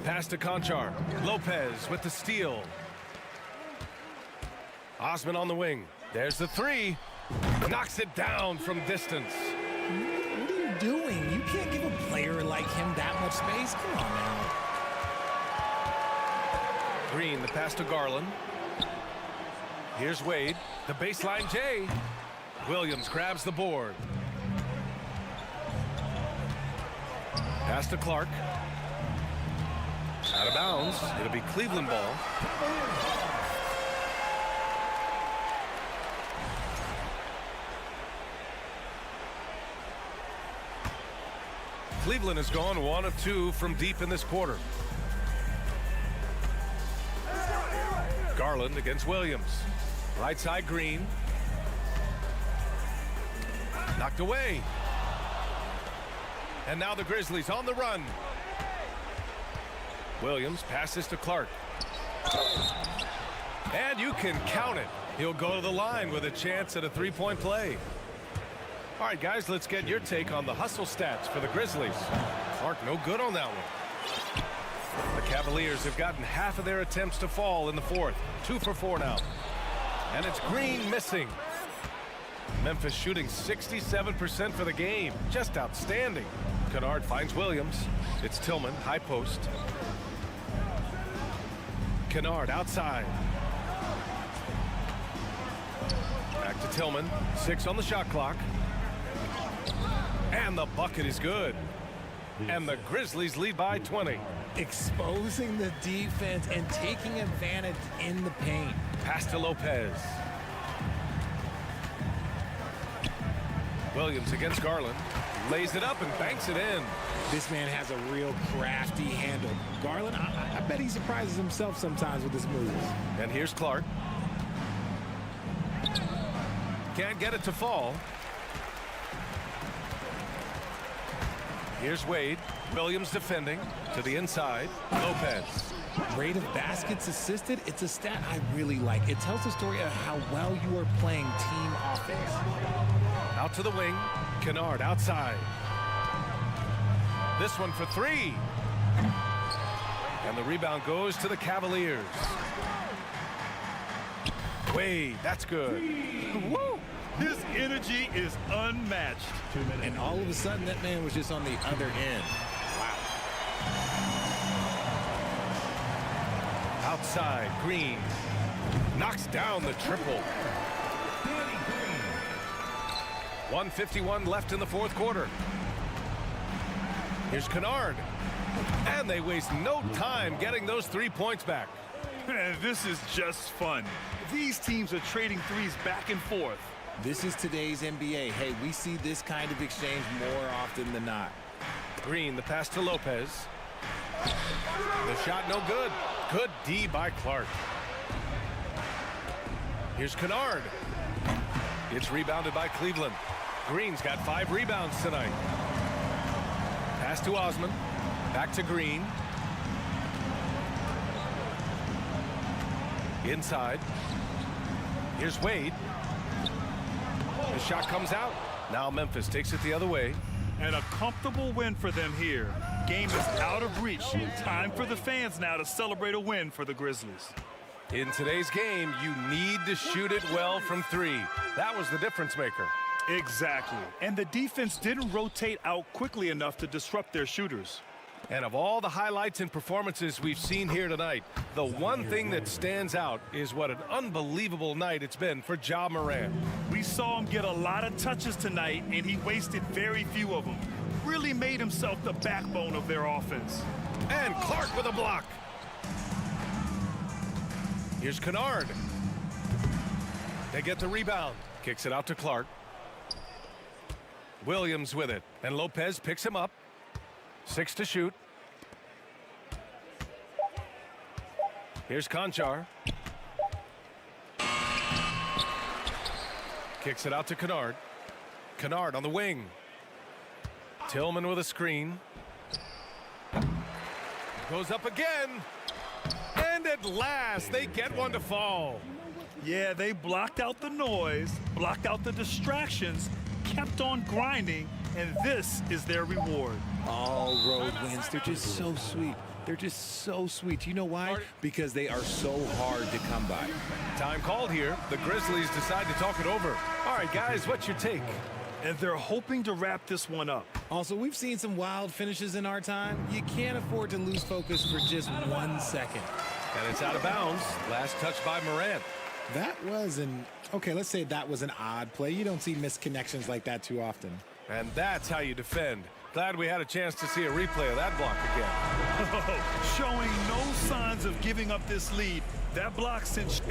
Pass to Conchar. Lopez with the steal. Osman on the wing. There's the 3. Knocks it down from distance. What are you doing? You can't give a player like him that much space. Come on now. Green, the pass to Garland. Here's Wade. The baseline J. Williams grabs the board. Pass to Clark. Out of bounds. It'll be Cleveland ball. Cleveland has gone 1 of 2 from deep in this quarter. Garland against Williams. Right side Green. Knocked away. And now the Grizzlies on the run. Williams passes to Clark. And you can count it. He'll go to the line with a chance at a 3-point play. All right, guys, let's get your take on the hustle stats for the Grizzlies. Clark no good on that one. The Cavaliers have gotten half of their attempts to fall in the fourth. 2 for 4 now. And it's Green missing. Memphis shooting 67% for the game. Just outstanding. Kennard finds Williams. It's Tillman, high post. Kennard outside. Back to Tillman. 6 on the shot clock. And the bucket is good. And the Grizzlies lead by 20. Exposing the defense and taking advantage in the paint. Pass to Lopez. Williams against Garland. Lays it up and banks it in. This man has a real crafty handle. Garland, I bet he surprises himself sometimes with his moves. And here's Clark. Can't get it to fall. Here's Wade. Williams defending to the inside. Lopez. Rate of baskets assisted, it's a stat I really like. It tells the story of how well you are playing team offense. Out to the wing. Kennard outside. This one for 3. And the rebound goes to the Cavaliers. Wade, that's good. Woo! His energy is unmatched. 2 minutes. And all of a sudden, that man was just on the other end. Wow. Outside, Green. Knocks down the triple. 1:51 left in the fourth quarter. Here's Kennard. And they waste no time getting those 3 points back. And this is just fun. These teams are trading threes back and forth. This is today's NBA. Hey, we see this kind of exchange more often than not. Green, the pass to Lopez. The shot no good. Good D by Clark. Here's Kennard. It's rebounded by Cleveland. Green's got 5 rebounds tonight. Pass to Osman. Back to Green. Inside. Here's Wade. The shot comes out. Now Memphis takes it the other way. And a comfortable win for them here. Game is out of reach. Time for the fans now to celebrate a win for the Grizzlies. In today's game, you need to shoot it well from 3. That was the difference maker. Exactly. And the defense didn't rotate out quickly enough to disrupt their shooters. And of all the highlights and performances we've seen here tonight, the one thing that stands out is what an unbelievable night it's been for Ja Morant. We saw him get a lot of touches tonight, and he wasted very few of them. Really made himself the backbone of their offense. And Clark with a block. Here's Kennard. They get the rebound. Kicks it out to Clark. Williams with it. And Lopez picks him up. 6 to shoot. Here's Conchar. Kicks it out to Kennard. Kennard on the wing. Tillman with a screen. Goes up again. And at last, they get one to fall. Yeah, they blocked out the noise, blocked out the distractions, kept on grinding, and this is their reward. All road wins. They're just so sweet. They're just so sweet. You know why? Because they are so hard to come by. Time called here. The Grizzlies decide to talk it over. All right, guys, what's your take? And they're hoping to wrap this one up. Also, we've seen some wild finishes in our time. You can't afford to lose focus for just 1 second. And it's out of bounds. Last touch by Morant. That was okay, let's say that was an odd play. You don't see missed connections like that too often. And that's how you defend. Glad we had a chance to see a replay of that block again. Showing no signs of giving up this lead. That block cinched.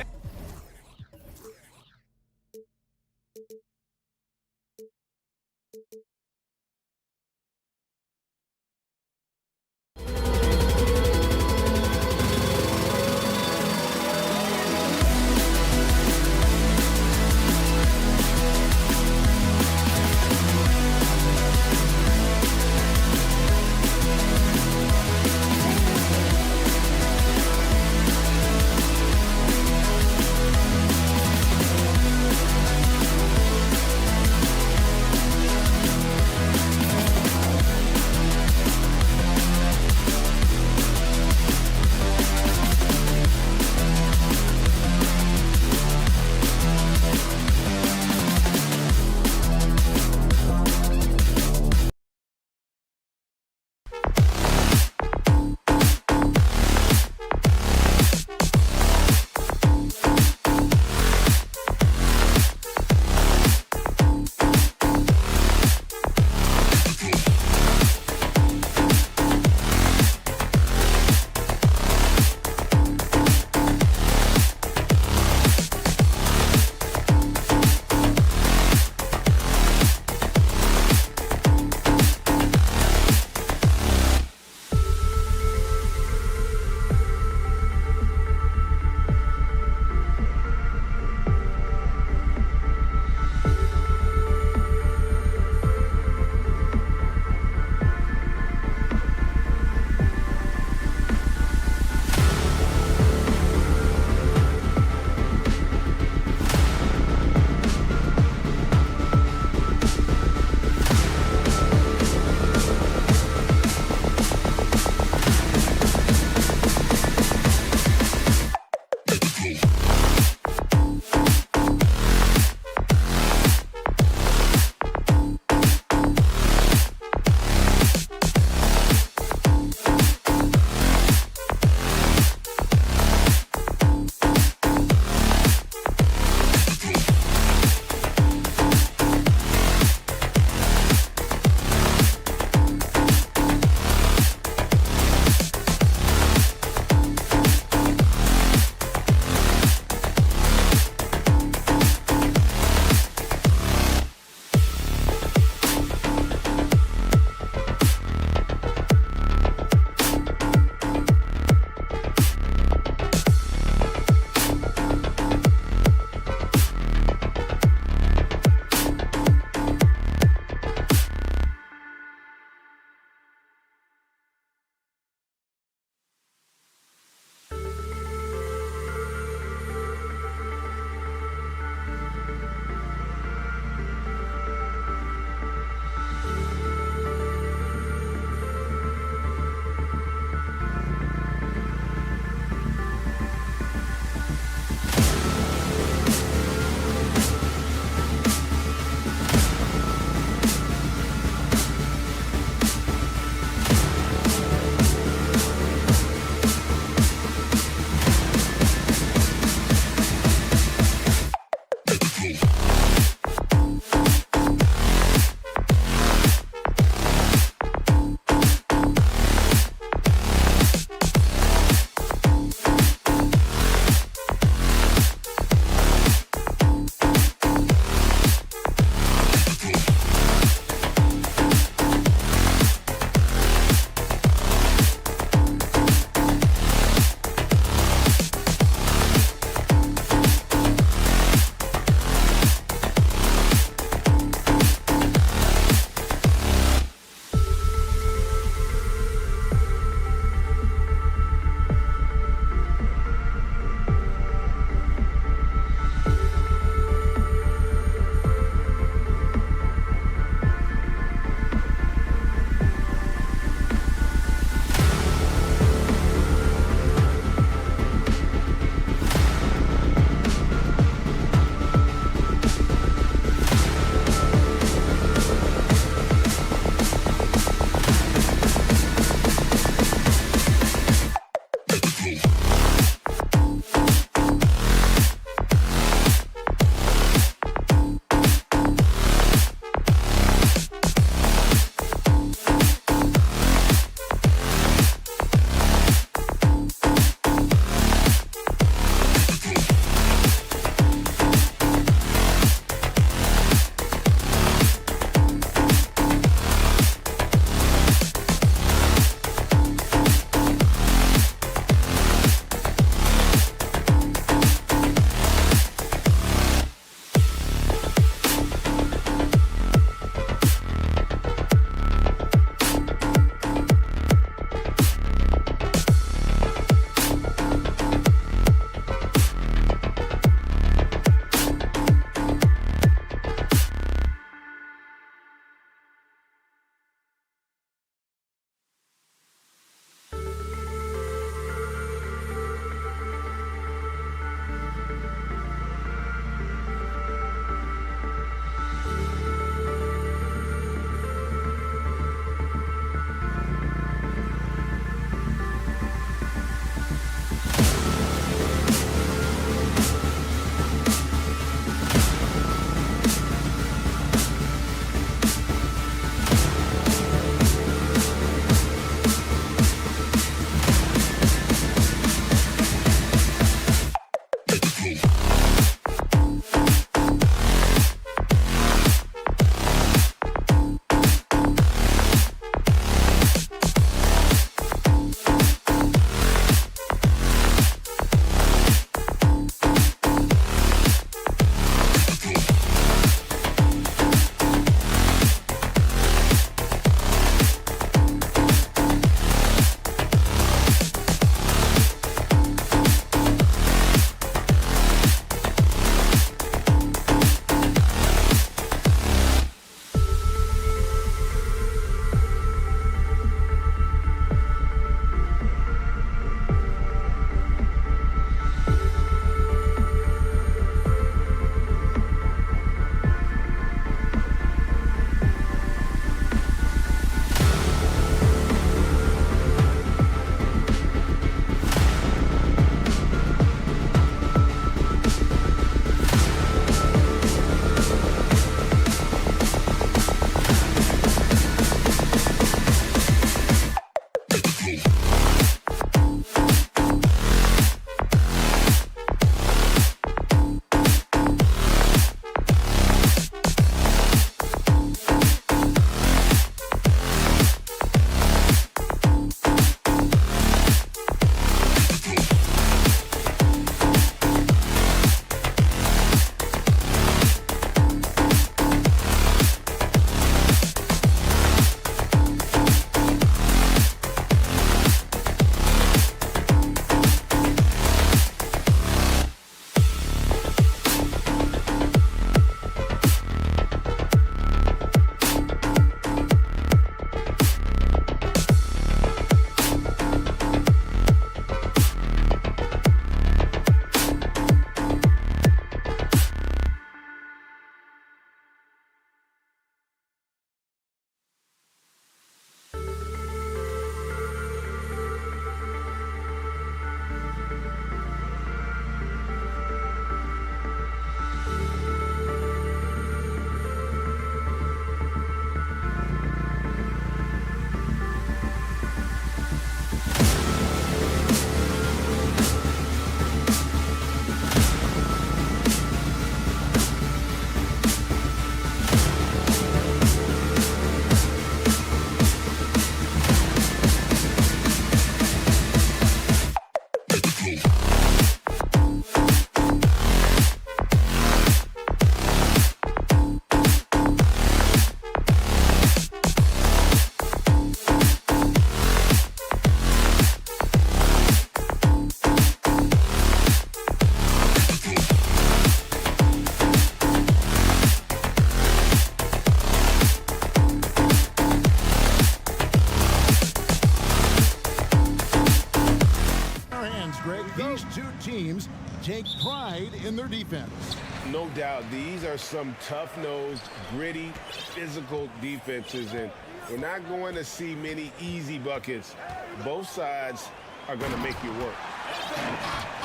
take pride in their defense. No doubt, these are some tough-nosed, gritty, physical defenses, and we're not going to see many easy buckets. Both sides are going to make you work.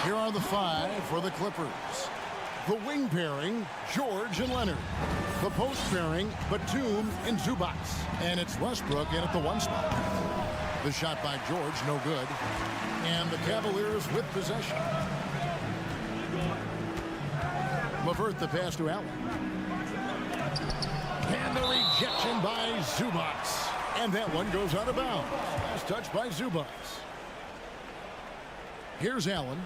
Here are the 5 for the Clippers. The wing pairing, George and Leonard. The post pairing, Batum and Zubac. And it's Westbrook in at the 1 spot. The shot by George, no good. And the Cavaliers with possession. LeVert the pass to Allen. And the rejection by Zubac. And that one goes out of bounds. Last touch by Zubac. Here's Allen.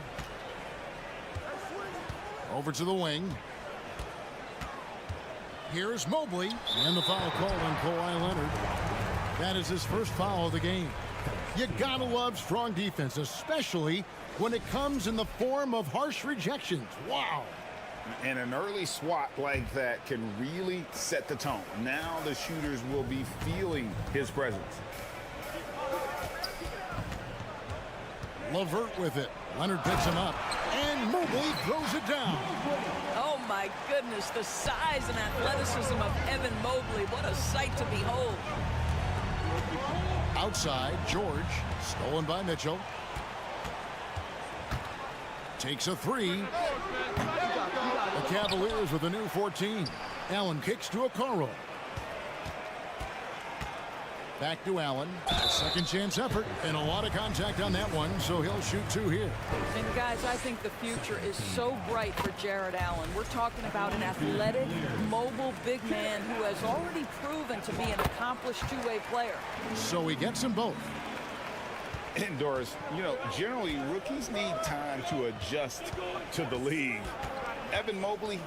Over to the wing. Here's Mobley. And the foul call on Kawhi Leonard. That is his first foul of the game. You gotta love strong defense, especially when it comes in the form of harsh rejections. Wow. And an early swat like that can really set the tone. Now the shooters will be feeling his presence. LeVert with it. Leonard picks him up. And Mobley throws it down. Oh, my goodness. The size and athleticism of Evan Mobley. What a sight to behold. Outside, George. Stolen by Mitchell. Takes a 3. The Cavaliers with a new 14. Allen kicks to Okoro. Back to Allen. A second chance effort and a lot of contact on that one, so he'll shoot 2 here. And guys, I think the future is so bright for Jared Allen. We're talking about an athletic, mobile big man who has already proven to be an accomplished two-way player. So he gets them both. And Doris, you know, generally rookies need time to adjust to the league. Evan Mobley,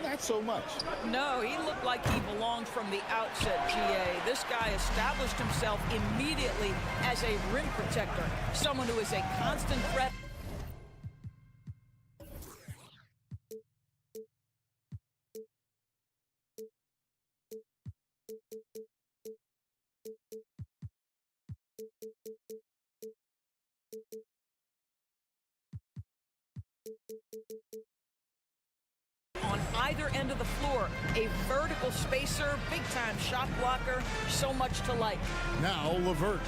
not so much. No, he looked like he belonged from the outset, GA. This guy established himself immediately as a rim protector, someone who is a constant threat. On either end of the floor, a vertical spacer, big-time shot blocker, so much to like. Now LeVert.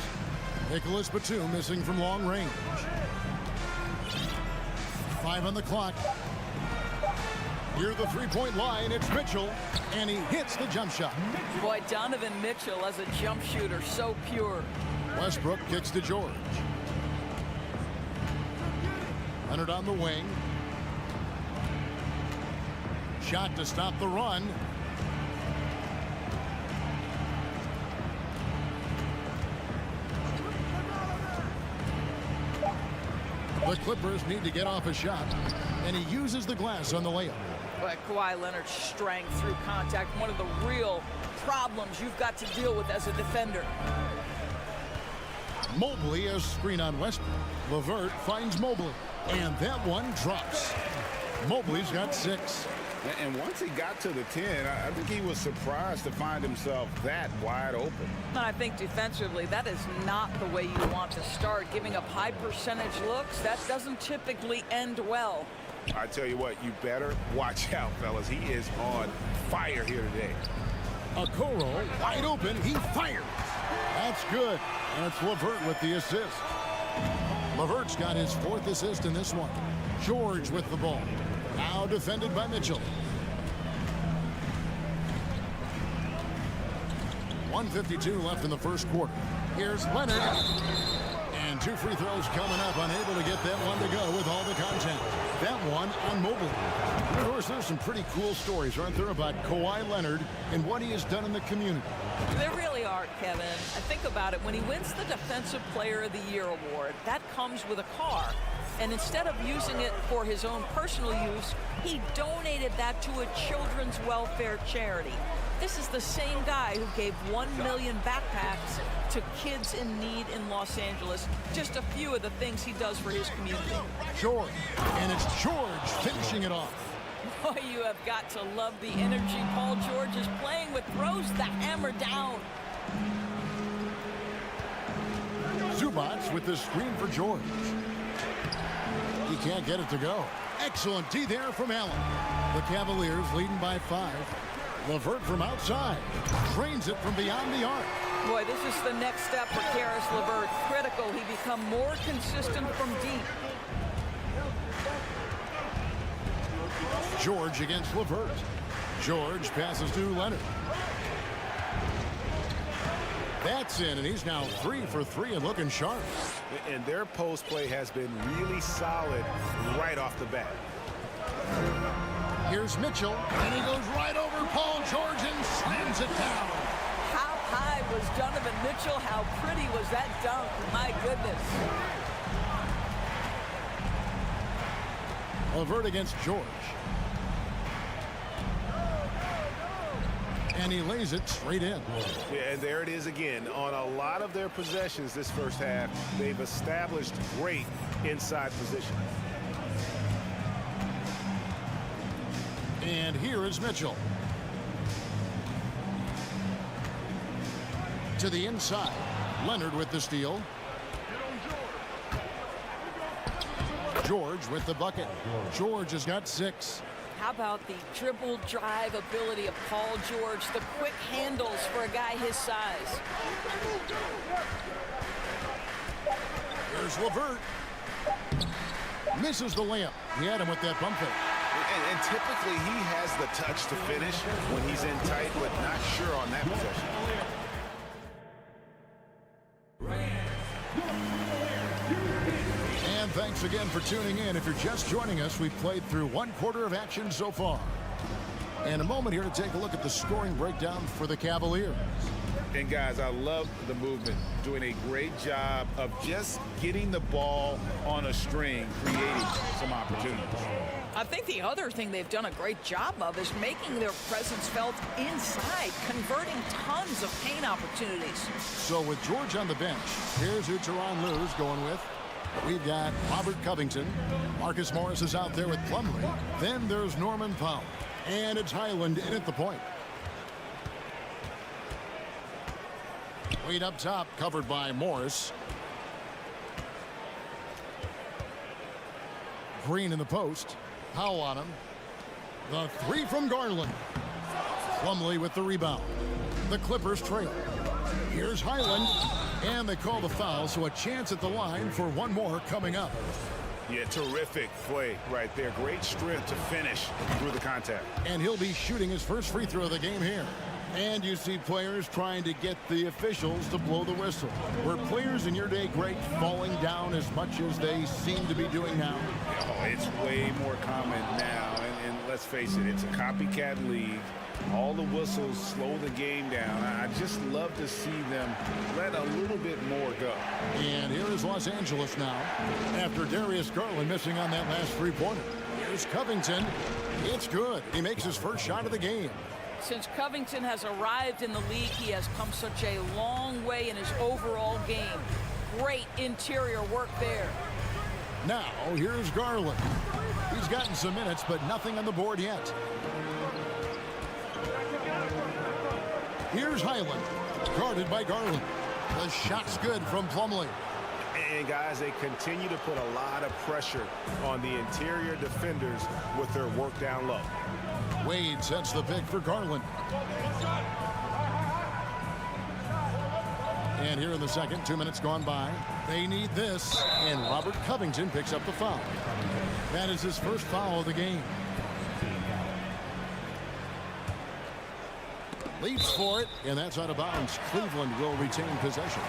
Nicholas Batum missing from long range. 5 on the clock. Near the three-point line, it's Mitchell, and he hits the jump shot. Boy, Donovan Mitchell as a jump shooter, so pure. Westbrook kicks to George. Leonard on the wing. Shot to stop the run. The Clippers need to get off a shot, and he uses the glass on the layup. But Kawhi Leonard's strength through contact, one of the real problems you've got to deal with as a defender. Mobley a screen on Westbrook. LeVert finds Mobley, and that one drops. Mobley's got 6. And once he got to the 10, I think he was surprised to find himself that wide open. And I think defensively, that is not the way you want to start. Giving up high percentage looks, that doesn't typically end well. I tell you what, you better watch out, fellas. He is on fire here today. Okoro wide open, he fires. That's good. And it's LeVert with the assist. LeVert's got his 4th assist in this one. George with the ball. Now defended by Mitchell. 1:52 left in the first quarter. Here's Leonard. And 2 free throws coming up. Unable to get that one to go with all the contact. That one on Mobley. Of course, there's some pretty cool stories, aren't there, about Kawhi Leonard and what he has done in the community. There really are, Kevin. I think about it. When he wins the Defensive Player of the Year award, that comes with a car. And instead of using it for his own personal use, he donated that to a children's welfare charity. This is the same guy who gave 1 million backpacks to kids in need in Los Angeles. Just a few of the things he does for his community. George, and it's George finishing it off. Boy, you have got to love the energy Paul George is playing with. Throws the hammer down. Zubac with the screen for George. He can't get it to go. Excellent D there from Allen. The Cavaliers leading by 5. LeVert from outside. Drains it from beyond the arc. Boy, this is the next step for Karis LeVert. Critical he become more consistent from deep. George against LeVert. George passes to Leonard. That's in, and he's now 3 for 3 and looking sharp. And their post play has been really solid right off the bat. Here's Mitchell, and he goes right over Paul George and slams it down. How high was Donovan Mitchell? How pretty was that dunk? My goodness. LeVert against George. And he lays it straight in. Yeah, and there it is again. On a lot of their possessions this first half, they've established great inside position. And here is Mitchell. To the inside. Leonard with the steal. George with the bucket. George has got 6. How about the dribble drive ability of Paul George, the quick handles for a guy his size. Here's LeVert. Misses the layup. He had him with that bump fake. And typically he has the touch to finish when he's in tight, but not sure on that possession. And thanks again for tuning in. If you're just joining us, we've played through 1/4 of action so far. And a moment here to take a look at the scoring breakdown for the Cavaliers. And guys, I love the movement, doing a great job of just getting the ball on a string, creating some opportunities. I think the other thing they've done a great job of is making their presence felt inside, converting tons of paint opportunities. So with George on the bench, here's who Tyronn Lue's going with. We've got Robert Covington. Marcus Morris is out there with Plumlee. Then there's Norman Powell. And it's Highland in at the point. Wade up top, covered by Morris. Green in the post. Powell on him. The 3 from Garland. Plumlee with the rebound. The Clippers trail. Here's Highland. And they call the foul, so a chance at the line for one more coming up. Yeah, terrific play right there. Great strength to finish through the contact. And he'll be shooting his first free throw of the game here. And you see players trying to get the officials to blow the whistle. Were players in your day great falling down as much as they seem to be doing now? Oh, it's way more common now. And let's face it, it's a copycat league. All the whistles slow the game down. I just love to see them let a little bit more go. And here is Los Angeles now after Darius Garland missing on that last three-pointer. Here's Covington. It's good. He makes his first shot of the game. Since Covington has arrived in the league, he has come such a long way in his overall game. Great interior work there. Now, here's Garland. He's gotten some minutes, but nothing on the board yet. Here's Highland, guarded by Garland. The shot's good from Plumlee. And guys, they continue to put a lot of pressure on the interior defenders with their work down low. Wade sets the pick for Garland. And here in the second, 2 minutes gone by. They need this, and Robert Covington picks up the foul. That is his first foul of the game. Leaps for it, and that's out of bounds. Cleveland will retain possession.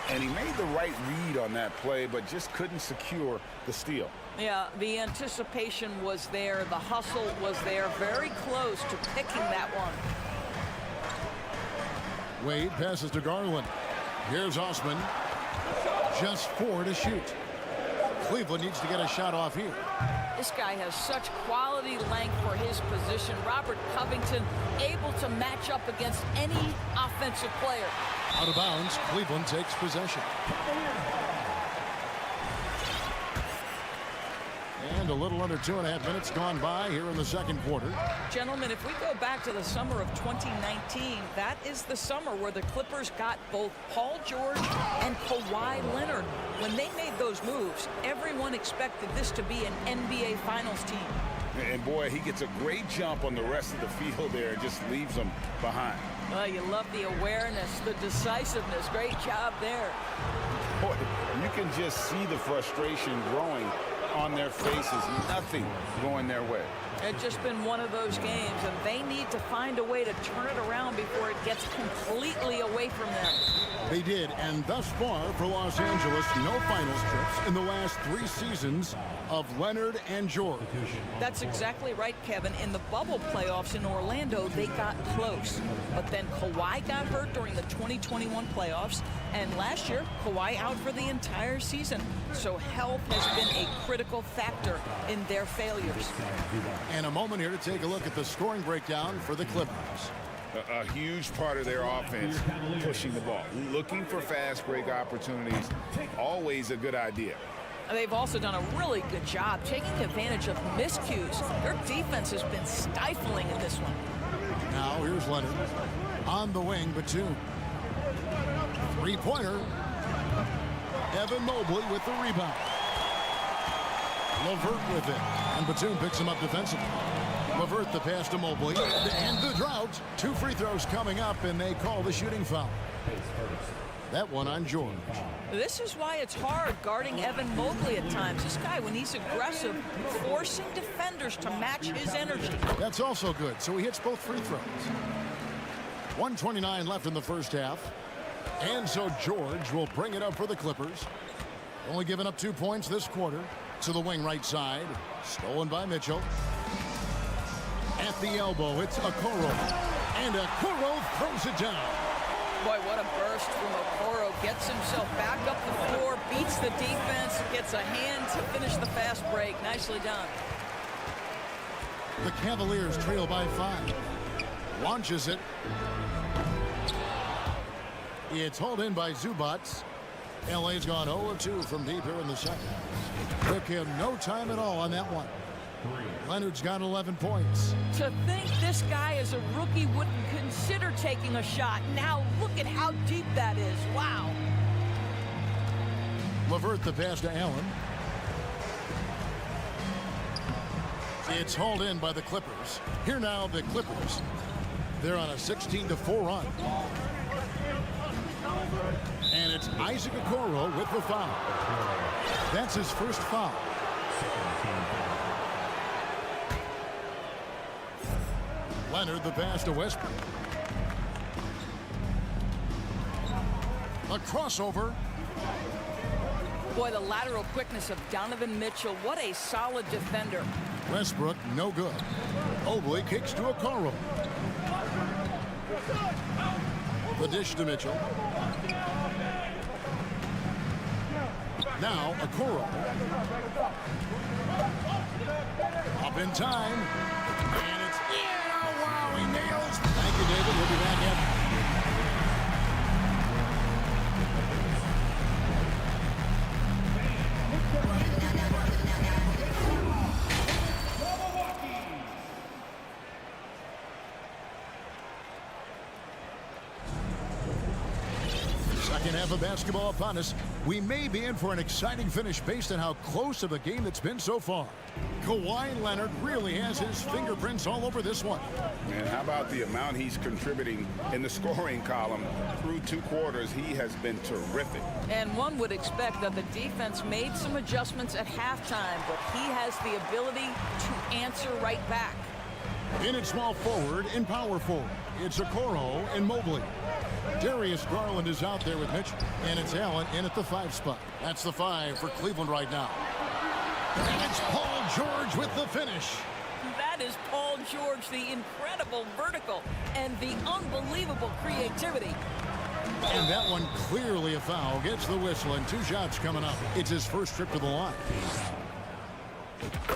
And he made the right read on that play, but just couldn't secure the steal. Yeah, the anticipation was there. The hustle was there. Very close to picking that one. Wade passes to Garland. Here's Osman. Just 4 to shoot. Cleveland needs to get a shot off here. This guy has such quality length for his position. Robert Covington able to match up against any offensive player. Out of bounds, Cleveland takes possession. And a little under 2.5 minutes gone by here in the second quarter. Gentlemen, if we go back to the summer of 2019, that is the summer where the Clippers got both Paul George and Kawhi Leonard. When they made those moves, everyone expected this to be an NBA Finals team. And boy, he gets a great jump on the rest of the field there. Just leaves them behind. Well, you love the awareness, the decisiveness. Great job there. Boy, you can just see the frustration growing on their faces. Nothing going their way. It's just been one of those games, and they need to find a way to turn it around before it gets completely away from them. They did, and thus far for Los Angeles, no finals trips in the last 3 seasons of Leonard and George. That's exactly right, Kevin. In the bubble playoffs in Orlando, they got close. But then Kawhi got hurt during the 2021 playoffs, and last year, Kawhi out for the entire season. So health has been a critical factor in their failures. And a moment here to take a look at the scoring breakdown for the Clippers. A huge part of their offense, pushing the ball. Looking for fast break opportunities, always a good idea. They've also done a really good job taking advantage of miscues. Their defense has been stifling in this one. Now here's Leonard on the wing, Batum. 3-pointer. Evan Mobley with the rebound. LeVert with it, and Batum picks him up defensively. LeVert the pass to Mobley, and the drought. 2 free throws coming up, and they call the shooting foul. That one on George. This is why it's hard guarding Evan Mobley at times. This guy, when he's aggressive, forcing defenders to match his energy. That's also good, so he hits both free throws. 1:29 left in the first half. And so George will bring it up for the Clippers. Only giving up 2 points this quarter. To the wing right side. Stolen by Mitchell. At the elbow, it's Okoro. And Okoro throws it down. Boy, what a burst from Okoro. Gets himself back up the floor, beats the defense, gets a hand to finish the fast break. Nicely done. The Cavaliers trail by 5. Launches it. It's hauled in by Zubats. LA's gone 0-2 from deep here in the second. Took him no time at all on that one. Leonard's got 11 points. To think this guy as a rookie wouldn't consider taking a shot. Now look at how deep that is. Wow. LeVert the pass to Allen. It's hauled in by the Clippers. Here now the Clippers. They're on a 16-4 run. And it's Isaac Okoro with the foul. That's his first foul. Leonard the pass to Westbrook. A crossover. Boy, the lateral quickness of Donovan Mitchell. What a solid defender. Westbrook no good. Mobley kicks to Okoro. The dish to Mitchell. Now Okoro. Up in time. And it's wow, he nails. Thank you, David. We'll be back after. Second half of basketball upon us. We may be in for an exciting finish based on how close of a game it's been so far. Kawhi Leonard really has his fingerprints all over this one. And how about the amount he's contributing in the scoring column through 2 quarters? He has been terrific. And one would expect that the defense made some adjustments at halftime, but he has the ability to answer right back. In at small forward and power forward, it's Okoro and Mobley. Darius Garland is out there with Mitchell, and it's Allen in at the 5 spot. That's the 5 for Cleveland right now. And it's Paul George with the finish. That is Paul George, the incredible vertical and the unbelievable creativity. And that one clearly a foul. Gets the whistle, and 2 shots coming up. It's his first trip to the line.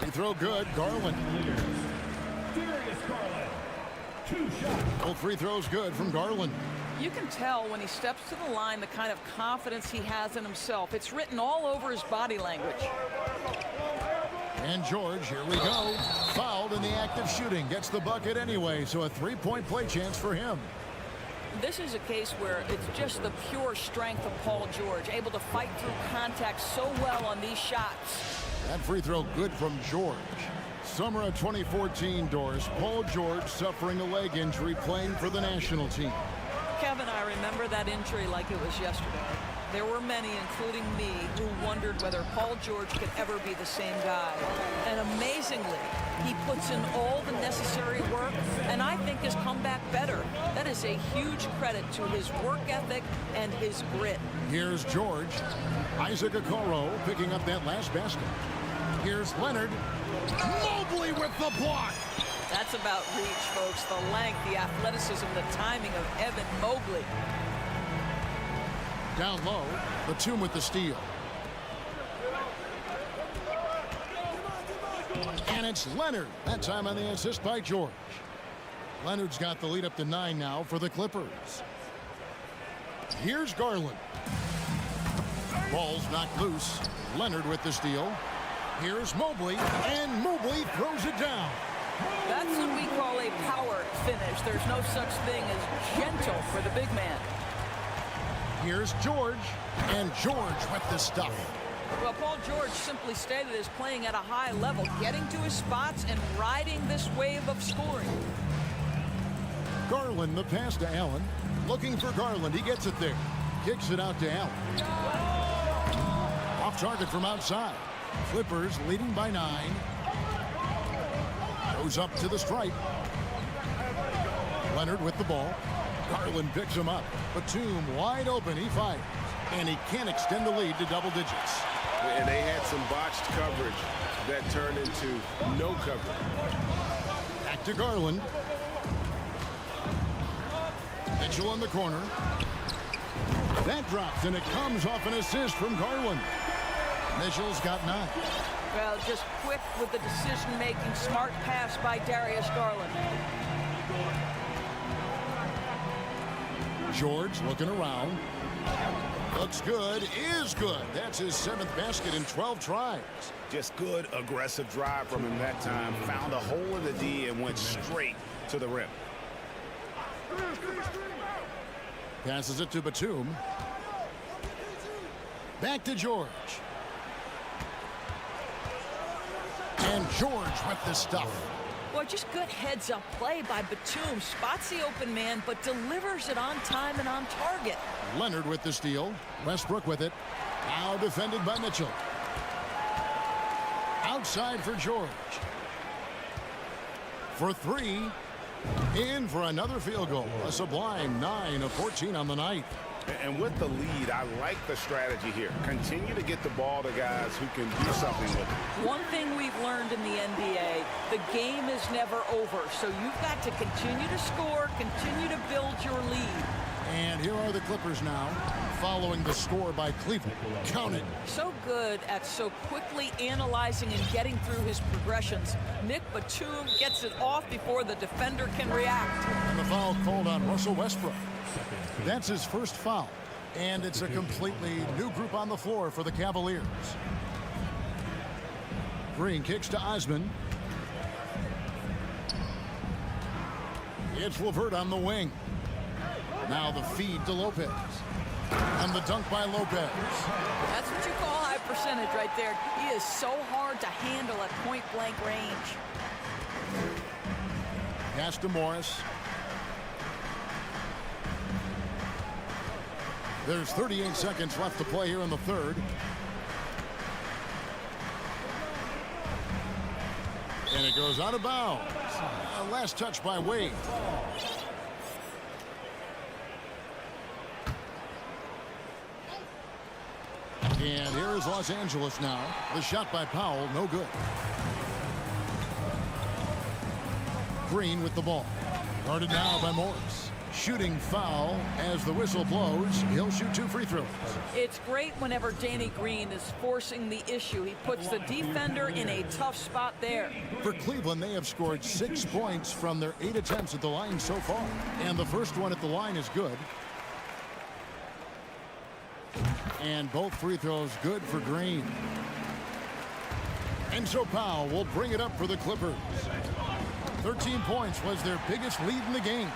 He throw good. Garland. Both free throws good from Garland. You can tell when he steps to the line the kind of confidence he has in himself. It's written all over his body language. And George, here we go. Fouled in the act of shooting. Gets the bucket anyway, so a three-point play chance for him. This is a case where it's just the pure strength of Paul George, able to fight through contact so well on these shots. That free throw good from George. Summer of 2014, Doris. Paul George suffering a leg injury playing for the national team. Kevin, I remember that injury like it was yesterday. There were many, including me, who wondered whether Paul George could ever be the same guy. And amazingly, he puts in all the necessary work, and I think has come back better. That is a huge credit to his work ethic and his grit. Here's George. Isaac Okoro picking up that last basket. Here's Leonard. Mobley with the block. That's about reach, folks. The length, the athleticism, the timing of Evan Mobley. Down low, Batum with the steal. And it's Leonard. That time on the assist by George. Leonard's got the lead up to 9 now for the Clippers. Here's Garland. Ball's knocked loose. Leonard with the steal. Here's Mobley, and Mobley throws it down. That's what we call a power finish. There's no such thing as gentle for the big man. Here's George, and George with the stuff. Well, Paul George simply stated as playing at a high level, getting to his spots and riding this wave of scoring. Garland, the pass to Allen. Looking for Garland. He gets it there. Kicks it out to Allen. Off target from outside. Clippers leading by 9. Goes up to the stripe. Leonard with the ball. Garland picks him up. Batum wide open. He fires. And he can't extend the lead to double digits. And they had some botched coverage that turned into no coverage. Back to Garland. Mitchell in the corner. That drops, and it comes off an assist from Garland. Mitchell's got 9. Well, just quick with the decision-making, smart pass by Darius Garland. George looking around. Looks good, is good. That's his 7th basket in 12 tries. Just good, aggressive drive from him that time. Found a hole in the D and went straight to the rim. Passes it to Batum. Back to George. And George with the stuff. Well, just good heads-up play by Batum. Spots the open man, but delivers it on time and on target. Leonard with the steal. Westbrook with it. Now defended by Mitchell. Outside for George. For 3. In for another field goal. A sublime 9 of 14 on the night. And with the lead, I like the strategy here. Continue to get the ball to guys who can do something with it. One thing we've learned in the NBA, the game is never over. So you've got to continue to score, continue to build your lead. And here are the Clippers now, following the score by Cleveland. Count it. So good at so quickly analyzing and getting through his progressions. Nick Batum gets it off before the defender can react. And the foul called on Russell Westbrook. That's his first foul. And it's a completely new group on the floor for the Cavaliers. Green kicks to Osman. It's LeVert on the wing. Now the feed to Lopez. And the dunk by Lopez. That's what you call high percentage right there. He is so hard to handle at point-blank range. Pass to Morris. There's 38 seconds left to play here in the third. And it goes out of bounds. Last touch by Wade. And here is Los Angeles now. The shot by Powell, no good. Green with the ball. Guarded now by Morris. Shooting foul as the whistle blows. He'll shoot 2 free throws. It's great whenever Danny Green is forcing the issue. He puts the defender in a tough spot there. For Cleveland, they have scored 6 points from their 8 attempts at the line so far. And the first one at the line is good. And both free throws good for Green. And so Powell will bring it up for the Clippers. 13 points was their biggest lead in the game.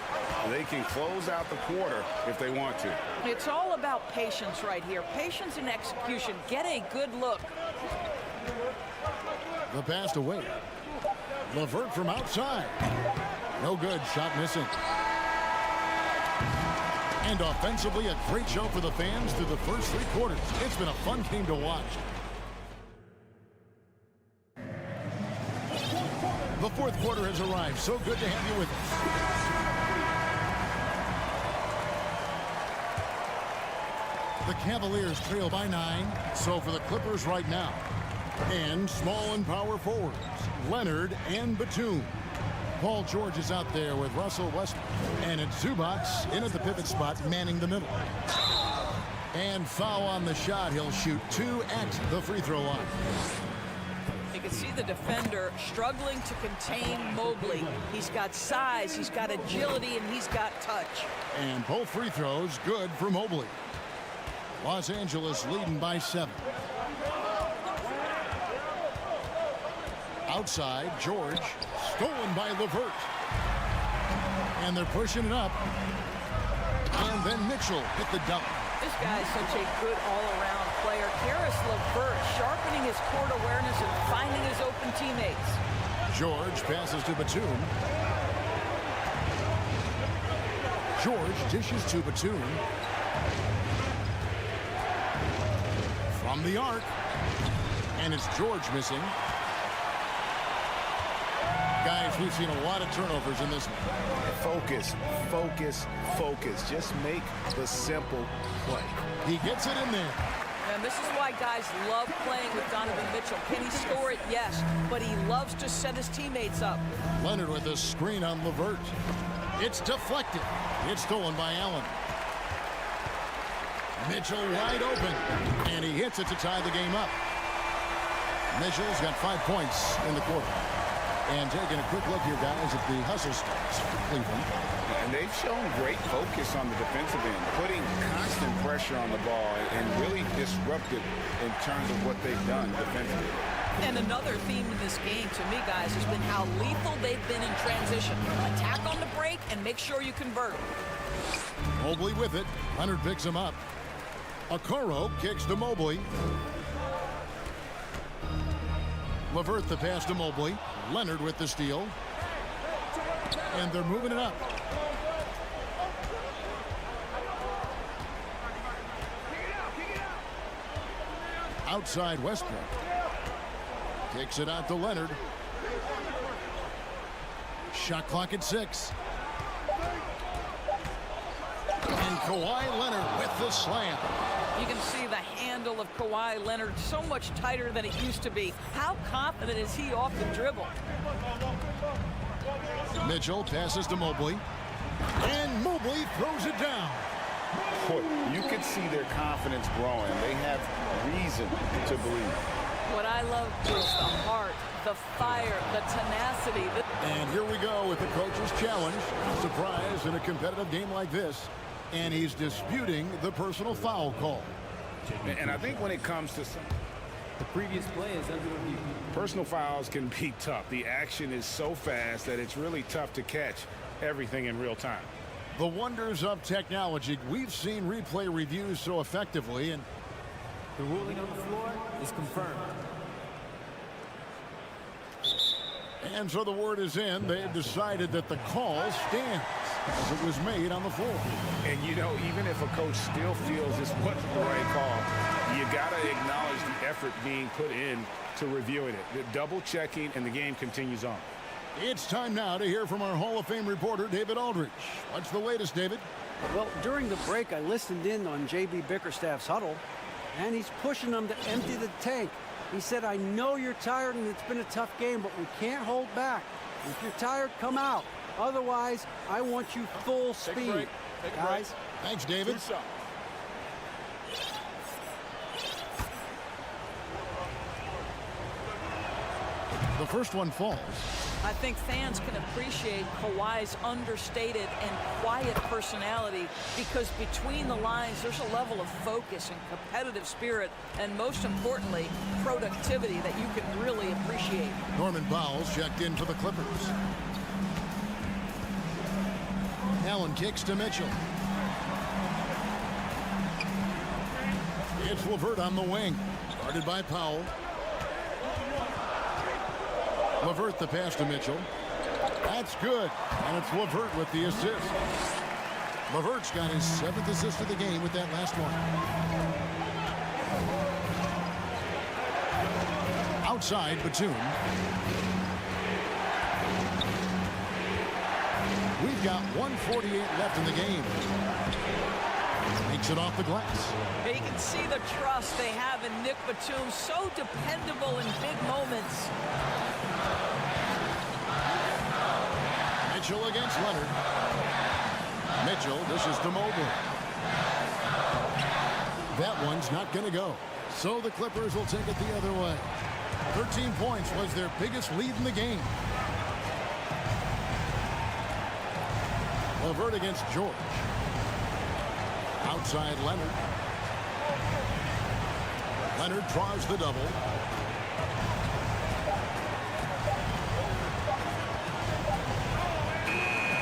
They can close out the quarter if they want to. It's all about patience right here. Patience and execution. Get a good look. The pass away. LeVert from outside. No good. Shot missing. And offensively, a great show for the fans through the first 3 quarters. It's been a fun game to watch. The fourth quarter has arrived. So good to have you with us. The Cavaliers trail by 9. So for the Clippers right now. And small and power forwards, Leonard and Batum. Paul George is out there with Russell Westbrook. And it's Zubac in at the pivot spot, manning the middle. And foul on the shot. He'll shoot 2 at the free throw line. You can see the defender struggling to contain Mobley. He's got size, he's got agility, and he's got touch. And both free throws good for Mobley. Los Angeles leading by 7. Outside, George, stolen by LeVert. And they're pushing it up. And then Mitchell hit the dump. This guy is such a good all-around player. Karis LeVert sharpening his court awareness and finding his open teammates. George passes to Batum. George dishes to Batum. From the arc. And it's George missing. Guys, we've seen a lot of turnovers in this one. Focus, focus, focus. Just make the simple play. He gets it in there. And this is why guys love playing with Donovan Mitchell. Can he score it? Yes. But he loves to set his teammates up. Leonard with a screen on LeVert. It's deflected. It's stolen by Allen. Mitchell wide open. And he hits it to tie the game up. Mitchell's got 5 points in the quarter. And taking a quick look here, guys, at the hustle stats for Cleveland. And they've shown great focus on the defensive end, putting constant pressure on the ball and really disruptive in terms of what they've done defensively. And another theme in this game, to me, guys, has been how lethal they've been in transition. Attack on the break and make sure you convert. Mobley with it. Leonard picks him up. Okoro kicks to Mobley. LeVert the pass to Mobley. Leonard with the steal. And they're moving it up. Outside Westbrook. Kicks it out to Leonard. Shot clock at 6. And Kawhi Leonard with the slam. You can see the handle of Kawhi Leonard so much tighter than it used to be. How confident is he off the dribble? Mitchell passes to Mobley. And Mobley throws it down. Boy, you can see their confidence growing. They have reason to believe. What I love is the heart, the fire, the tenacity. And here we go with the coach's challenge. Surprise in a competitive game like this. And he's disputing the personal foul call. And I think when it comes to the previous play is under review. Personal fouls can be tough. The action is so fast that it's really tough to catch everything in real time. The wonders of technology. We've seen replay reviews so effectively, and the ruling on the floor is confirmed. And so the word is in. They've decided that the call stands as it was made on the floor. And, you know, even if a coach still feels this wasn't the right call, you got to acknowledge the effort being put in to reviewing it. The double checking, and the game continues on. It's time now to hear from our Hall of Fame reporter, David Aldridge. What's the latest, David? Well, during the break, I listened in on J.B. Bickerstaff's huddle, and he's pushing them to empty the tank. He said, I know you're tired and it's been a tough game, but we can't hold back. If you're tired, come out. Otherwise, I want you full speed. Guys. Thanks, David. The first one falls. I think fans can appreciate Kawhi's understated and quiet personality because between the lines, there's a level of focus and competitive spirit, and most importantly, productivity that you can really appreciate. Norman Powell's checked in for the Clippers. Allen kicks to Mitchell. It's LeVert on the wing. Guarded by Powell. LeVert the pass to Mitchell. That's good. And it's LeVert with the assist. LeVert's got his 7th assist of the game with that last one. Outside, Batum. We've got 1:48 left in the game. Makes it off the glass. You can see the trust they have in Nick Batum. So dependable in big moments. Mitchell against Leonard. Mitchell, this is to Mobley. That one's not going to go. So the Clippers will take it the other way. 13 points was their biggest lead in the game. LeVert against George. Outside Leonard. Leonard draws the double.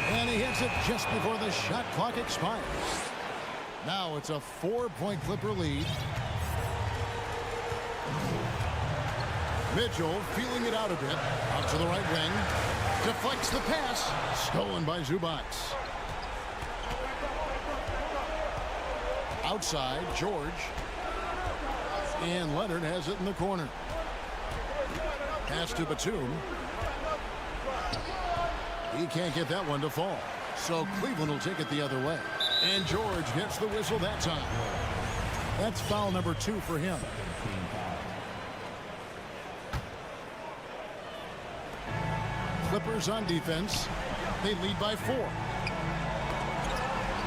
And he hits it just before the shot clock expires. Now it's a 4-point Clipper lead. Mitchell feeling it out a bit. Out to the right wing. Deflects the pass. Stolen by Zubac. Outside, George. And Leonard has it in the corner. Pass to Batum. He can't get that one to fall. So Cleveland will take it the other way. And George gets the whistle that time. That's foul number 2 for him. Clippers on defense. They lead by 4.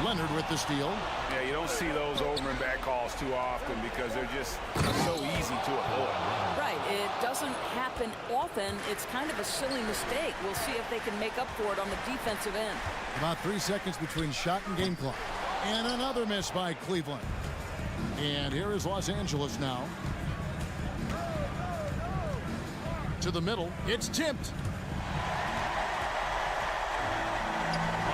Leonard with the steal. Yeah, you don't see those over and back calls too often because they're just so easy to avoid. Right. It doesn't happen often. It's kind of a silly mistake. We'll see if they can make up for it on the defensive end. About 3 seconds between shot and game clock. And another miss by Cleveland. And here is Los Angeles now. To the middle. It's tipped.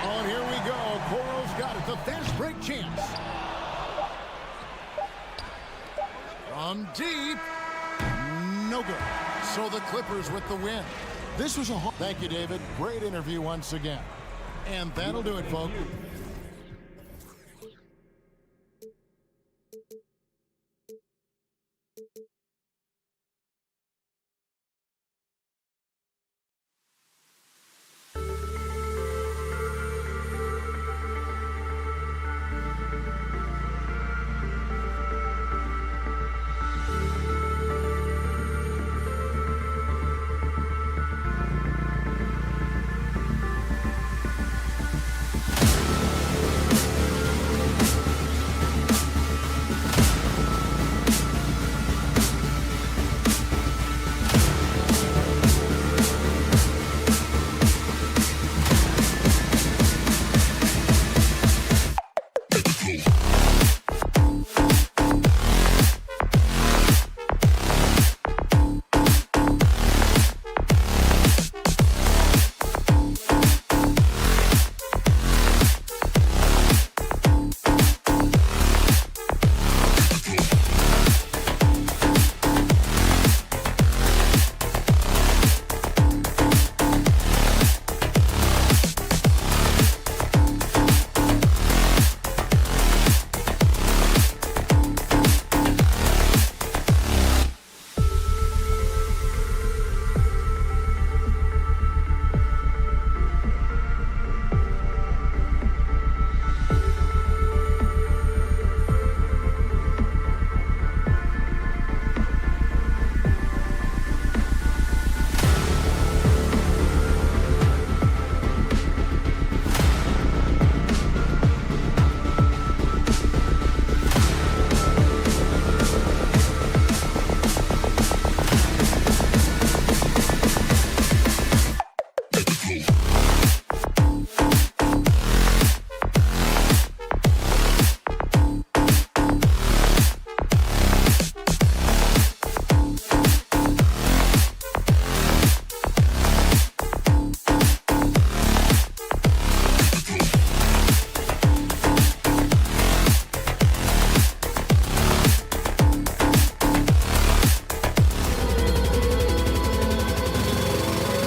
Oh, and here we go. Coro's got it. The fast break chance. From deep. No good. So the Clippers with the win. This was a... Thank you, David. Great interview once again. And that'll do it, folks.